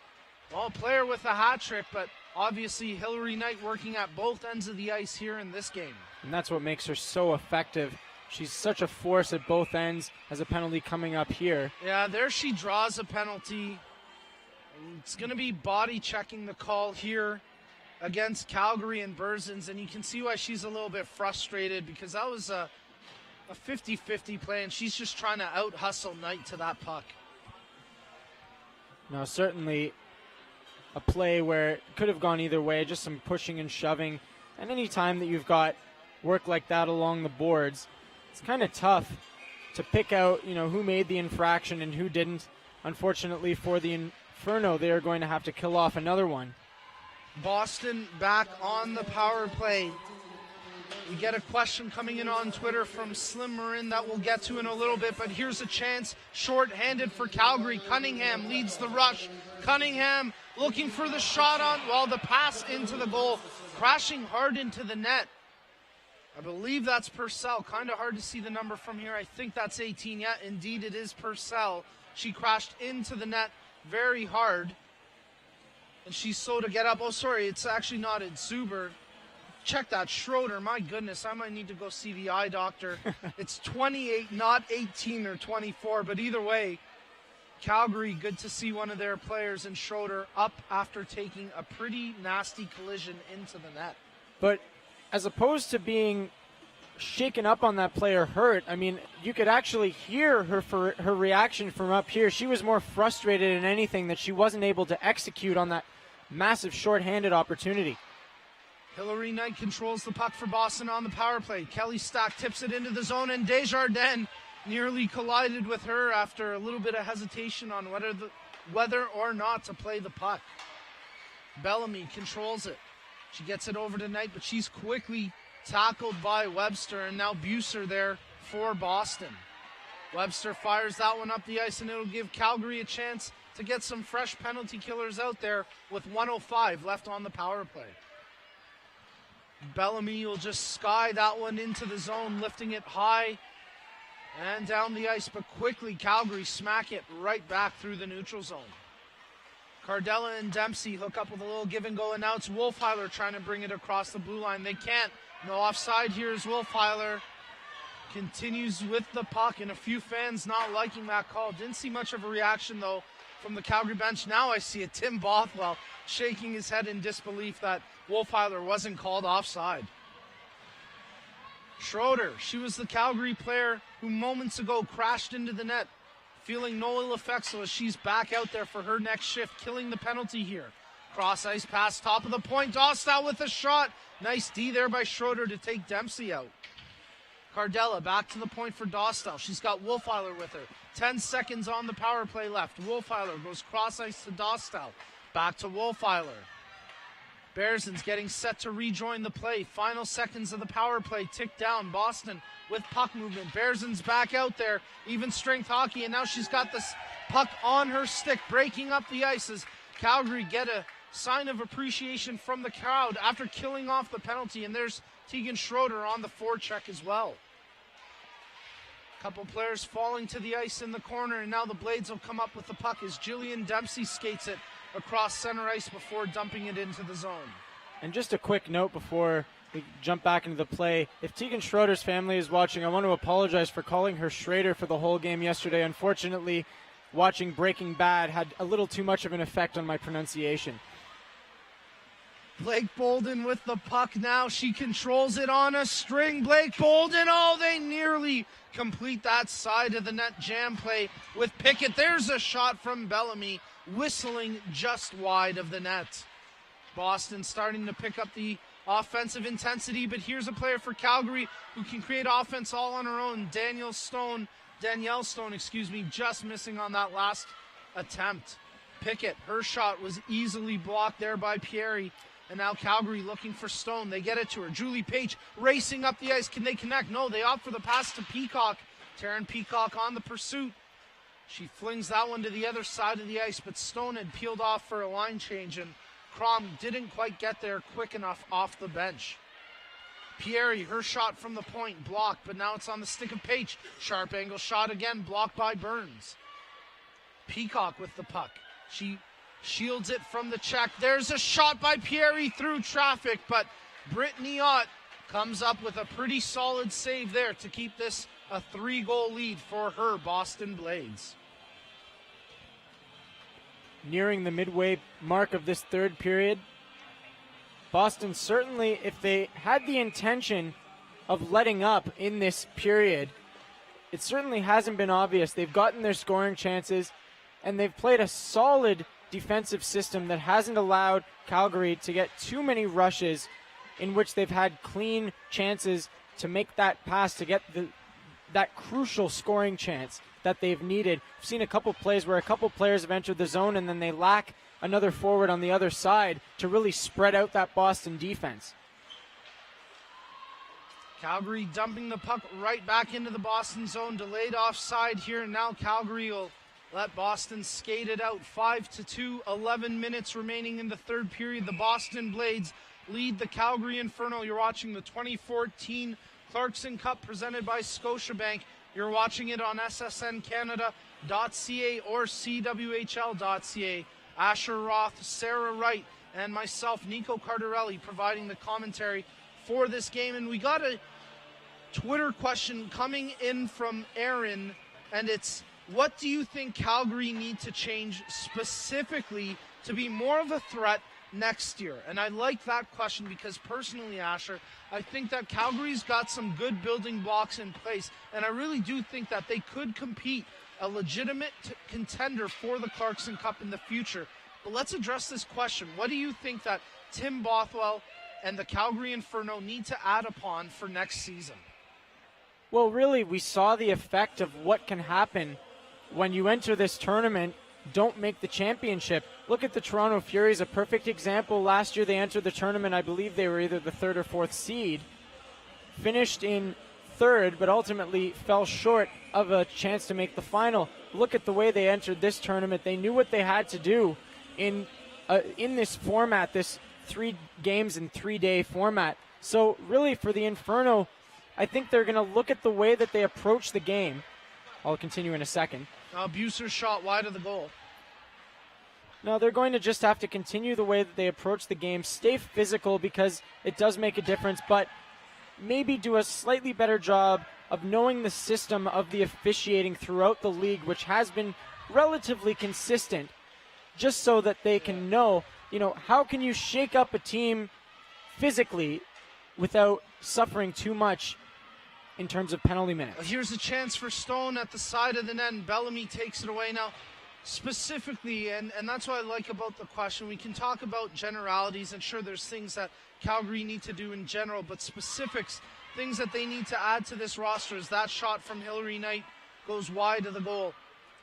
well, a player with a hat trick, but obviously Hillary Knight working at both ends of the ice here in this game. And that's what makes her so effective. She's such a force at both ends. As a penalty coming up here. Yeah, there she draws a penalty. It's going to be body checking the call here against Calgary and Bersons, and you can see why she's a little bit frustrated because that was a 50-50 play, and she's just trying to out-hustle Knight to that puck. Now, certainly a play where it could have gone either way, just some pushing and shoving. And any time that you've got work like that along the boards, it's kind of tough to pick out, who made the infraction and who didn't. Unfortunately for the Inferno, they are going to have to kill off another one. Boston back on the power play. We get a question coming in on Twitter from Slim Marin that we'll get to in a little bit, but here's a chance short-handed for Calgary. Cunningham leads the rush. Cunningham looking for the shot on, the pass into the goal, crashing hard into the net. I believe that's Purcell. Kind of hard to see the number from here. I think that's 18. Yeah, indeed it is Purcell. She crashed into the net very hard. And she's slow to get up. Oh, sorry, it's actually not. It's Zuber. Check that. Schroeder. My goodness, I might need to go see the eye doctor. It's 28, not 18 or 24. But either way, Calgary, good to see one of their players in Schroeder up after taking a pretty nasty collision into the net. But as opposed to being shaken up on that player hurt, you could actually hear her reaction from up here. She was more frustrated than anything that she wasn't able to execute on that massive shorthanded opportunity. Hillary Knight controls the puck for Boston on the power play. Kelly Stack tips it into the zone, and Desjardins nearly collided with her after a little bit of hesitation on whether or not to play the puck. Bellamy controls it. She gets it over to Knight, but she's quickly tackled by Webster, and now Buser there for Boston. Webster fires that one up the ice, and it'll give Calgary a chance to get some fresh penalty killers out there with 1:05 left on the power play. Bellamy will just sky that one into the zone, lifting it high and down the ice, but quickly Calgary smack it right back through the neutral zone. Cardella and Dempsey hook up with a little give and go, and now it's Wolfheiler trying to bring it across the blue line. They can't. No offside here as Wolfheiler continues with the puck, and a few fans not liking that call. Didn't see much of a reaction, though, from the Calgary bench. Now I see a Tim Bothwell shaking his head in disbelief that Wolfheiler wasn't called offside. Schroeder, she was the Calgary player who moments ago crashed into the net, feeling no ill effects, so as she's back out there for her next shift, killing the penalty here. Cross ice pass, top of the point, Dostal with a shot. Nice D there by Schroeder to take Dempsey out. Cardella back to the point for Dostal. She's got Wolfheiler with her. 10 seconds on the power play left. Wolfheiler goes cross ice to Dostal. Back to Wolfheiler. Bearson's getting set to rejoin the play. Final seconds of the power play tick down. Boston with puck movement. Bearson's back out there. Even strength hockey, and now she's got this puck on her stick, breaking up the ice as Calgary get a sign of appreciation from the crowd after killing off the penalty. And there's Tegan Schroeder on the forecheck as well. Couple players falling to the ice in the corner, and now the Blades will come up with the puck as Jillian Dempsey skates it across center ice before dumping it into the zone. And just a quick note before we jump back into the play. If Tegan Schroeder's family is watching, I want to apologize for calling her Schrader for the whole game yesterday. Unfortunately, watching Breaking Bad had a little too much of an effect on my pronunciation. Blake Bolden with the puck now. She controls it on a string. Blake Bolden, oh, they nearly complete that side of the net jam play with Pickett. There's a shot from Bellamy, whistling just wide of the net. Boston starting to pick up the offensive intensity, but here's a player for Calgary who can create offense all on her own. Danielle Stone, just missing on that last attempt. Pickett, her shot was easily blocked there by Pieri. And now Calgary looking for Stone. They get it to her. Julie Page racing up the ice. Can they connect? No, they opt for the pass to Peacock. Taryn Peacock on the pursuit. She flings that one to the other side of the ice, but Stone had peeled off for a line change, and Crom didn't quite get there quick enough off the bench. Pieri, her shot from the point, blocked, but now it's on the stick of Page. Sharp angle shot again, blocked by Burns. Peacock with the puck. She shields it from the check. There's a shot by Pieri through traffic, but Brittany Ott comes up with a pretty solid save there to keep this a 3-goal lead for her Boston Blades. Nearing the midway mark of this third period, Boston certainly, if they had the intention of letting up in this period, it certainly hasn't been obvious. They've gotten their scoring chances, and they've played a solid defensive system that hasn't allowed Calgary to get too many rushes in which they've had clean chances to make that pass to get that crucial scoring chance that they've needed. I've seen a couple plays where a couple players have entered the zone and then they lack another forward on the other side to really spread out that Boston defense. Calgary dumping the puck right back into the Boston zone. Delayed offside here, and now Calgary will let Boston skate it out. 5-2, 11 minutes remaining in the third period. The Boston Blades lead the Calgary Inferno. You're watching the 2014 Clarkson Cup presented by Scotiabank. You're watching it on ssncanada.ca or cwhl.ca. Asher Roth, Sarah Wright, and myself, Nico Cardarelli, providing the commentary for this game. And we got a Twitter question coming in from Aaron, and it's, what do you think Calgary need to change specifically to be more of a threat next year? And I like that question because personally, Asher, I think that Calgary's got some good building blocks in place, and I really do think that they could compete a legitimate contender for the Clarkson Cup in the future. But let's address this question. What do you think that Tim Bothwell and the Calgary Inferno need to add upon for next season? Well, really, we saw the effect of what can happen when you enter this tournament, don't make the championship. Look at the Toronto Furies, a perfect example. Last year they entered the tournament, I believe they were either the third or fourth seed, finished in third, but ultimately fell short of a chance to make the final. Look at the way they entered this tournament. They knew what they had to do in this format, this 3 games in 3-day format. So really for the Inferno, I think they're going to look at the way that they approach the game. I'll continue in a second. Now Buser's shot wide of the goal. No, they're going to just have to continue the way that they approach the game, stay physical because it does make a difference, but maybe do a slightly better job of knowing the system of the officiating throughout the league, which has been relatively consistent, just so that they can know, how can you shake up a team physically without suffering too much in terms of penalty minutes. Here's a chance for Stone at the side of the net, and Bellamy takes it away. Now, specifically, and that's what I like about the question, we can talk about generalities, and sure, there's things that Calgary need to do in general, but specifics, things that they need to add to this roster, is that shot from Hillary Knight goes wide of the goal.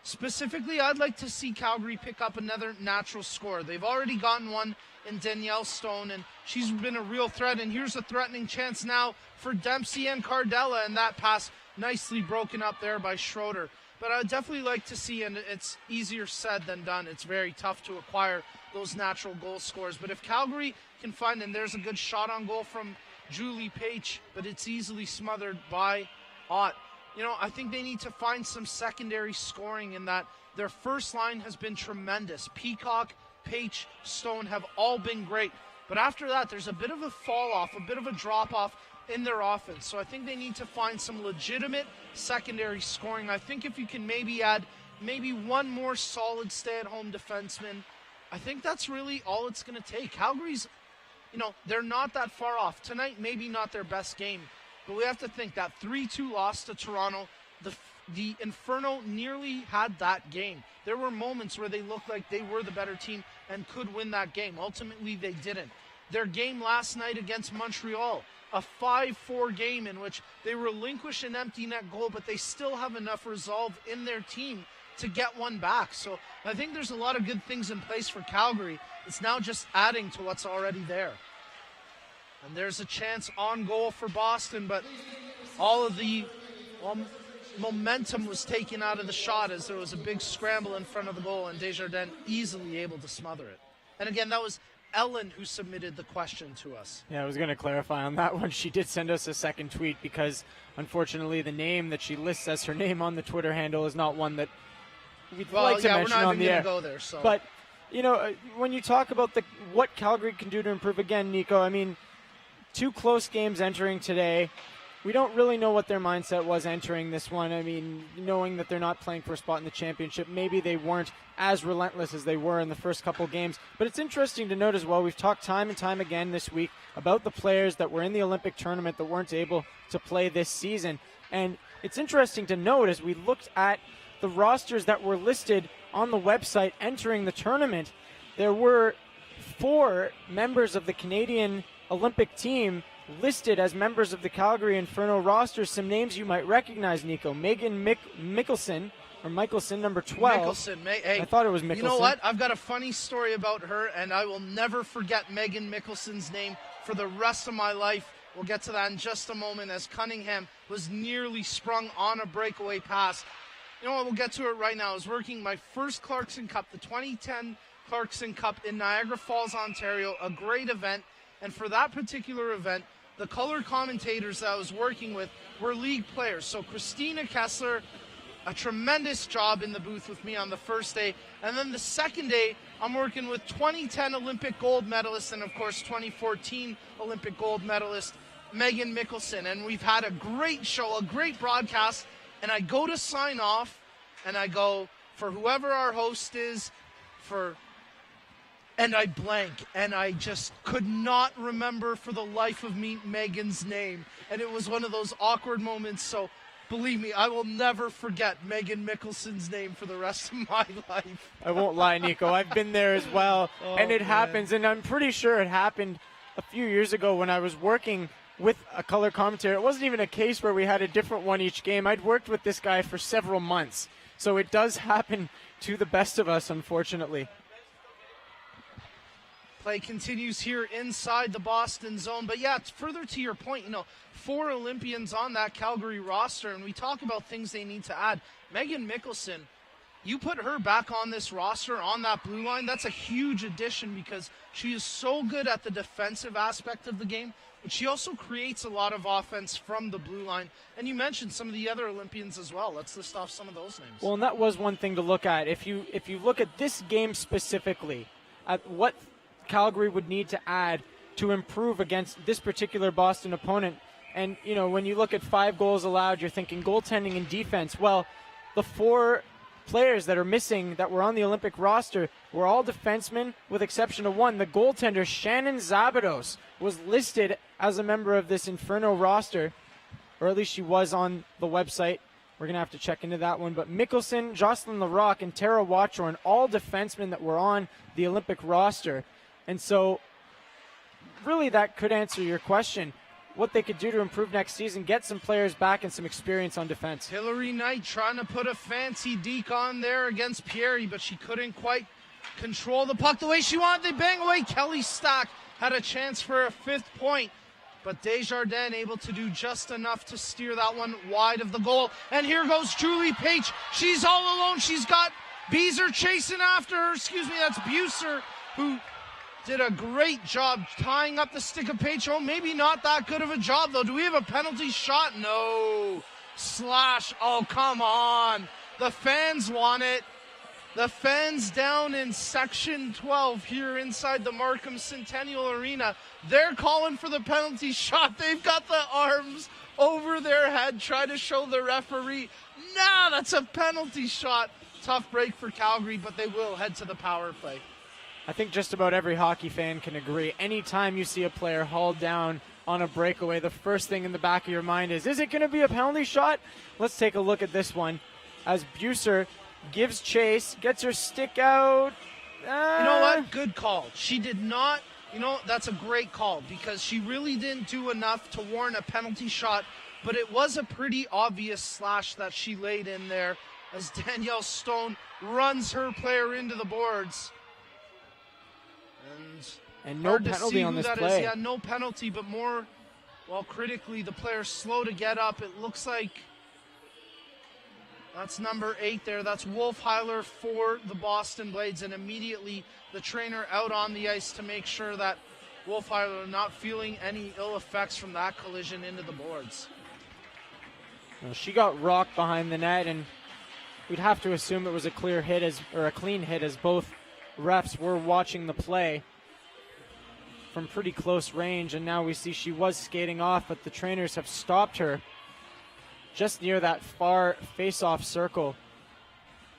Specifically, I'd like to see Calgary pick up another natural scorer. They've already gotten one in Danielle Stone, and she's been a real threat. And here's a threatening chance now for Dempsey and Cardella, and that pass nicely broken up there by Schroeder. But I'd definitely like to see, and it's easier said than done, it's very tough to acquire those natural goal scorers. But if Calgary can find, and there's a good shot on goal from Julie Page, but it's easily smothered by Ott. I think they need to find some secondary scoring in that. Their first line has been tremendous. Peacock, Page, Stone have all been great. But after that, there's a bit of a fall off, a bit of a drop off in their offense. So I think they need to find some legitimate secondary scoring. I think if you can maybe add maybe one more solid stay-at-home defenseman. I think that's really all it's going to take. Calgary's, they're not that far off. Tonight, maybe not their best game, but we have to think that 3-2 loss to Toronto, the Inferno nearly had that game. There were moments where they looked like they were the better team and could win that game. Ultimately, they didn't. Their game last night against Montreal, a 5-4 game in which they relinquish an empty net goal, but they still have enough resolve in their team to get one back. So I think there's a lot of good things in place for Calgary. It's now just adding to what's already there. And there's a chance on goal for Boston, but all of the momentum was taken out of the shot as there was a big scramble in front of the goal, and Desjardins easily able to smother it. And again, that was Ellen who submitted the question to us. Yeah, I was going to clarify on that one. She did send us a second tweet because, unfortunately, the name that she lists as her name on the Twitter handle is not one that we'd like to mention on the air. Go there, so. But, when you talk about what Calgary can do to improve, again, Nico, I mean, 2 close games entering today. We don't really know what their mindset was entering this one. I mean, knowing that they're not playing for a spot in the championship, maybe they weren't as relentless as they were in the first couple games. But it's interesting to note as well, we've talked time and time again this week about the players that were in the Olympic tournament that weren't able to play this season. And it's interesting to note as we looked at the rosters that were listed on the website entering the tournament, there were 4 members of the Canadian Olympic team listed as members of the Calgary Inferno roster. Some names you might recognize, Nico. Megan Mickelson, or Michelson, number 12. Mickelson. Hey, I thought it was Mickelson. You know what? I've got a funny story about her, and I will never forget Megan Mickelson's name for the rest of my life. We'll get to that in just a moment, as Cunningham was nearly sprung on a breakaway pass. You know what? We'll get to it right now. I was working my first Clarkson Cup, the 2010 Clarkson Cup in Niagara Falls, Ontario, a great event. And for that particular event, the color commentators that I was working with were league players. So Christina Kessler, a tremendous job in the booth with me on the first day. And then the second day, I'm working with 2010 Olympic gold medalist and, of course, 2014 Olympic gold medalist Megan Mickelson. And we've had a great show, a great broadcast. And I go to sign off, and I go, for whoever our host is, and I blank, and I just could not remember for the life of me Megan's name. And it was one of those awkward moments, so believe me, I will never forget Megan Mickelson's name for the rest of my life. I won't lie, Nico. I've been there as well, and it happens, and I'm pretty sure it happened a few years ago when I was working with a color commentator. It wasn't even a case where we had a different one each game. I'd worked with this guy for several months, so it does happen to the best of us, unfortunately. Play continues here inside the Boston zone. But yeah, further to your point, 4 Olympians on that Calgary roster, and we talk about things they need to add. Megan Mickelson, you put her back on this roster, on that blue line, that's a huge addition because she is so good at the defensive aspect of the game, but she also creates a lot of offense from the blue line. And you mentioned some of the other Olympians as well. Let's list off some of those names. Well, and that was one thing to look at. If you look at this game specifically, at what Calgary would need to add to improve against this particular Boston opponent. And, when you look at 5 goals allowed, you're thinking goaltending and defense. Well, the 4 players that are missing that were on the Olympic roster were all defensemen with exception of one. The goaltender, Shannon Zabados, was listed as a member of this Inferno roster, or at least she was on the website. We're going to have to check into that one. But Mickelson, Jocelyn Larocque, and Tara Watchorn, all defensemen that were on the Olympic roster. And so, really, that could answer your question. What they could do to improve next season, get some players back and some experience on defense. Hillary Knight trying to put a fancy deke on there against Pierre, but she couldn't quite control the puck the way she wanted. They bang away. Kelly Stack had a chance for a 5th point, but Desjardins able to do just enough to steer that one wide of the goal. And here goes Julie Page. She's all alone. She's got Beezer chasing after her. That's Buser, who did a great job tying up the stick of Page. Oh, maybe not that good of a job, though. Do we have a penalty shot? No. Slash. Oh, come on. The fans want it. The fans down in Section 12 here inside the Markham Centennial Arena, they're calling for the penalty shot. They've got the arms over their head, trying to show the referee, nah, that's a penalty shot. tough break for Calgary, but they will head to the power play. I think just about every hockey fan can agree. Anytime you see a player hauled down on a breakaway, the first thing in the back of your mind is it going to be a penalty shot? Let's take a look at this one as Buser gives chase, gets her stick out. You know what? Good call. She did not, that's a great call because she really didn't do enough to warrant a penalty shot, but it was a pretty obvious slash that she laid in there as Danielle Stone runs her player into the boards. And no penalty on this play. Yeah, no penalty, but more, critically, the player's slow to get up. It looks like that's number 8 there. That's Wolfheiler for the Boston Blades, and immediately the trainer out on the ice to make sure that Wolfheiler not feeling any ill effects from that collision into the boards. Well, she got rocked behind the net, and we'd have to assume it was a clean hit as both refs were watching the play from pretty close range, and now we see she was skating off, but the trainers have stopped her just near that far face-off circle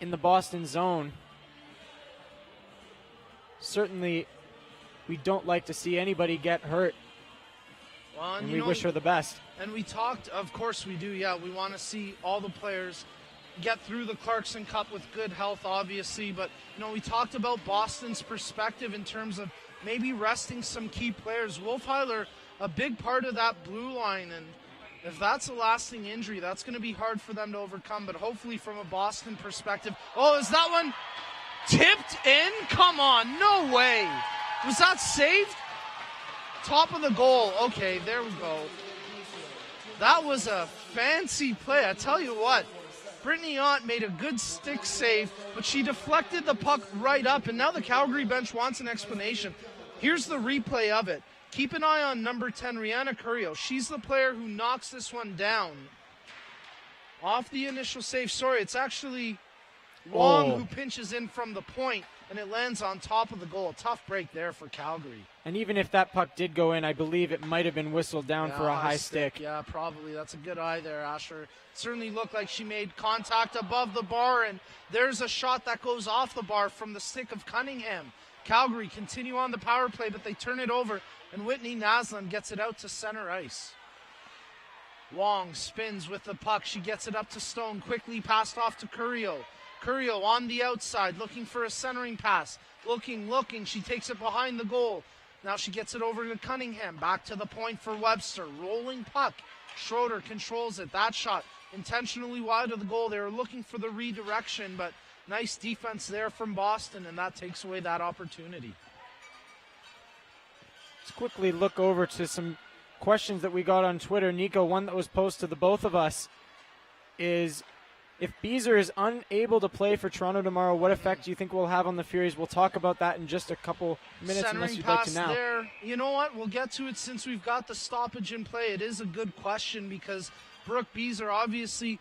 in the Boston zone. Certainly, we don't like to see anybody get hurt, and we wish her the best. And we talked, of course we do, we want to see all the players get through the Clarkson Cup with good health, obviously, but, we talked about Boston's perspective in terms of maybe resting some key players. Wolfheiler, a big part of that blue line, and if that's a lasting injury, that's going to be hard for them to overcome, but hopefully from a Boston perspective. Oh, is that one tipped in? Come on, no way. Was that saved? Top of the goal. Okay, there we go. That was a fancy play. I tell you what, Brittany Ott made a good stick save, but she deflected the puck right up, and now the Calgary bench wants an explanation. Here's the replay of it. Keep an eye on number 10, Rihanna Curio. She's the player who knocks this one down. Off the initial save. Sorry, it's actually Wong who pinches in from the point, and it lands on top of the goal. A tough break there for Calgary. And even if that puck did go in, I believe it might have been whistled down for a high stick. Yeah, probably. That's a good eye there, Asher. Certainly looked like she made contact above the bar, and there's a shot that goes off the bar from the stick of Cunningham. Calgary continue on the power play, but they turn it over, and Whitney Naslund gets it out to center ice. Wong spins with the puck. She gets it up to Stone, quickly passed off to Curio. Curio on the outside, looking for a centering pass. Looking. She takes it behind the goal. Now she gets it over to Cunningham. Back to the point for Webster. Rolling puck. Schroeder controls it. That shot intentionally wide of the goal. They were looking for the redirection, but nice defense there from Boston, and that takes away that opportunity. Let's quickly look over to some questions that we got on Twitter. Nico, one that was posed to the both of us is, if Beezer is unable to play for Toronto tomorrow, what effect do you think we'll have on the Furies? We'll talk about that in just a couple minutes, Centering unless you'd like to now. There. You know what? We'll get to it since we've got the stoppage in play. It is a good question because Brooke Beezer obviously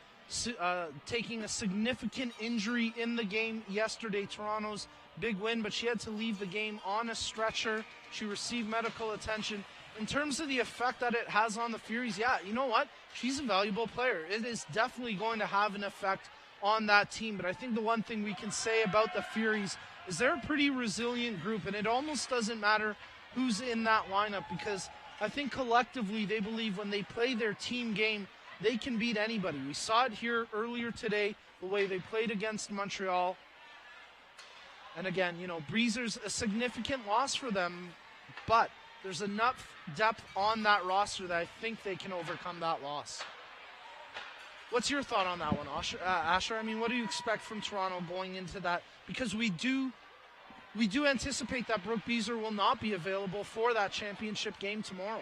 taking a significant injury in the game yesterday. Toronto's big win, but she had to leave the game on a stretcher. She received medical attention. In terms of the effect that it has on the Furies, you know what? She's a valuable player. It is definitely going to have an effect on that team. But I think the one thing we can say about the Furies is they're a pretty resilient group, and it almost doesn't matter who's in that lineup because I think collectively they believe when they play their team game, they can beat anybody. We saw it here earlier today, the way they played against Montreal. And again, Breezer's a significant loss for them, but there's enough depth on that roster that I think they can overcome that loss. What's your thought on that one, Asher? I mean, what do you expect from Toronto going into that? Because we do anticipate that Brooke Beezer will not be available for that championship game tomorrow.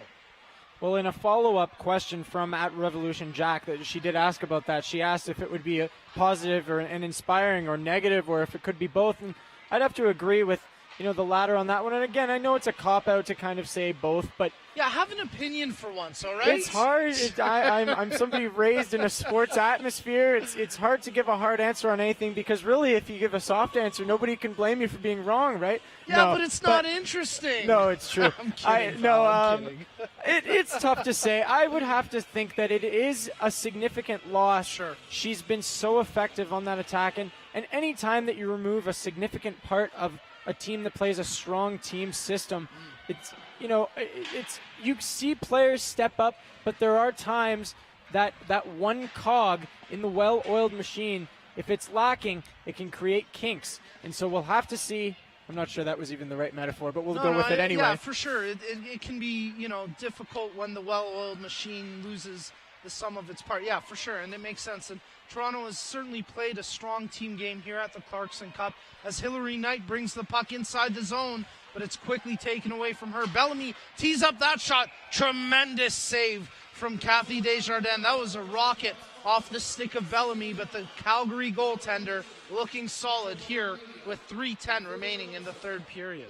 Well, in a follow-up question from @RevolutionJack, that she did ask about that. She asked if it would be a positive or an inspiring or negative, or if it could be both. And I'd have to agree with the latter on that one. And again, I know it's a cop-out to kind of say both, but Yeah, have an opinion for once, all right? it's hard. I'm somebody raised in a sports atmosphere. It's hard to give a hard answer on anything because really, if you give a soft answer, nobody can blame you for being wrong, right? Yeah, but it's not interesting. No, it's true. I'm kidding. I'm kidding. It's tough to say. I would have to think that it is a significant loss. Sure. She's been so effective on that attack, and any time that you remove a significant part of a team that plays a strong team system, it's you see players step up, but there are times that one cog in the well-oiled machine, if it's lacking, it can create kinks. And so we'll have to see. I'm not sure that was even the right metaphor, but we'll go with it anyway. Yeah, for sure. It can be, difficult when the well-oiled machine loses the sum of its part. Yeah, for sure, and it makes sense. And Toronto has certainly played a strong team game here at the Clarkson Cup as Hillary Knight brings the puck inside the zone, but it's quickly taken away from her. Bellamy tees up that shot. Tremendous save from Kathy Desjardins. That was a rocket off the stick of Bellamy, but the Calgary goaltender looking solid here with 3:10 remaining in the third period.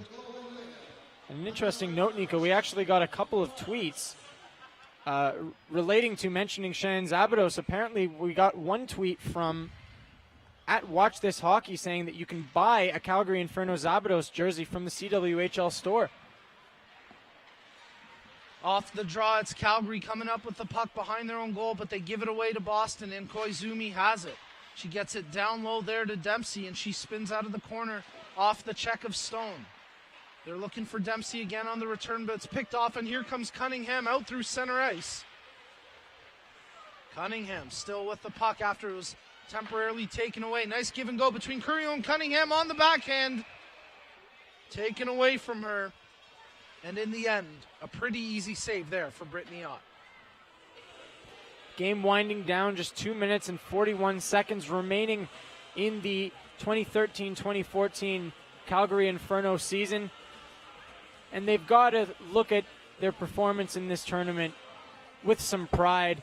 An interesting note, Nico, we actually got a couple of tweets relating to mentioning Shannon Zabados. Apparently, we got one tweet from @WatchThisHockey saying that you can buy a Calgary Inferno Zabados jersey from the CWHL store. Off the draw, it's Calgary coming up with the puck behind their own goal, but they give it away to Boston, and Koizumi has it. She gets it down low there to Dempsey, and she spins out of the corner off the check of Stone. They're looking for Dempsey again on the return, but it's picked off, and here comes Cunningham out through center ice. Cunningham still with the puck after it was temporarily taken away. Nice give and go between Curio and Cunningham on the backhand. Taken away from her. And in the end, a pretty easy save there for Brittany Ott. Game winding down, just 2 minutes and 41 seconds remaining in the 2013-2014 Calgary Inferno season. And they've got to look at their performance in this tournament with some pride.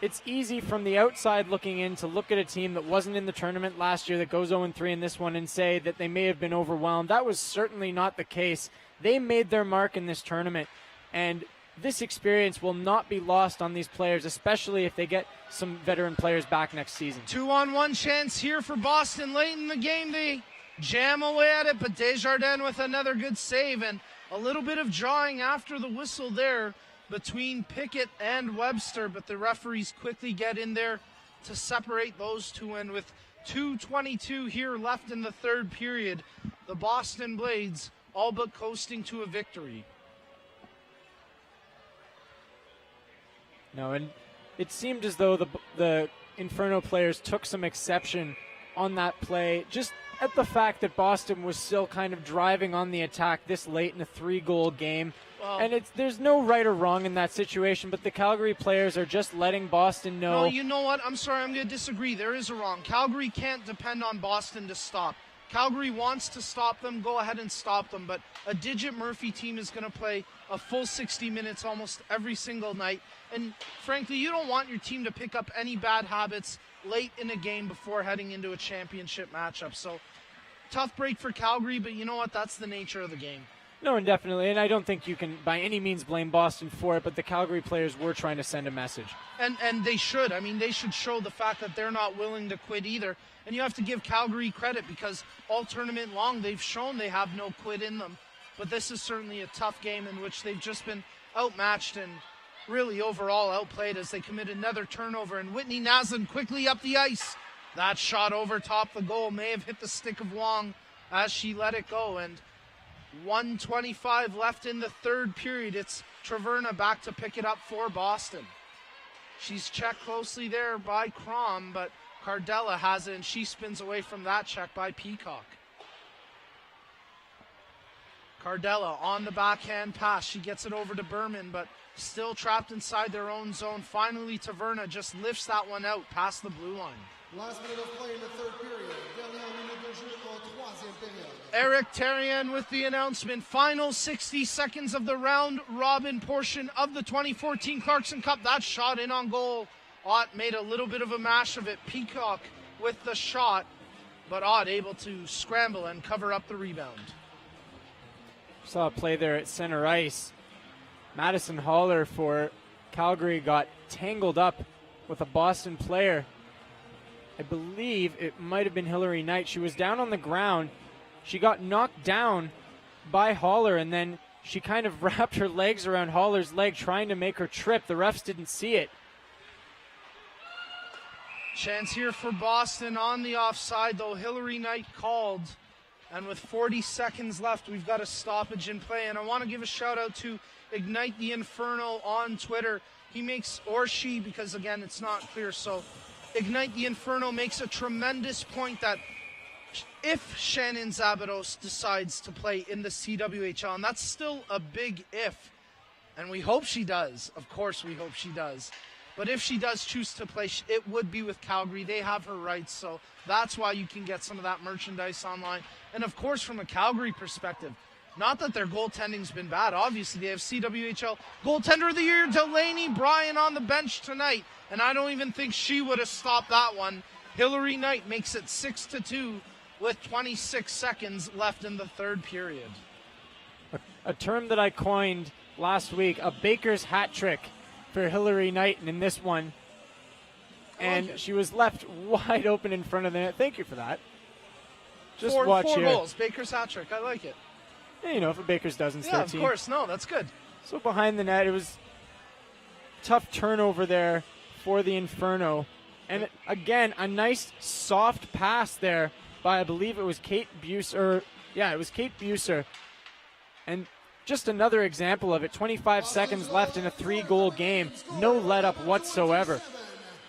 It's easy from the outside looking in to look at a team that wasn't in the tournament last year that goes 0-3 in this one and say that they may have been overwhelmed. That was certainly not the case. They made their mark in this tournament, and this experience will not be lost on these players, especially if they get some veteran players back next season. 2-on-1 chance here for Boston late in the game. They jam away at it, but Desjardins with another good save, and a little bit of jawing after the whistle there between Pickett and Webster, but the referees quickly get in there to separate those two, and with 2:22 here left in the third period, the Boston Blades all but coasting to a victory. No, and it seemed as though the Inferno players took some exception on that play, just at the fact that Boston was still kind of driving on the attack this late in a 3-goal game. Well, and there's no right or wrong in that situation, but the Calgary players are just letting Boston know. No, you know what? I'm sorry, I'm going to disagree. There is a wrong. Calgary can't depend on Boston to stop. Calgary wants to stop them, go ahead and stop them, but a Digit Murphy team is going to play a full 60 minutes almost every single night, and frankly, you don't want your team to pick up any bad habits late in a game before heading into a championship matchup. So, tough break for Calgary, but you know what? That's the nature of the game. No, and definitely, and I don't think you can by any means blame Boston for it, but the Calgary players were trying to send a message. And they should. I mean, they should show the fact that they're not willing to quit either. And you have to give Calgary credit because all tournament long they've shown they have no quit in them. But this is certainly a tough game in which they've just been outmatched and really overall outplayed as they commit another turnover. And Whitney Naslin quickly up the ice. That shot over top the goal may have hit the stick of Wong as she let it go. And 1:25 left in the third period. It's Traverna back to pick it up for Boston. She's checked closely there by Crom, but Cardella has it, and she spins away from that check by Peacock. Cardella on the backhand pass. She gets it over to Berman, but still trapped inside their own zone. Finally, Taverna just lifts that one out past the blue line. Last minute of play in the third period. Dernière minute de jeu en troisième période. Eric Therrien with the announcement. Final 60 seconds of the round-robin portion of the 2014 Clarkson Cup. That shot in on goal. Ott made a little bit of a mash of it. Peacock with the shot. but Ott able to scramble and cover up the rebound. Saw a play there at center ice. Madison Haller for Calgary got tangled up with a Boston player. I believe it might have been Hillary Knight. She was down on the ground. She got knocked down by Haller, and then she kind of wrapped her legs around Haller's leg, trying to make her trip. The refs didn't see it. Chance here for Boston on the offside, though. Hillary Knight called. And with 40 seconds left, we've got a stoppage in play. And I want to give a shout out to Ignite the Inferno on Twitter. He makes, or she, because again, it's not clear. So Ignite the Inferno makes a tremendous point that if Shannon Zabados decides to play in the CWHL, and that's still a big if, and we hope she does. Of course we hope she does. But if she does choose to play, it would be with Calgary. They have her rights, so that's why you can get some of that merchandise online. And, of course, from a Calgary perspective, not that their goaltending's been bad. Obviously, they have CWHL Goaltender of the Year, Delaney Bryan, on the bench tonight, and I don't even think she would have stopped that one. Hillary Knight makes it 6-2 with 26 seconds left in the third period. A term that I coined last week, a Baker's hat trick for Hillary Knight in this one, and she was left wide open in front of the net. Thank you for that. Just watch four here. Goals, Baker's hat trick. I like it. Yeah, you know, if a Baker's dozen's 13. Yeah, of course. No, that's good. So behind the net, it was tough turnover there for the Inferno, and again a nice soft pass there by, I believe it was Kate Buser. Yeah, it was Kate Buser, and just another example of it. 25 seconds left in a 3-goal game. No let-up whatsoever.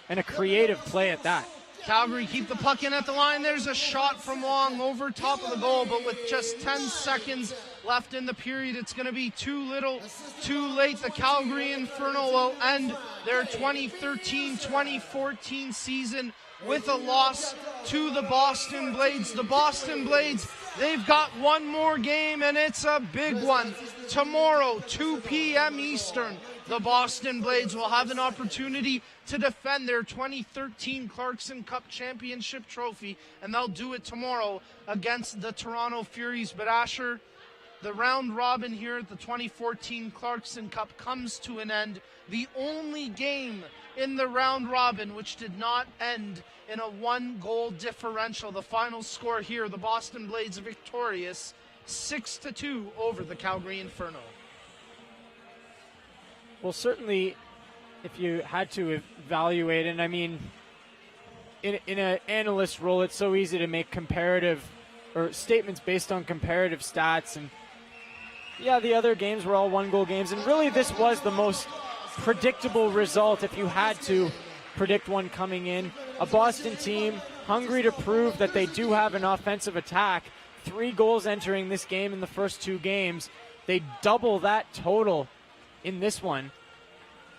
And a creative play at that. Calgary keep the puck in at the line. There's a shot from Wong over top of the goal, but with just 10 seconds left in the period, it's going to be too little, too late. The Calgary Inferno will end their 2013-2014 season with a loss to the Boston Blades. The Boston Blades, they've got one more game, and it's a big one. Tomorrow, 2 p.m. Eastern, the Boston Blades will have an opportunity to defend their 2013 Clarkson Cup Championship trophy, and they'll do it tomorrow against the Toronto Furies. But Asher, the round robin here at the 2014 Clarkson Cup comes to an end. The only game in the round robin which did not end in a 1-goal differential. The final score here, the Boston Blades victorious 6-2 over the Calgary Inferno. Well, certainly, if you had to evaluate, and I mean, in an analyst role, it's so easy to make comparative or statements based on comparative stats. And yeah, the other games were all 1-goal games, and really this was the most predictable result if you had to predict one coming in. A Boston team hungry to prove that they do have an offensive attack. 3 goals entering this game in the first 2 games. They double that total in this one,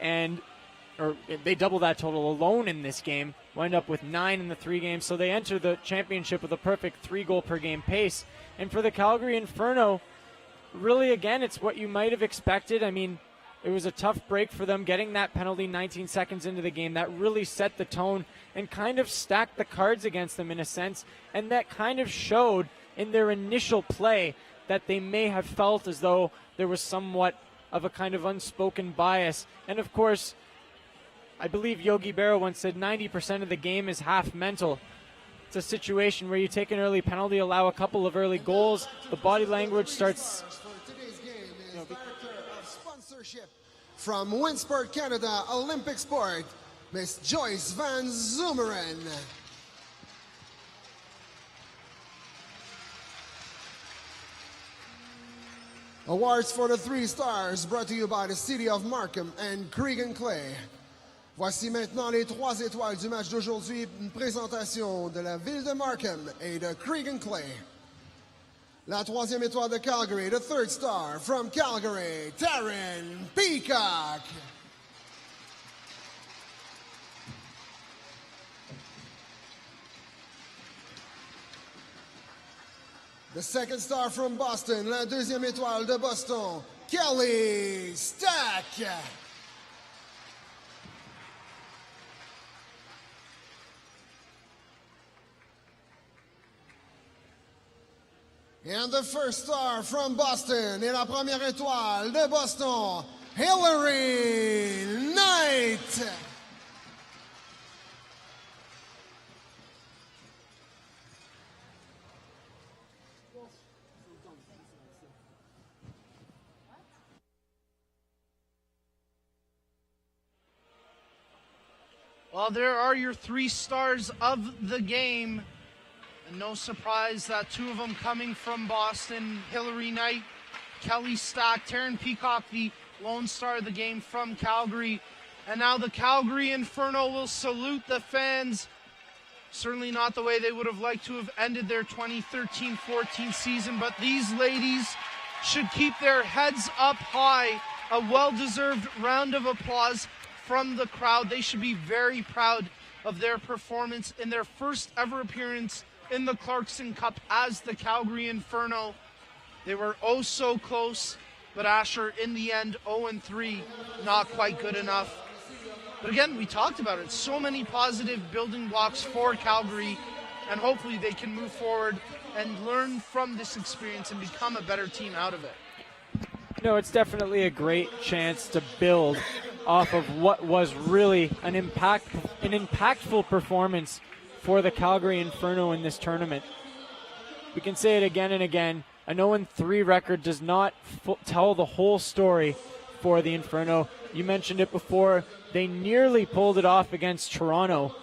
or they double that total alone in this game, wind up with 9 in the 3 games, so they enter the championship with a perfect 3-goal per game pace. And for the Calgary Inferno, really, again, it's what you might have expected. I mean, it was a tough break for them, getting that penalty 19 seconds into the game. That really set the tone and kind of stacked the cards against them in a sense, and that kind of showed in their initial play that they may have felt as though there was somewhat of a kind of unspoken bias. And of course, I believe Yogi Berra once said 90% of the game is half mental. It's a situation where you take an early penalty, allow a couple of early goals, the body language starts. Sponsorship from Winsport Canada Olympic Sport, Miss Joyce Van Zumeren. Awards for the 3 stars brought to you by the City of Markham and Cregan Clay. Voici maintenant les 3 étoiles du match d'aujourd'hui, une présentation de la ville de Markham et de Cregan Clay. La 3e étoile de Calgary, the 3rd star from Calgary, Taryn Peacock. The 2nd star from Boston, la 2e étoile de Boston, Kelly Stack. And the first star from Boston et la première étoile de Boston, Hillary Knight. Well, there are your 3 stars of the game. And no surprise that 2 of them coming from Boston, Hillary Knight, Kelly Stack, Taryn Peacock, the lone star of the game from Calgary. And now the Calgary Inferno will salute the fans. Certainly not the way they would have liked to have ended their 2013-14 season, but these ladies should keep their heads up high. A well-deserved round of applause from the crowd. They should be very proud of their performance in their first ever appearance in the Clarkson Cup as the Calgary Inferno. They were oh so close, but Asher, in the end, 0-3, not quite good enough. But again, we talked about it. So many positive building blocks for Calgary, and hopefully they can move forward and learn from this experience and become a better team out of it. No, it's definitely a great chance to build off of what was really an impactful performance for the Calgary Inferno in this tournament. We can say it again and again. A 0-3 record does not tell the whole story for the Inferno. You mentioned it before. They nearly pulled it off against Toronto,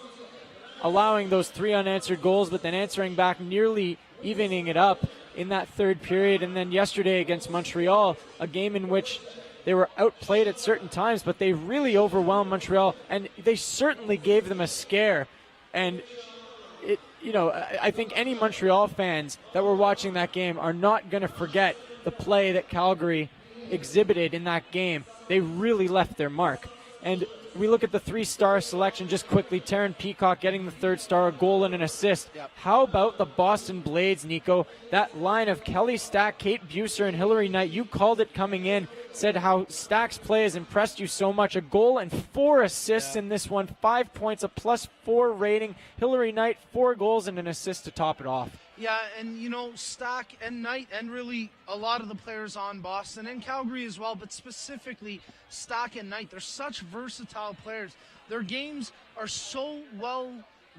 allowing those 3 unanswered goals, but then answering back, nearly evening it up in that third period. And then yesterday against Montreal, a game in which they were outplayed at certain times, but they really overwhelmed Montreal, and they certainly gave them a scare. And I think any Montreal fans that were watching that game are not going to forget the play that Calgary exhibited in that game. They really left their mark. And we look at the 3-star selection just quickly. Taryn Peacock getting the 3rd star, a goal and an assist. Yep. How about the Boston Blades, Nico? That line of Kelly Stack, Kate Buser, and Hillary Knight, you called it coming in, said how Stack's play has impressed you so much. A goal and 4 assists in this one, 5 points, a +4 rating. Hillary Knight, 4 goals and an assist to top it off. Yeah, and Stack and Knight, and really a lot of the players on Boston and Calgary as well, but specifically Stack and Knight, they're such versatile players. Their games are so well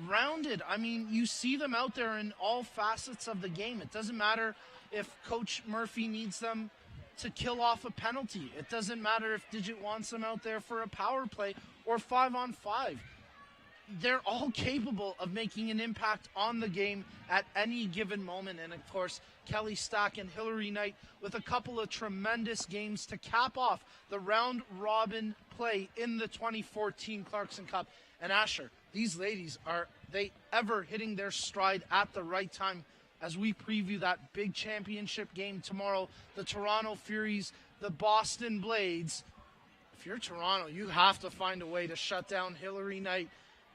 rounded. I mean, you see them out there in all facets of the game. It doesn't matter if Coach Murphy needs them to kill off a penalty. It doesn't matter if Digit wants them out there for a power play or 5-on-5. They're all capable of making an impact on the game at any given moment. And, of course, Kelly Stack and Hillary Knight with a couple of tremendous games to cap off the round-robin play in the 2014 Clarkson Cup. And, Asher, these ladies, are they ever hitting their stride at the right time as we preview that big championship game tomorrow, the Toronto Furies, the Boston Blades. If you're Toronto, you have to find a way to shut down Hillary Knight,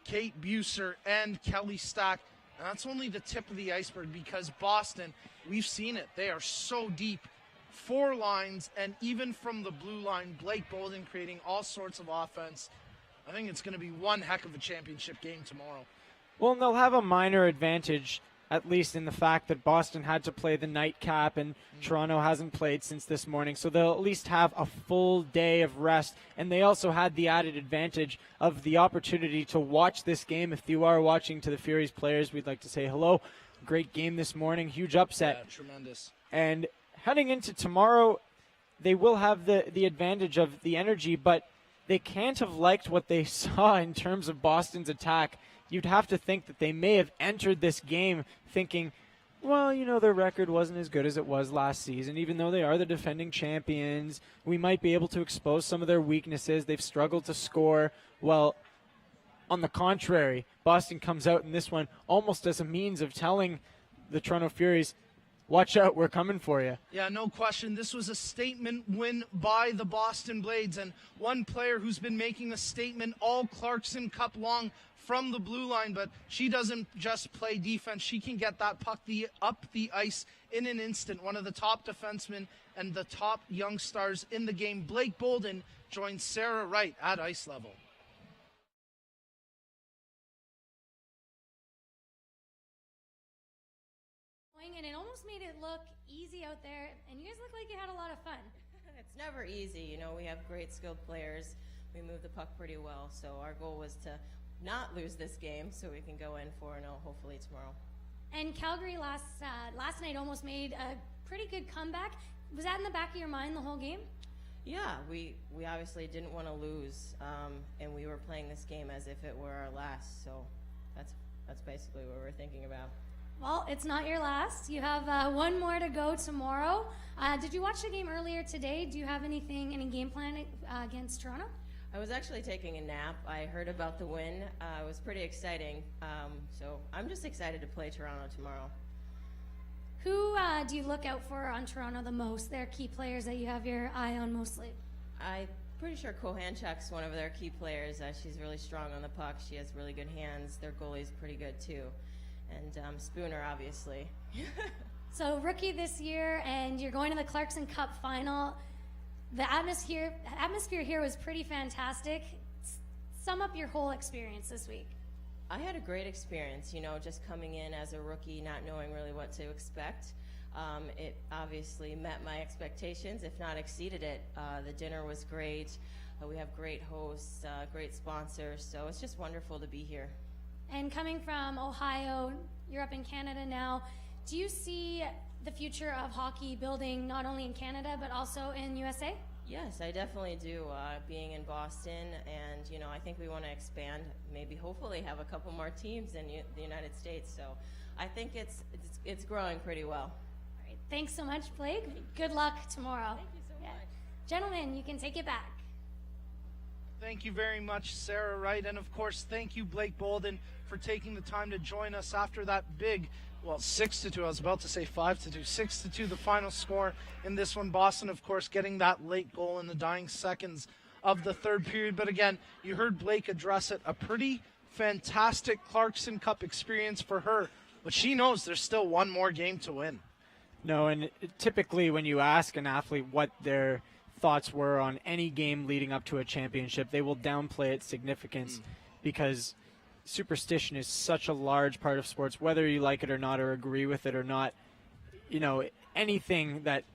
Kate Buser, and Kelly Stack. And that's only the tip of the iceberg, because Boston, we've seen it. They are so deep. 4 lines, and even from the blue line, Blake Bolden creating all sorts of offense. I think it's going to be one heck of a championship game tomorrow. Well, and they'll have a minor advantage, at least in the fact that Boston had to play the nightcap and Toronto hasn't played since this morning. So they'll at least have a full day of rest. And they also had the added advantage of the opportunity to watch this game. If you are watching, to the Furies players, we'd like to say hello. Great game this morning. Huge upset. Yeah, tremendous. And heading into tomorrow, they will have the advantage of the energy, but they can't have liked what they saw in terms of Boston's attack. You'd have to think that they may have entered this game thinking, well, their record wasn't as good as it was last season. Even though they are the defending champions, we might be able to expose some of their weaknesses. They've struggled to score. Well, on the contrary, Boston comes out in this one almost as a means of telling the Toronto Furies, watch out, we're coming for you. Yeah, no question. This was a statement win by the Boston Blades, and one player who's been making a statement all Clarkson Cup long from the blue line, but she doesn't just play defense. She can get that puck up the ice in an instant. One of the top defensemen and the top young stars in the game, Blake Bolden, joins Sarah Wright at ice level. And it almost made it look easy out there, and you guys look like you had a lot of fun. It's never easy. You know, we have great skilled players. We move the puck pretty well. So our goal was to not lose this game so we can go in 4-0 hopefully tomorrow. And Calgary last night almost made a pretty good comeback. Was that in the back of your mind the whole game? Yeah, we obviously didn't want to lose, and we were playing this game as if it were our last. So that's basically what we're thinking about. Well, it's not your last. You have one more to go tomorrow. Did you watch the game earlier today? Do you have any game plan against Toronto? I was actually taking a nap. I heard about the win. It was pretty exciting. So I'm just excited to play Toronto tomorrow. Who do you look out for on Toronto the most? Their key players that you have your eye on mostly? I'm pretty sure Kohanchuk's one of their key players. She's really strong on the puck. She has really good hands. Their goalie's pretty good too. And Spooner, obviously. So rookie this year, and you're going to the Clarkson Cup final. The atmosphere here was pretty fantastic. Sum up your whole experience this week. I had a great experience, you know, just coming in as a rookie, not knowing really what to expect. It obviously met my expectations, if not exceeded it. The dinner was great. We have great hosts, great sponsors, so it's just wonderful to be here. And coming from Ohio, you're up in Canada now. Do you see the future of hockey building not only in Canada but also in USA? Yes, I definitely do. Being in Boston, and you know, I think we want to expand. Maybe, hopefully, have a couple more teams in the United States. So, I think it's growing pretty well. All right, thanks so much, Blake. Good luck tomorrow. Thank you so much. Gentlemen, you can take it back. Thank you very much, Sarah Wright. And, of course, thank you, Blake Bolden, for taking the time to join us after that big, 6-2. I was about to say 5-2. 6-2, the final score in this one. Boston, of course, getting that late goal in the dying seconds of the third period. But, again, you heard Blake address it. A pretty fantastic Clarkson Cup experience for her. But she knows there's still one more game to win. No, and typically when you ask an athlete what their thoughts were on any game leading up to a championship, they will downplay its significance because superstition is such a large part of sports, whether you like it or not or agree with it or not. You know, anything that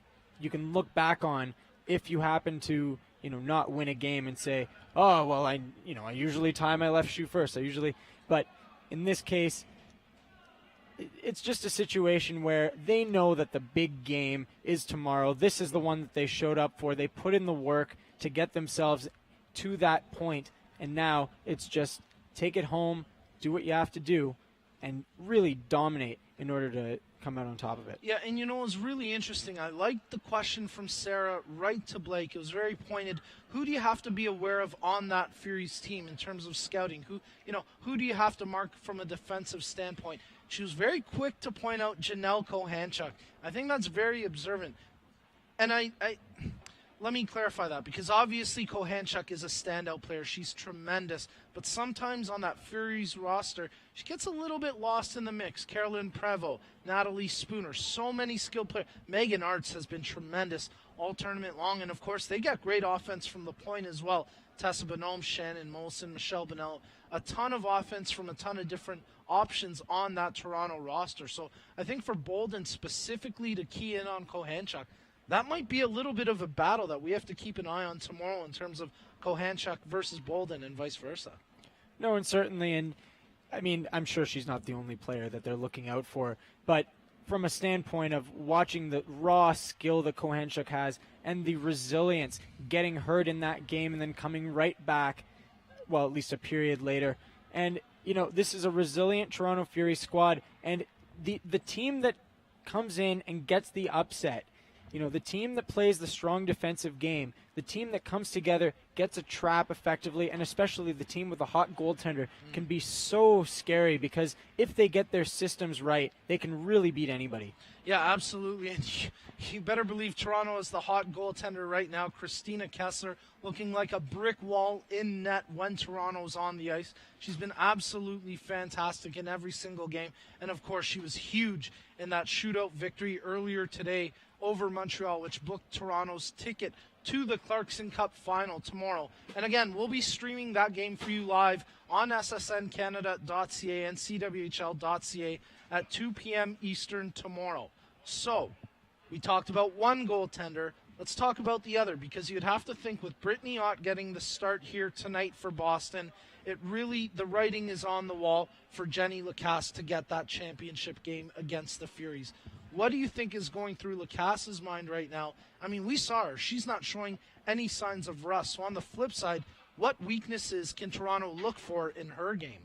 you can look back on, if you happen to, you know, not win a game and say, oh, well, I usually tie my left shoe first. But in this case, it's just a situation where they know that the big game is tomorrow. This is the one that they showed up for. They put in the work to get themselves to that point, and now it's just take it home, do what you have to do, and really dominate in order to come out on top of it. Yeah, and you know, it was really interesting. I liked the question from Sarah right to Blake. It was very pointed. Who do you have to be aware of on that Furies team in terms of scouting? Who do you have to mark from a defensive standpoint? She was very quick to point out Janelle Kohanchuk. I think that's very observant. And I let me clarify that, because obviously Kohanchuk is a standout player. She's tremendous. But sometimes on that Furies roster, she gets a little bit lost in the mix. Carolyn Prevost, Natalie Spooner, so many skilled players. Megan Arts has been tremendous all tournament long. And, of course, they get great offense from the point as well. Tessa Bonhomme, Shannon Molson, Michelle Bonello. A ton of offense from a ton of different options on that Toronto roster. So I think for Bolden specifically to key in on Kohanchuk, that might be a little bit of a battle that we have to keep an eye on tomorrow in terms of Kohanchuk versus Bolden and vice versa. No, and certainly, and I mean, I'm sure she's not the only player that they're looking out for, but from a standpoint of watching the raw skill that Kohanchuk has and the resilience, getting hurt in that game and then coming right back, well, at least a period later. And, you know, this is a resilient Toronto Fury squad, and the team that comes in and gets the upset, you know, the team that plays the strong defensive game, the team that comes together, gets a trap effectively, and especially the team with a hot goaltender can be so scary because if they get their systems right, they can really beat anybody. Yeah, absolutely. And you better believe Toronto is the hot goaltender right now. Christina Kessler looking like a brick wall in net when Toronto's on the ice. She's been absolutely fantastic in every single game. And, of course, she was huge in that shootout victory earlier today over Montreal, which booked Toronto's ticket to the Clarkson Cup final tomorrow. And again, we'll be streaming that game for you live on ssncanada.ca and cwhl.ca at 2 p.m. Eastern tomorrow. So, We talked about one goaltender. Let's talk about the other, because you'd have to think with Brittany Ott getting the start here tonight for Boston, the writing is on the wall for Jenny Lacasse to get that championship game against the Furies. What do you think is going through Lacasse's mind right now? I mean, we saw her. She's not showing any signs of rust. So on the flip side, what weaknesses can Toronto look for in her game?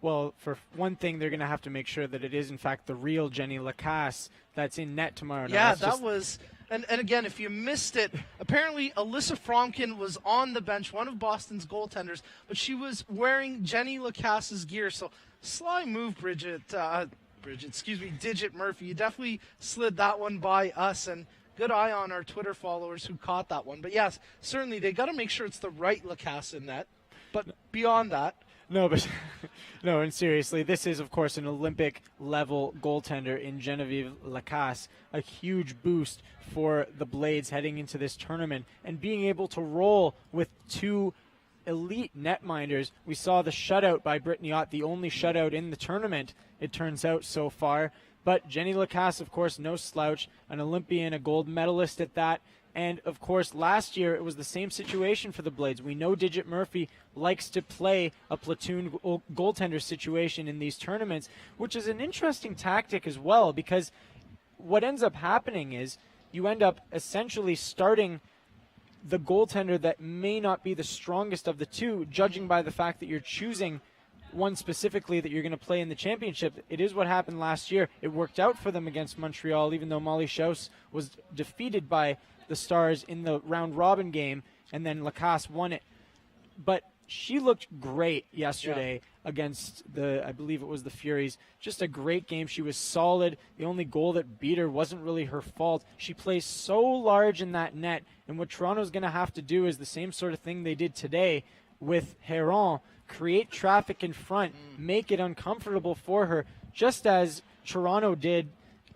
Well, for one thing, they're going to have to make sure that it is, in fact, the real Jenny Lacasse that's in net tomorrow night. Yeah, that was... And again, if you missed it, apparently Alyssa Fromkin was on the bench, one of Boston's goaltenders, but she was wearing Jenny Lacasse's gear. So sly move, Digit Murphy. You definitely slid that one by us, and good eye on our Twitter followers who caught that one. But yes, certainly they got to make sure it's the right Lacasse in net. But beyond that, No, and seriously, this is, of course, an Olympic-level goaltender in Genevieve Lacasse, a huge boost for the Blades heading into this tournament, and being able to roll with two elite netminders. We saw the shutout by Brittany Ott, the only shutout in the tournament, it turns out, so far. But Jenny Lacasse, of course, no slouch, an Olympian, a gold medalist at that. And, of course, last year it was the same situation for the Blades. We know Digit Murphy likes to play a platoon goaltender situation in these tournaments, which is an interesting tactic as well, because what ends up happening is you end up essentially starting the goaltender that may not be the strongest of the two, judging by the fact that you're choosing one specifically that you're going to play in the championship. It is what happened last year. It worked out for them against Montreal, even though Molly Schaus was defeated by the Stars in the round-robin game, and then Lacasse won it. But she looked great yesterday against I believe it was the Furies. Just a great game. She was solid. The only goal that beat her wasn't really her fault. She plays so large in that net, and what Toronto's going to have to do is the same sort of thing they did today with Heron, create traffic in front, make it uncomfortable for her, just as Toronto did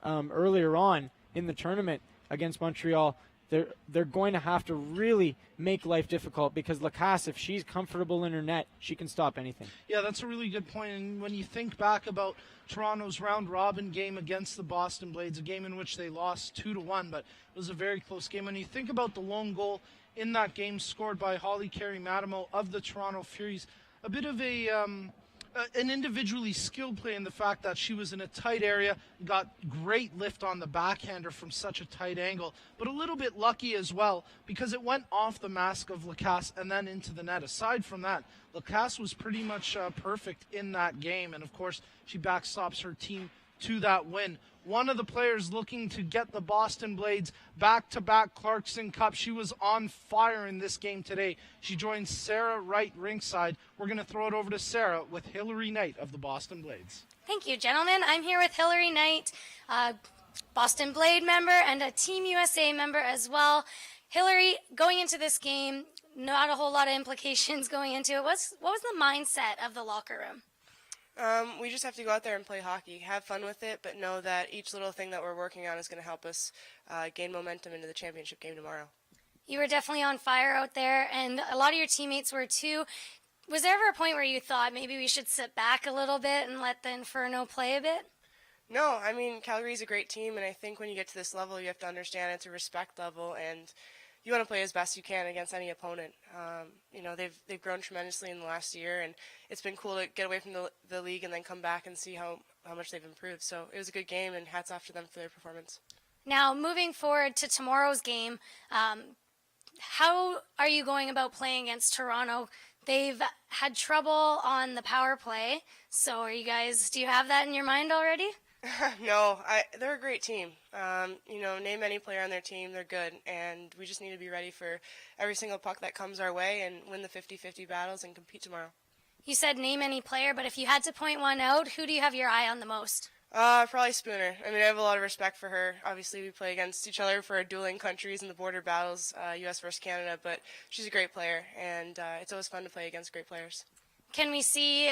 earlier on in the tournament against Montreal. They're going to have to really make life difficult, because Lacasse, if she's comfortable in her net, she can stop anything. Yeah, that's a really good point. And when you think back about Toronto's round-robin game against the Boston Blades, a game in which they lost 2-1, but it was a very close game. When you think about the lone goal in that game scored by Holly Carey-Matimo of the Toronto Furies, a bit of an individually skilled play in the fact that she was in a tight area, got great lift on the backhander from such a tight angle, but a little bit lucky as well, because it went off the mask of Lacasse and then into the net. Aside from that, Lacasse was pretty much perfect in that game, and of course she backstops her team to that win. One of the players looking to get the Boston Blades back-to-back Clarkson Cup. She was on fire in this game today. She joined Sarah Wright ringside. We're going to throw it over to Sarah with Hillary Knight of the Boston Blades. Thank you, gentlemen. I'm here with Hillary Knight, Boston Blade member and a Team USA member as well. Hillary, going into this game, not a whole lot of implications going into it. What was the mindset of the locker room? We just have to go out there and play hockey, have fun with it, but know that each little thing that we're working on is going to help us gain momentum into the championship game tomorrow. You were definitely on fire out there, and a lot of your teammates were too. Was there ever a point where you thought maybe we should sit back a little bit and let the Inferno play a bit? No, I mean, Calgary's a great team, and I think when you get to this level, you have to understand it's a respect level, and you want to play as best you can against any opponent. They've grown tremendously in the last year, and it's been cool to get away from the league and then come back and see how much they've improved. So it was a good game, and hats off to them for their performance. Now, moving forward to tomorrow's game, how are you going about playing against Toronto? They've had trouble on the power play, so do you have that in your mind already? No, they're a great team. Name any player on their team, they're good, and we just need to be ready for every single puck that comes our way and win the 50-50 battles and compete tomorrow. You said name any player, but if you had to point one out, who do you have your eye on the most? Probably Spooner. I mean, I have a lot of respect for her. Obviously, we play against each other for our dueling countries in the border battles, U.S. versus Canada, but she's a great player, and it's always fun to play against great players. Can we see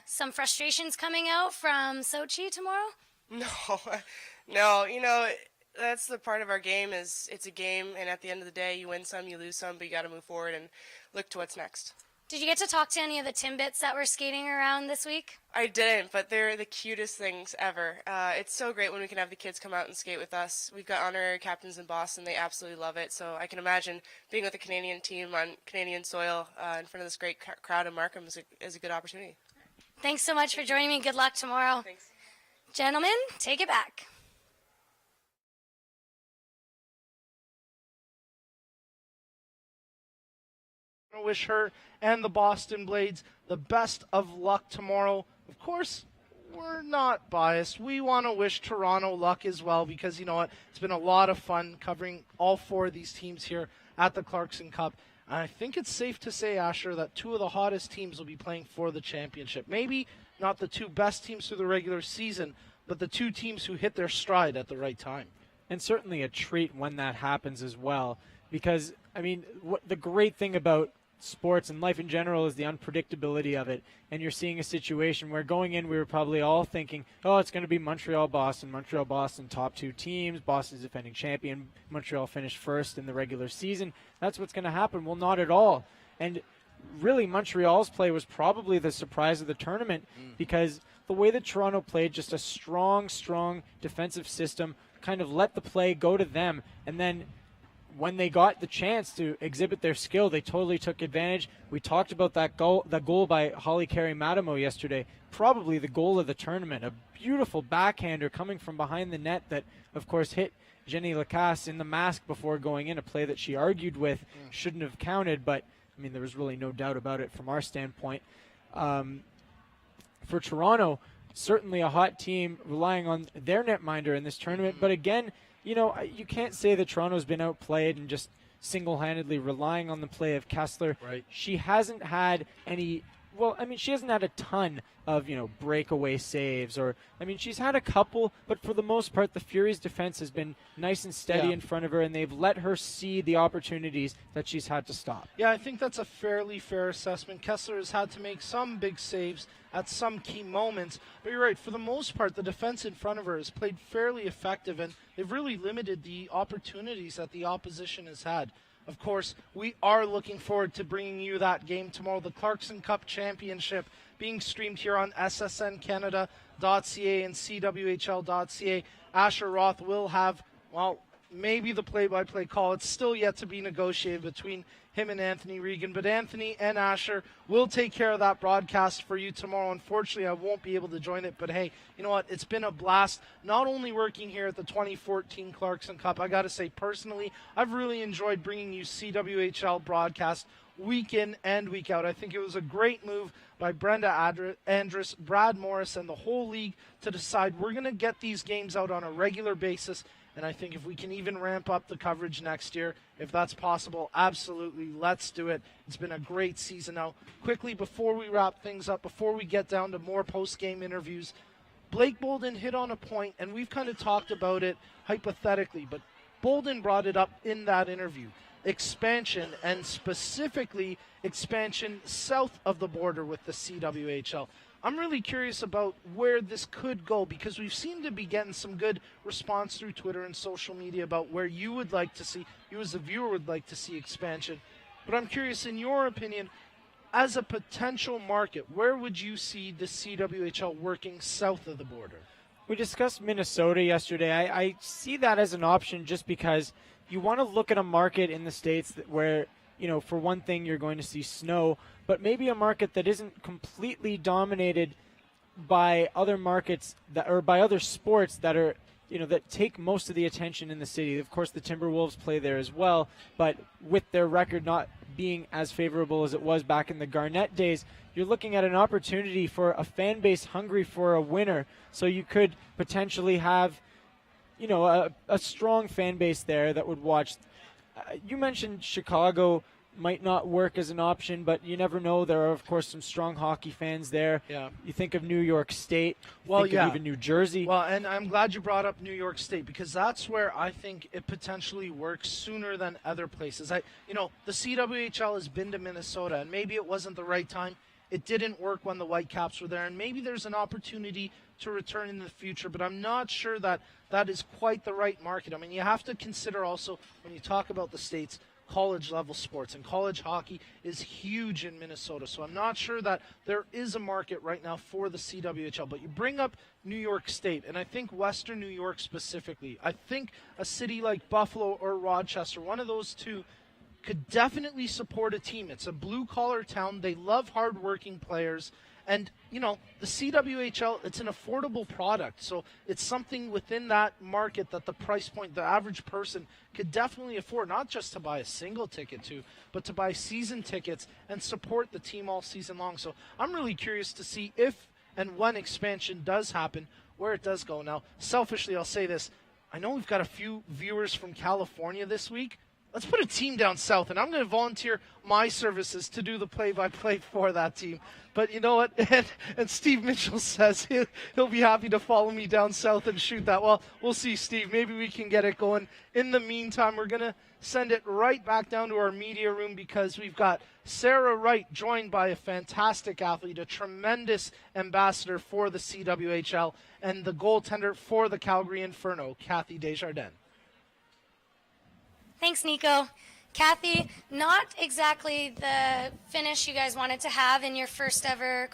some frustrations coming out from Sochi tomorrow? No. That's the part of our game is it's a game, and at the end of the day, you win some, you lose some, but you got to move forward and look to what's next. Did you get to talk to any of the Timbits that were skating around this week? I didn't, but they're the cutest things ever. It's so great when we can have the kids come out and skate with us. We've got honorary captains in Boston. They absolutely love it. So I can imagine being with a Canadian team on Canadian soil in front of this great crowd in Markham is a good opportunity. Thanks so much for joining me. Good luck tomorrow. Thanks. Gentlemen, take it back. I want to wish her and the Boston Blades the best of luck tomorrow. Of course, we're not biased. We want to wish Toronto luck as well because, you know what, it's been a lot of fun covering all four of these teams here at the Clarkson Cup. And I think it's safe to say, Asher, that two of the hottest teams will be playing for the championship. Maybe not the two best teams through the regular season, but the two teams who hit their stride at the right time. And certainly a treat when that happens as well. Because, I mean, the great thing about sports and life in general is the unpredictability of it. And you're seeing a situation where going in, we were probably all thinking, oh, it's going to be Montreal-Boston, top two teams, Boston's defending champion, Montreal finished first in the regular season. That's what's going to happen. Well, not at all. And really, Montreal's play was probably the surprise of the tournament because the way that Toronto played, just a strong defensive system, kind of let the play go to them. And then when they got the chance to exhibit their skill, they totally took advantage. We talked about the goal by Holly Carey-Matamo yesterday, probably the goal of the tournament. A beautiful backhander coming from behind the net that, of course, hit Jenny Lacasse in the mask before going in, a play that she argued with shouldn't have counted, but, I mean, there was really no doubt about it from our standpoint. For Toronto, certainly a hot team relying on their netminder in this tournament, but again, you know, you can't say that Toronto's been outplayed and just single-handedly relying on the play of Kessler. Right. She hasn't had any, well, I mean, she hasn't had a ton of, you know, breakaway saves or, I mean, she's had a couple, but for the most part, the Furies' defense has been nice and steady in front of her, and they've let her see the opportunities that she's had to stop. Yeah, I think that's a fairly fair assessment. Kessler has had to make some big saves at some key moments, but you're right, for the most part, the defense in front of her has played fairly effective, and they've really limited the opportunities that the opposition has had. Of course, we are looking forward to bringing you that game tomorrow, the Clarkson Cup Championship, being streamed here on ssncanada.ca and cwhl.ca. Asher Roth will have, well, maybe the play-by-play call. It's still yet to be negotiated between him and Anthony Regan, but Anthony and Asher will take care of that broadcast for you tomorrow. Unfortunately, I won't be able to join it, but hey, you know what? It's been a blast not only working here at the 2014 Clarkson Cup. I got to say, personally, I've really enjoyed bringing you CWHL broadcast week in and week out. I think it was a great move by Brenda Andrus, Brad Morris, and the whole league to decide we're going to get these games out on a regular basis. And I think if we can even ramp up the coverage next year, if that's possible, absolutely, let's do it. It's been a great season. Now, quickly, before we wrap things up, before we get down to more post-game interviews, Blake Bolden hit on a point, and we've kind of talked about it hypothetically, but Bolden brought it up in that interview. Expansion, and specifically expansion south of the border with the CWHL. I'm really curious about where this could go because we've seemed to be getting some good response through Twitter and social media about where you would like to see, you as a viewer would like to see expansion. But I'm curious, in your opinion, as a potential market, where would you see the CWHL working south of the border? We discussed Minnesota yesterday. I see that as an option just because you want to look at a market in the States where, you know, for one thing, you're going to see snow, but maybe a market that isn't completely dominated by other markets that, or by other sports that are, you know, that take most of the attention in the city. Of course, the Timberwolves play there as well, but with their record not being as favorable as it was back in the Garnett days, you're looking at an opportunity for a fan base hungry for a winner. So you could potentially have, you know, a strong fan base there that would watch. You mentioned Chicago might not work as an option, but you never know. There are, of course, some strong hockey fans there. Yeah. You think of New York State. Well, think of even New Jersey. Well, and I'm glad you brought up New York State because that's where I think it potentially works sooner than other places. You know, the CWHL has been to Minnesota, and maybe it wasn't the right time. It didn't work when the Whitecaps were there, and maybe there's an opportunity to return in the future, but I'm not sure that that is quite the right market. I mean, you have to consider also, when you talk about the States, college level sports, and college hockey is huge in Minnesota. So I'm not sure that there is a market right now for the CWHL. But you bring up New York State, and I think Western New York specifically. I think a city like Buffalo or Rochester, one of those two, could definitely support a team. It's a blue-collar town. They love hard-working players. And, you know, the CWHL, it's an affordable product. So it's something within that market that the price point, the average person could definitely afford, not just to buy a single ticket to, but to buy season tickets and support the team all season long. So I'm really curious to see if and when expansion does happen, where it does go. Now, selfishly, I'll say this. I know we've got a few viewers from California this week. Let's put a team down south, and I'm going to volunteer my services to do the play-by-play for that team. But you know what? And Steve Mitchell says he'll be happy to follow me down south and shoot that. Well, we'll see, Steve. Maybe we can get it going. In the meantime, we're going to send it right back down to our media room because we've got Sarah Wright joined by a fantastic athlete, a tremendous ambassador for the CWHL, and the goaltender for the Calgary Inferno, Kathy Desjardins. Thanks, Nico. Kathy, not exactly the finish you guys wanted to have in your first ever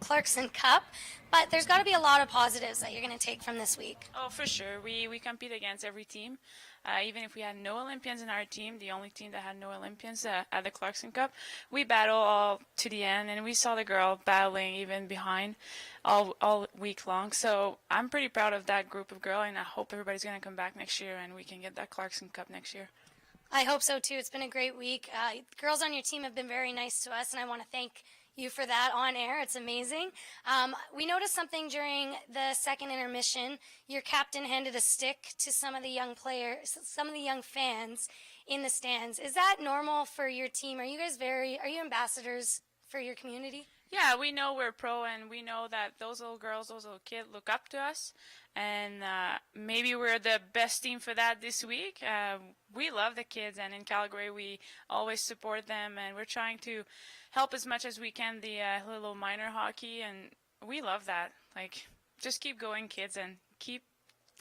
Clarkson Cup, but there's got to be a lot of positives that you're going to take from this week. Oh, for sure. We compete against every team. Even if we had no Olympians in our team, the only team that had no Olympians at the Clarkson Cup, we battle all to the end, and we saw the girl battling even behind all week long. So I'm pretty proud of that group of girls, and I hope everybody's going to come back next year and we can get that Clarkson Cup next year. I hope so, too. It's been a great week. Girls on your team have been very nice to us, and I want to thank you for that on air. It's amazing. We noticed something during the second intermission. Your captain handed a stick to some of the young players, some of the young fans in the stands. Is that normal for your team? Are you ambassadors for your community? Yeah, we know we're pro, and we know that those little girls, those little kids look up to us, and maybe we're the best team for that this week. We love the kids, and in Calgary we always support them, and we're trying to help as much as we can the little minor hockey, and we love that. Like, just keep going, kids, and keep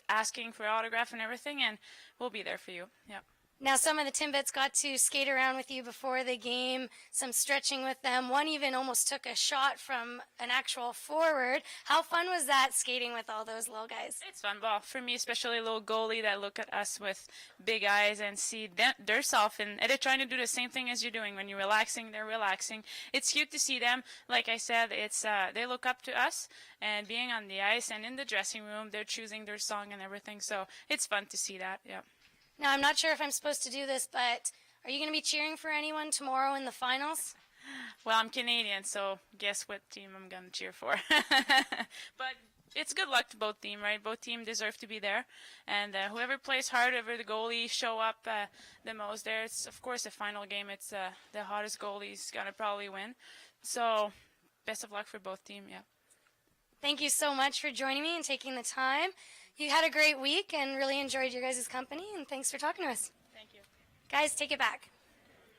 asking for autograph and everything, and we'll be there for you. Yeah. Now, some of the Timbits got to skate around with you before the game, some stretching with them. One even almost took a shot from an actual forward. How fun was that, skating with all those little guys? It's fun. Well, for me, especially a little goalie that look at us with big eyes and see their self, and they're trying to do the same thing as you're doing. When you're relaxing, they're relaxing. It's cute to see them. Like I said, it's they look up to us, and being on the ice and in the dressing room, they're choosing their song and everything. So it's fun to see that, yeah. Now, I'm not sure if I'm supposed to do this, but are you going to be cheering for anyone tomorrow in the finals? Well, I'm Canadian, so guess what team I'm going to cheer for. But it's good luck to both teams, right? Both teams deserve to be there. And whoever plays hard, whoever the goalie show up the most there, it's, of course, the final game. It's the hottest goalie's going to probably win. So best of luck for both teams, yeah. Thank you so much for joining me and taking the time. You had a great week and really enjoyed your guys' company, and thanks for talking to us. Thank you. Guys, take it back.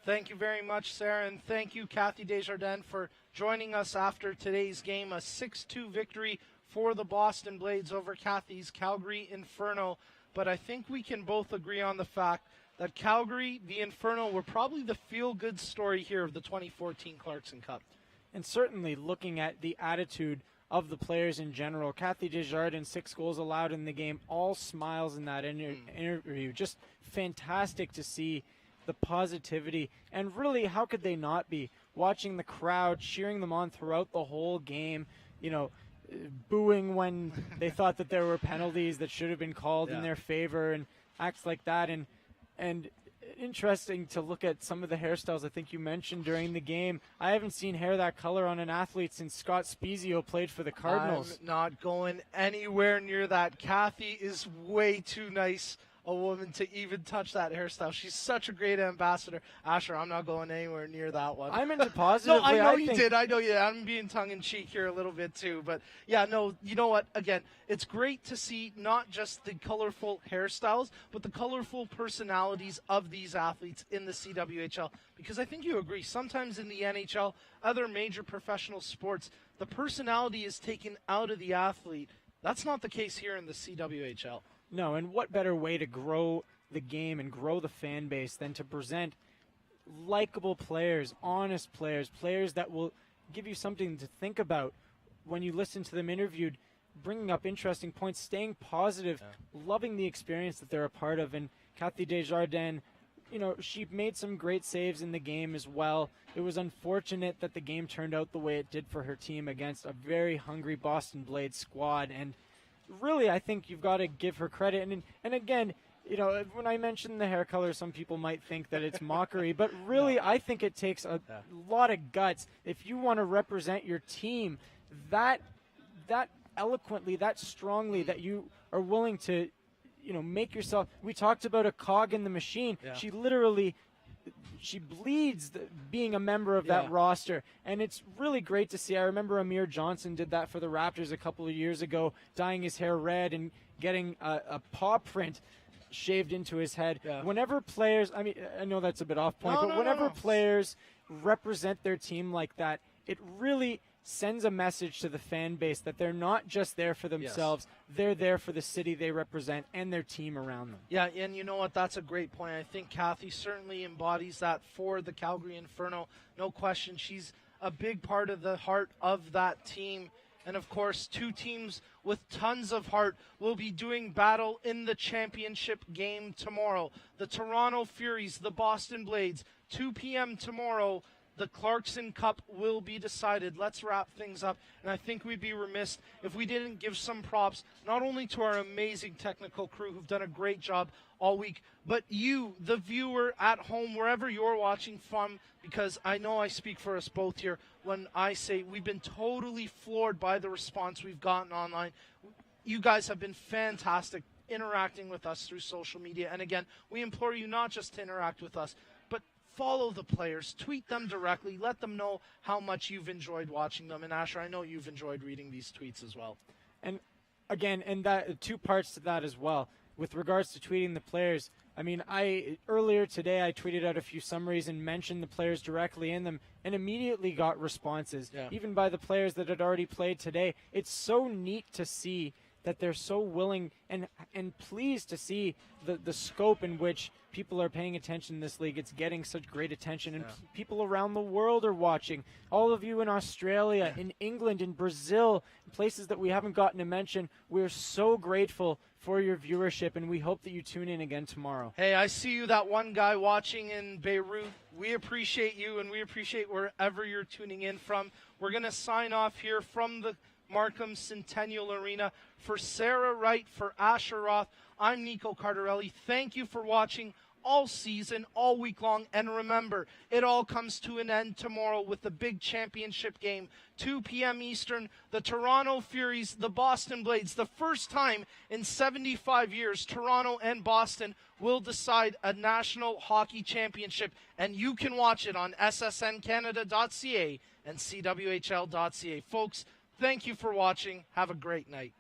Thank you very much, Sarah, and thank you, Kathy Desjardins, for joining us after today's game. A 6-2 victory for the Boston Blades over Kathy's Calgary Inferno. But I think we can both agree on the fact that Calgary, the Inferno, were probably the feel-good story here of the 2014 Clarkson Cup. And certainly looking at the attitude of the players in general, Kathy Desjardins, 6 goals allowed in the game, all smiles in that interview. Just fantastic to see the positivity. And really, how could they not be? Watching the crowd, cheering them on throughout the whole game, you know, booing when they thought that there were penalties that should have been called in their favor, and acts like that. And interesting to look at some of the hairstyles I think you mentioned during the game. I haven't seen hair that color on an athlete since Scott Spezio played for the Cardinals. I'm not going anywhere near that. Kathy is way too nice a woman to even touch that hairstyle. She's such a great ambassador. Asher, I'm not going anywhere near that one. I meant it positively. No, I know you did. I know you did. I'm being tongue-in-cheek here a little bit too. But, yeah, no, you know what? Again, it's great to see not just the colorful hairstyles, but the colorful personalities of these athletes in the CWHL. Because I think you agree, sometimes in the NHL, other major professional sports, the personality is taken out of the athlete. That's not the case here in the CWHL. No, and what better way to grow the game and grow the fan base than to present likable players, honest players, players that will give you something to think about when you listen to them interviewed, bringing up interesting points, staying positive, loving the experience that they're a part of. And Kathy Desjardins, you know, she made some great saves in the game as well. It was unfortunate that the game turned out the way it did for her team against a very hungry Boston Blades squad. And really, I think you've got to give her credit. And again, you know, when I mention the hair color, some people might think that it's mockery, but really, I think it takes a lot of guts if you want to represent your team that eloquently, that strongly, that you are willing to, you know, make yourself. We talked about a cog in the machine. She literally, she bleeds being a member of that roster, and it's really great to see. I remember Amir Johnson did that for the Raptors a couple of years ago, dyeing his hair red and getting a paw print shaved into his head. Whenever players, I mean, I know that's a bit off point, but whenever players represent their team like that, it really sends a message to the fan base that they're not just there for themselves, they're there for the city they represent and their team around them. Yeah, and you know what? That's a great point. I think Kathy certainly embodies that for the Calgary Inferno. No question. She's a big part of the heart of that team. And, of course, two teams with tons of heart will be doing battle in the championship game tomorrow. The Toronto Furies, the Boston Blades, 2 p.m. tomorrow. The Clarkson Cup will be decided. Let's wrap things up. And I think we'd be remiss if we didn't give some props, not only to our amazing technical crew who've done a great job all week, but you, the viewer at home, wherever you're watching from, because I know I speak for us both here when I say we've been totally floored by the response we've gotten online. You guys have been fantastic interacting with us through social media. And again, we implore you not just to interact with us, but follow the players, tweet them directly, let them know how much you've enjoyed watching them. And Asher, I know you've enjoyed reading these tweets as well. And again, and that two parts to that as well. With regards to tweeting the players, I mean, earlier today I tweeted out a few summaries and mentioned the players directly in them and immediately got responses, even by the players that had already played today. It's so neat to see that they're so willing and pleased to see the scope in which people are paying attention in this league. It's getting such great attention, and people around the world are watching. All of you in Australia, in England, in Brazil, places that we haven't gotten to mention, we're so grateful for your viewership, and we hope that you tune in again tomorrow. Hey, I see you, that one guy watching in Beirut. We appreciate you, and we appreciate wherever you're tuning in from. We're going to sign off here from the Markham Centennial Arena. For Sarah Wright, for Asher Roth, I'm Nico Cardarelli. Thank you for watching all season, all week long. And remember, it all comes to an end tomorrow with the big championship game, 2 p.m. Eastern. The Toronto Furies, the Boston Blades. The first time in 75 years, Toronto and Boston will decide a national hockey championship. And you can watch it on ssncanada.ca and cwhl.ca. Folks, thank you for watching. Have a great night.